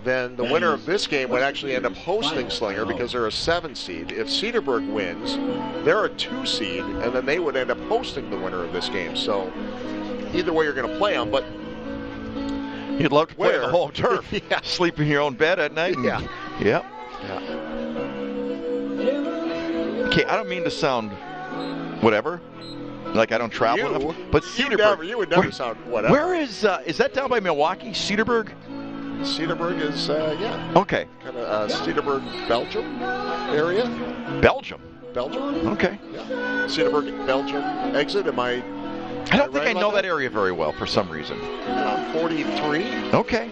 then the winner of this game would actually end up hosting Slinger because they're a 7 seed. If Cedarburg wins, they're a 2 seed, and then they would end up hosting the winner of this game. So either way, you're going to play them, but you'd love to play the whole turf. Yeah. Sleep in your own bed at night. Yeah. Yep. Yeah. Okay, I don't mean to sound whatever, like I don't travel enough, but Cedarburg. You would never sound whatever. Where is that down by Milwaukee? Cedarburg? Cedarburg is, yeah. Okay. Kind of Cedarburg, Belgium area. Belgium? Okay. Yeah. Cedarburg, Belgium exit. I don't think I know that area very well for some reason. 43. Okay.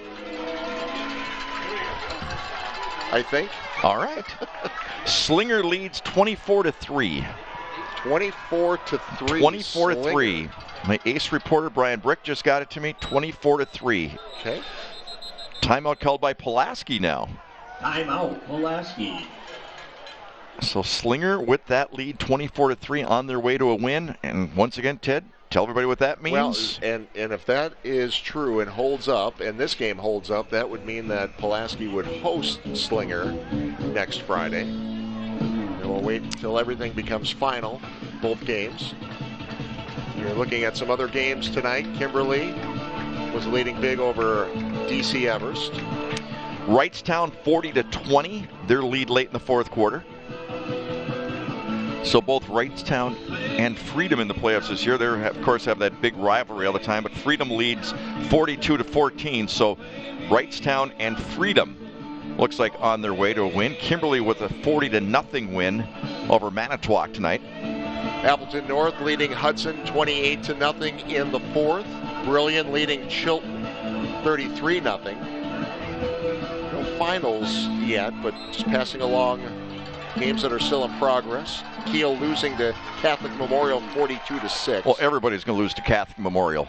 I think. All right. Slinger leads 24-3. 24-3. 24-3. My ace reporter Brian Brick just got it to me. 24-3. Okay. Timeout called by Pulaski now. Timeout, Pulaski. So Slinger with that lead, 24-3, on their way to a win. And once again, Ted, tell everybody what that means. Well, and if that is true and holds up, and this game holds up, that would mean that Pulaski would host Slinger next Friday. And we'll wait until everything becomes final, both games. You're looking at some other games tonight. Kimberly was leading big over DC Everest. Wrightstown 40-20, their lead late in the 4th quarter. So both Wrightstown and Freedom in the playoffs this year, they of course have that big rivalry all the time, but Freedom leads 42-14. So Wrightstown and Freedom looks like on their way to a win. Kimberly with a 40-0 win over Manitowoc tonight. Appleton North leading Hudson 28-0 in the 4th. Brilliant leading Chilton 33-0. No finals yet, but just passing along games that are still in progress. Kiel losing to Catholic Memorial 42-6. Well, everybody's going to lose to Catholic Memorial.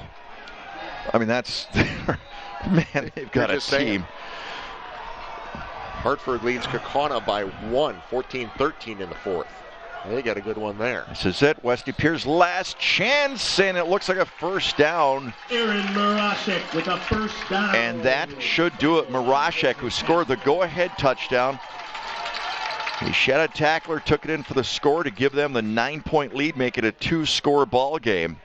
I mean, that's man, they've got a team. Hartford leads Kaukauna by 1, 14-13 in the 4th. They got a good one there. This is it. West De Pere's last chance, and it looks like a 1st down. Aaron Marashek with a 1st down. And that should do it. Marashek, who scored the go-ahead touchdown. He shed a tackler, took it in for the score to give them the 9-point lead, make it a 2-score ball game.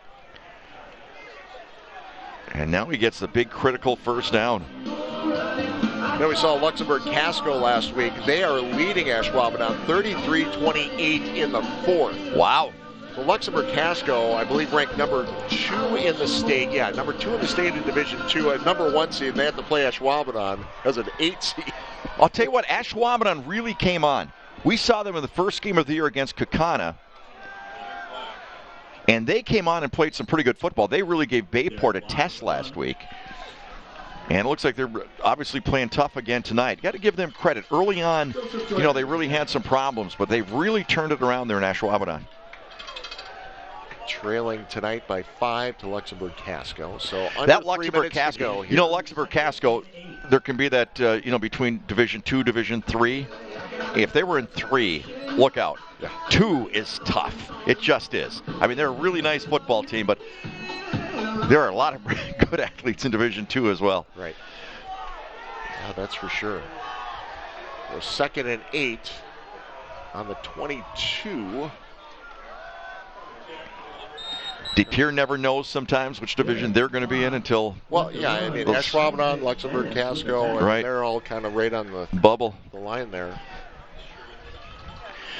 And now he gets the big critical 1st down. Then we saw Luxembourg Casco last week. They are leading Ashwaubenon 33-28 in the 4th. Wow. Well, Luxembourg Casco, I believe, ranked number 2 in the state. Yeah, number 2 in the state in Division 2. At number 1 seed, they have to play Ashwaubenon as an 8 seed. I'll tell you what, Ashwaubenon really came on. We saw them in the first game of the year against Kaukauna. And they came on and played some pretty good football. They really gave Bayport a test last week. And it looks like they're obviously playing tough again tonight. Got to give them credit. Early on, they really had some problems, but they've really turned it around there in Ashwaubenon. Trailing tonight by 5 to Luxembourg Casco. So under that 3 Luxembourg minutes Casco, to go Luxembourg Casco, there can be that, between Division 2, Division 3. If they were in 3, look out. Yeah. 2 is tough. It just is. I mean, they're a really nice football team, but there are a lot of good athletes in Division 2 as well. Right. Yeah, that's for sure. Well, 2nd and 8 on the 22. De Pere never knows sometimes which division they're going to be in until... Well, yeah, I mean, Ashwaubenon, Luxembourg, Casco, and right. They're all kind of right on the bubble, the line there.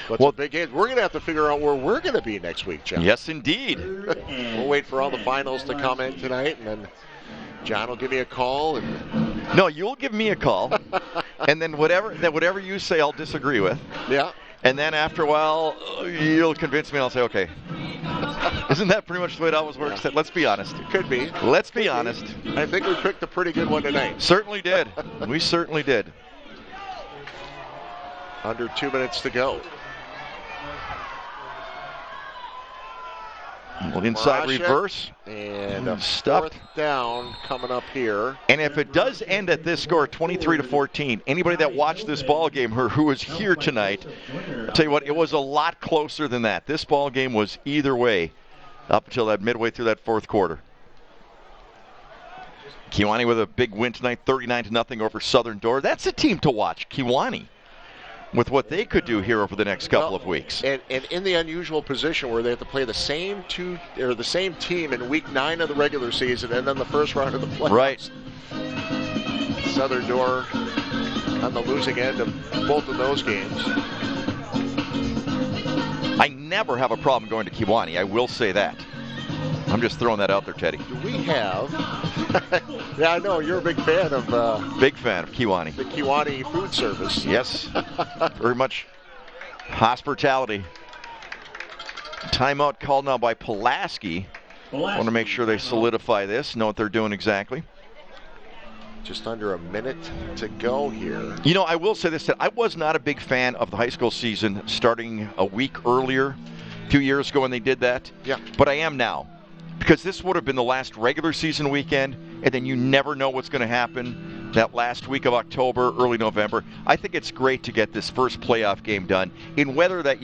But it's a big game. We're going to have to figure out where we're going to be next week, John. Yes, indeed. We'll wait for all the finals to come in tonight, and then John will give me a call. And no, you'll give me a call, and then whatever you say, I'll disagree with. Yeah. And then after a while, you'll convince me, and I'll say, okay. Isn't that pretty much the way it always works? Yeah. Let's be honest. Could be. Let's be honest. I think we picked a pretty good one tonight. Certainly did. We certainly did. Under 2 minutes to go. Well, inside Marashek, reverse. And a Stuffed. 4th down coming up here. And if it does end at this score, 23-14, anybody that watched this ball game or who was here tonight, I'll tell you what, it was a lot closer than that. This ball game was either way up until that midway through that 4th quarter. Kewanee with a big win tonight, 39-0 over Southern Door. That's a team to watch, Kewanee, with what they could do here over the next couple of weeks. And in the unusual position where they have to play the same team in week 9 of the regular season and then the first round of the playoffs. Right. Southern Door on the losing end of both of those games. I never have a problem going to Kewanee, I will say that. I'm just throwing that out there, Teddy. Do we have... yeah, I know, you're a big fan of... big fan of Kewanee. The Kewanee food service. Yes, very much hospitality. Timeout called now by Pulaski. Want to make sure they solidify this, know what they're doing exactly. Just under a minute to go here. I will say this, that I was not a big fan of the high school season starting a week earlier, a few years ago when they did that. Yeah. But I am now. Because this would have been the last regular season weekend, and then you never know what's going to happen that last week of October, early November. I think it's great to get this first playoff game done in weather that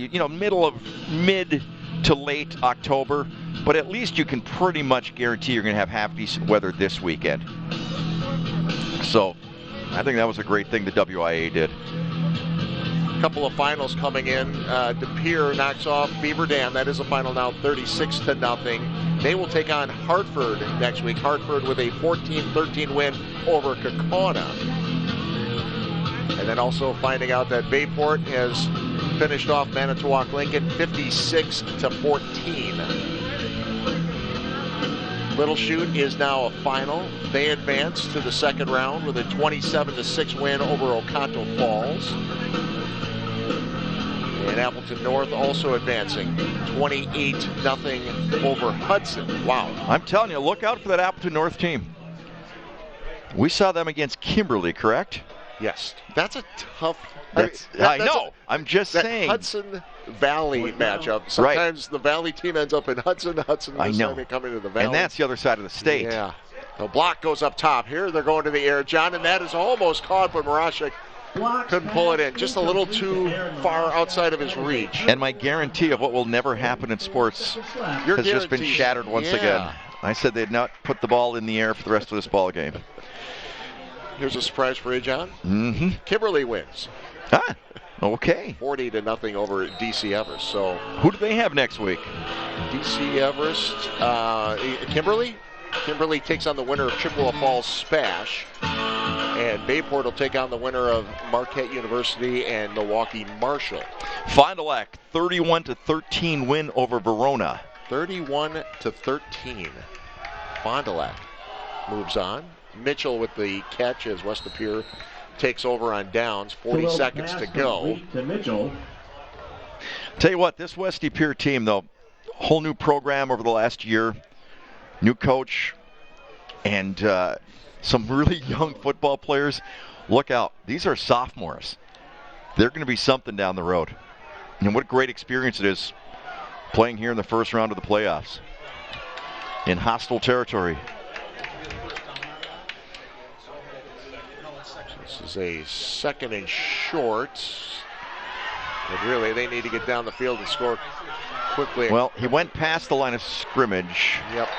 mid to late October, but at least you can pretty much guarantee you're going to have half-decent weather this weekend. So I think that was a great thing the WIA did. Couple of finals coming in. De Pere knocks off Beaver Dam. That is a final now, 36-0. They will take on Hartford next week. Hartford with a 14-13 win over Kaukauna. And then also finding out that Bayport has finished off Manitowoc Lincoln 56-14. Little Chute is now a final. They advance to the second round with a 27-6 win over Oconto Falls. And Appleton North also advancing 28-0 over Hudson. Wow. I'm telling you, look out for that Appleton North team. We saw them against Kimberly, correct? Yes. That's a tough... I know. I'm just saying. Hudson Valley matchup. Sometimes the Valley team ends up in Hudson. Hudson this time they come into the Valley. And that's the other side of the state. Yeah. The block goes up top. Here they're going to the air. John, and that is almost caught, but Marashek couldn't pull it in. Just a little too far outside of his reach. And my guarantee of what will never happen in sports has just been shattered once again. I said they'd not put the ball in the air for the rest of this ball game. Here's a surprise for you, John. Mm-hmm. Kimberly wins. Ah, okay. 40-0 over DC Everest. So who do they have next week? DC Everest, Kimberly. Kimberly takes on the winner of Chippewa Falls Spash. And Bayport will take on the winner of Marquette University and Milwaukee Marshall. Fond du Lac, 31-13 win over Verona. 31-13. Fond du Lac moves on. Mitchell with the catch as West De Pere takes over on downs. 40 seconds to go. Tell you what, this West De Pere team, though, whole new program over the last year, new coach, and some really young football players. Look out. These are sophomores. They're going to be something down the road. And what a great experience it is playing here in the first round of the playoffs in hostile territory. This is a 2nd and short. But really, they need to get down the field and score quickly. Well, he went past the line of scrimmage. Yep.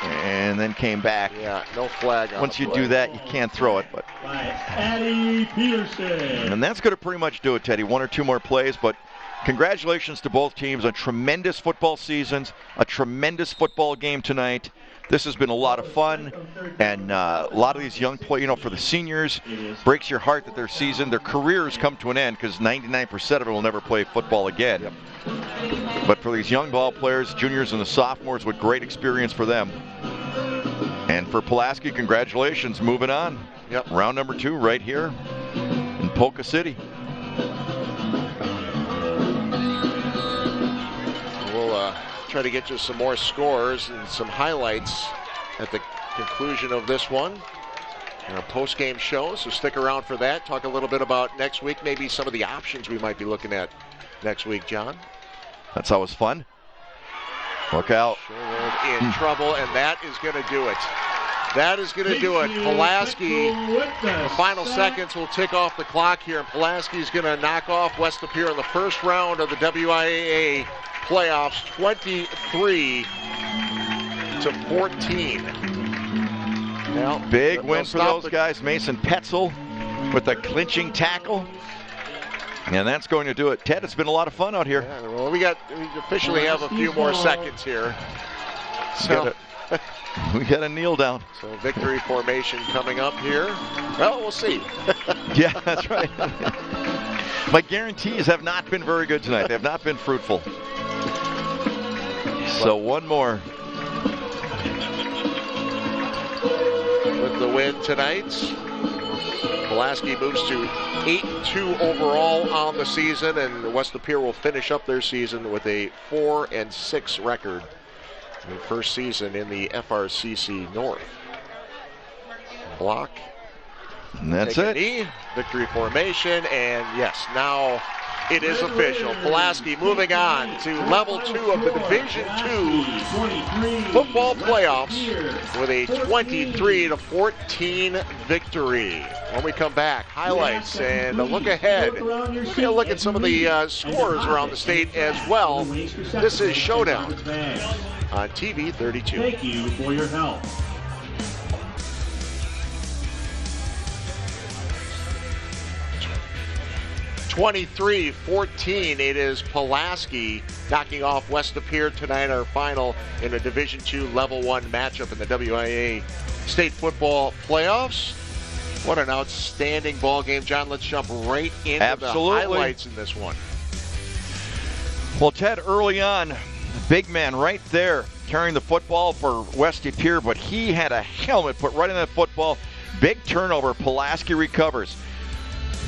And then came back. Yeah, no flag on Once the you play. do that, you can't throw it. But Eddie Peterson. and that's going to pretty much do it, Teddy. 1 or 2 more plays, but congratulations to both teams on tremendous football seasons, a tremendous football game tonight. This has been a lot of fun, and a lot of these young players, for the seniors, breaks your heart that their careers come to an end because 99% of it will never play football again. Yep. But for these young ball players, juniors and the sophomores, what great experience for them. And for Pulaski, congratulations, moving on. Yep. Round number 2 right here in Polka City. We'll try to get you some more scores and some highlights at the conclusion of this one. Our post-game show, so stick around for that. Talk a little bit about next week, maybe some of the options we might be looking at next week, John. That's always fun. Look out. In trouble, and that is going to do it. That is going to do it. Pulaski, the final seconds will tick off the clock here, and Pulaski is going to knock off West Lapeer in the first round of the WIAA playoffs, 23-14. Well, big win for those guys. Mason Petzel with the clinching tackle. And that's going to do it. Ted, it's been a lot of fun out here. Yeah, well, we officially have a few more seconds here. So we got a kneel down. So victory formation coming up here. Well, we'll see. Yeah, that's right. My guarantees have not been very good tonight. They have not been fruitful. So one more. With the win tonight, Pulaski moves to 8-2 overall on the season, and West Lapeer will finish up their season with a 4-6 record. The first season in the FRCC North. Block. And that's Take a it. knee, victory formation, and yes, now it is official. Pulaski moving on to level 2 of the Division II football playoffs with a 23-14 victory. When we come back, highlights and a look ahead. We're going to look at some of the scores around the state as well. This is Showdown on TV 32. Thank you for your help. (23-14). It is Pulaski knocking off West Lapeer tonight, our final in a Division II Level 1 matchup in the WIA State Football Playoffs. What an outstanding ball game, John. Let's jump right into the highlights in this one. Well, Ted, early on, the big man right there carrying the football for West Lapeer, but he had a helmet put right in that football. Big turnover. Pulaski recovers.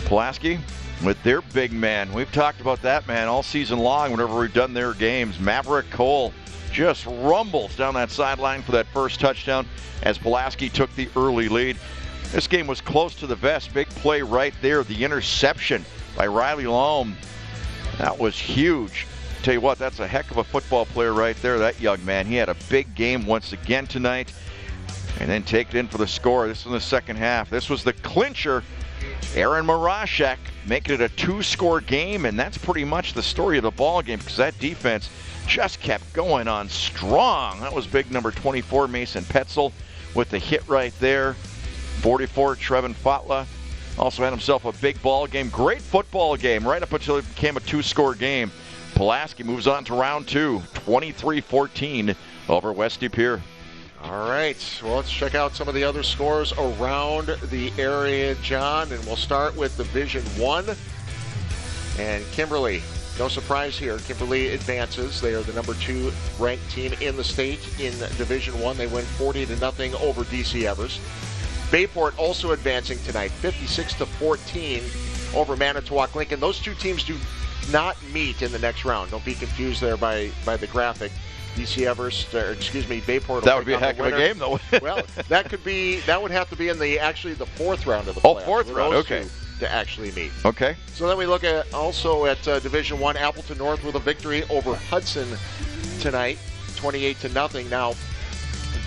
Pulaski with their big man. We've talked about that man all season long whenever we've done their games. Maverick Cole just rumbles down that sideline for that first touchdown as Pulaski took the early lead. This game was close to the vest. Big play right there. The interception by Riley Loam. That was huge. Tell you what, that's a heck of a football player right there, that young man. He had a big game once again tonight. And then take it in for the score. This is in the second half. This was the clincher. Aaron Marashek making it a 2-score game, and that's pretty much the story of the ball game because that defense just kept going on strong. That was big number 24, Mason Petzel, with the hit right there. 44, Trevin Fatla also had himself a big ball game. Great football game right up until it became a 2-score game. Pulaski moves on to round 2, 23-14 over West Lapeer. All right, well, let's check out some of the other scores around the area, John, and we'll start with Division I. And Kimberly, no surprise here, Kimberly advances. They are the number 2 ranked team in the state in Division I. They win 40-0 over DC Evers. Bayport also advancing tonight, 56-14 over Manitowoc Lincoln. Those two teams do not meet in the next round. Don't be confused there by the graphic. BC Everest, Bayport. That would be a heck of a game, though. Well, that would have to be in the fourth round of the playoffs. Oh, fourth round, okay. To actually meet. Okay. So then we look at Division I, Appleton North with a victory over Hudson tonight, 28-0. Now,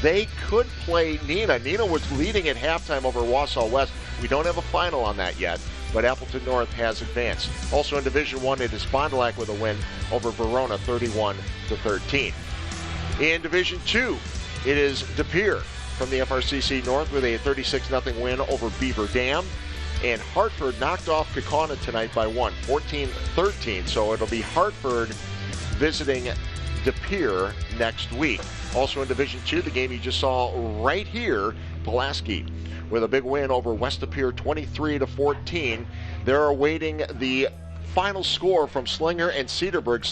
they could play Neenah. Neenah was leading at halftime over Wausau West. We don't have a final on that yet, but Appleton North has advanced. Also in Division I, it is Fond du Lac with a win over Verona, 31-13. In Division II, it is De Pere from the FRCC North with a 36-0 win over Beaver Dam. And Hartford knocked off Kaukauna tonight by 14-13. So it'll be Hartford visiting De Pere next week. Also in Division II, the game you just saw right here, Pulaski with a big win over West De Pere, 23-14. They're awaiting the final score from Slinger and Cedarburg.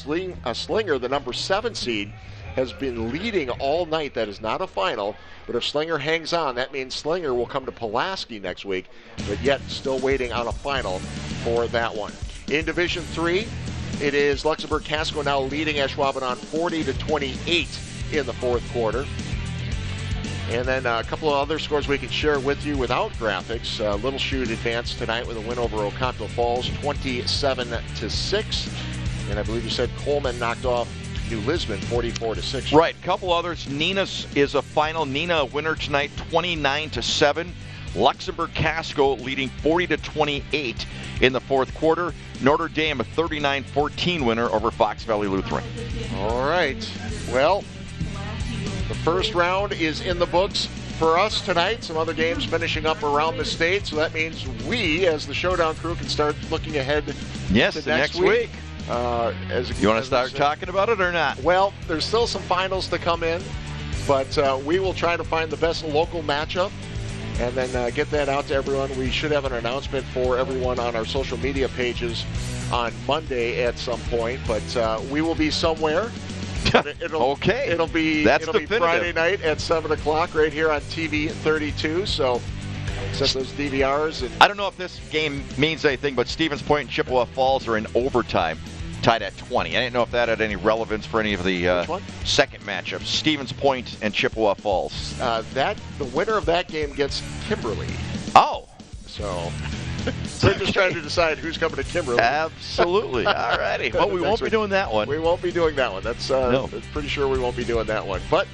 Slinger, the number 7 seed, has been leading all night. That is not a final, but if Slinger hangs on, that means Slinger will come to Pulaski next week, but yet still waiting on a final for that one. In Division III, it is Luxembourg Casco now leading Ashwaubenon 40-28 in the fourth quarter. And then a couple of other scores we can share with you without graphics. Little Chute advanced tonight with a win over Oconto Falls, 27-6. And I believe you said Coleman knocked off New Lisbon, 44-6. Right. A couple others. Neenah's is a final. Neenah winner tonight, 29-7. Luxembourg Casco leading 40-28 in the fourth quarter. Notre Dame a 39-14 winner over Fox Valley Lutheran. All right. Well, the first round is in the books for us tonight. Some other games finishing up around the state, so that means we, as the Showdown crew, can start looking ahead to next week. You want to start talking about it or not? Well, there's still some finals to come in, but we will try to find the best local matchup and then get that out to everyone. We should have an announcement for everyone on our social media pages on Monday at some point, but we will be somewhere. It'll be Friday night at 7 o'clock right here on TV 32, so set those DVRs. And I don't know if this game means anything, but Stevens Point and Chippewa Falls are in overtime, tied at 20. I didn't know if that had any relevance for any of the second matchups. Stevens Point and Chippewa Falls. The winner of that game gets Kimberly. Oh. So we're just trying to decide who's coming to Kimberly. Absolutely. All righty. Well, we won't be doing that one. We won't be doing that one. That's no. Pretty sure we won't be doing that one. But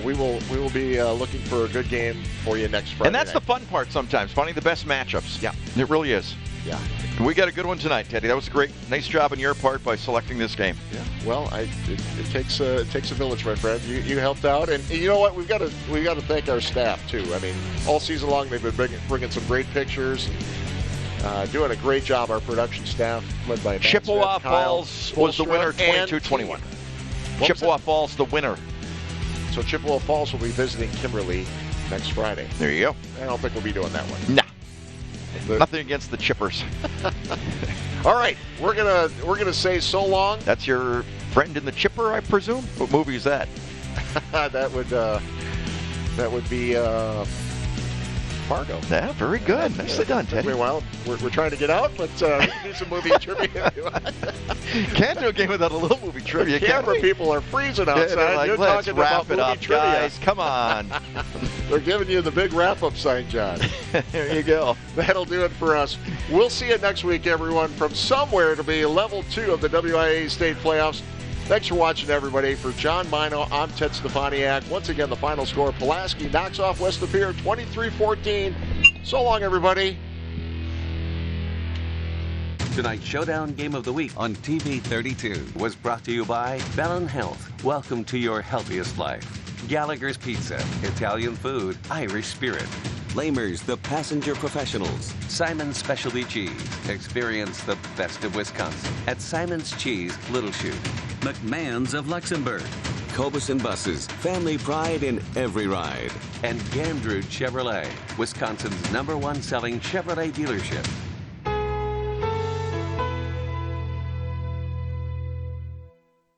we will be looking for a good game for you next Friday. And that's the fun part sometimes, finding the best matchups. Yeah. It really is. Yeah. We got a good one tonight, Teddy. That was great. Nice job on your part by selecting this game. Yeah. Well, it takes a village, my friend. You helped out, and you know what? We've got to thank our staff too. I mean, all season long they've been bringing some great pictures. Doing a great job, our production staff, led by Chippewa Falls was the winner, 22-21. Chippewa Falls, the winner. So Chippewa Falls will be visiting Kimberly next Friday. There you go. I don't think we'll be doing that one. Nah. Nothing against the Chippers. All right, we're gonna say so long. That's your friend in the Chipper, I presume. What movie is that? that would be Fargo. Yeah, very good. Nicely done, Teddy. Well, we're trying to get out, but we can do some movie trivia. Can't do a game without a little movie trivia. Camera people are freezing outside. Like, You're let's talking wrap about it movie up, trivia. guys. Come on. They're giving you the big wrap-up sign, John. There you go. That'll do it for us. We'll see you next week, everyone, from somewhere. It'll be level 2 of the WIA state playoffs. Thanks for watching, everybody. For John Mino, I'm Ted Stefaniak. Once again, the final score, Pulaski knocks off West De Pere 23-14. So long, everybody. Tonight's Showdown Game of the Week on TV 32 was brought to you by Bellin Health. Welcome to your healthiest life. Gallagher's Pizza, Italian food, Irish spirit. Lamers, the passenger professionals. Simon's Specialty Cheese. Experience the best of Wisconsin at Simon's Cheese, Little Chute. McMahon's of Luxembourg. Cobuson Buses, family pride in every ride. And Gandrud Chevrolet, Wisconsin's #1 selling Chevrolet dealership.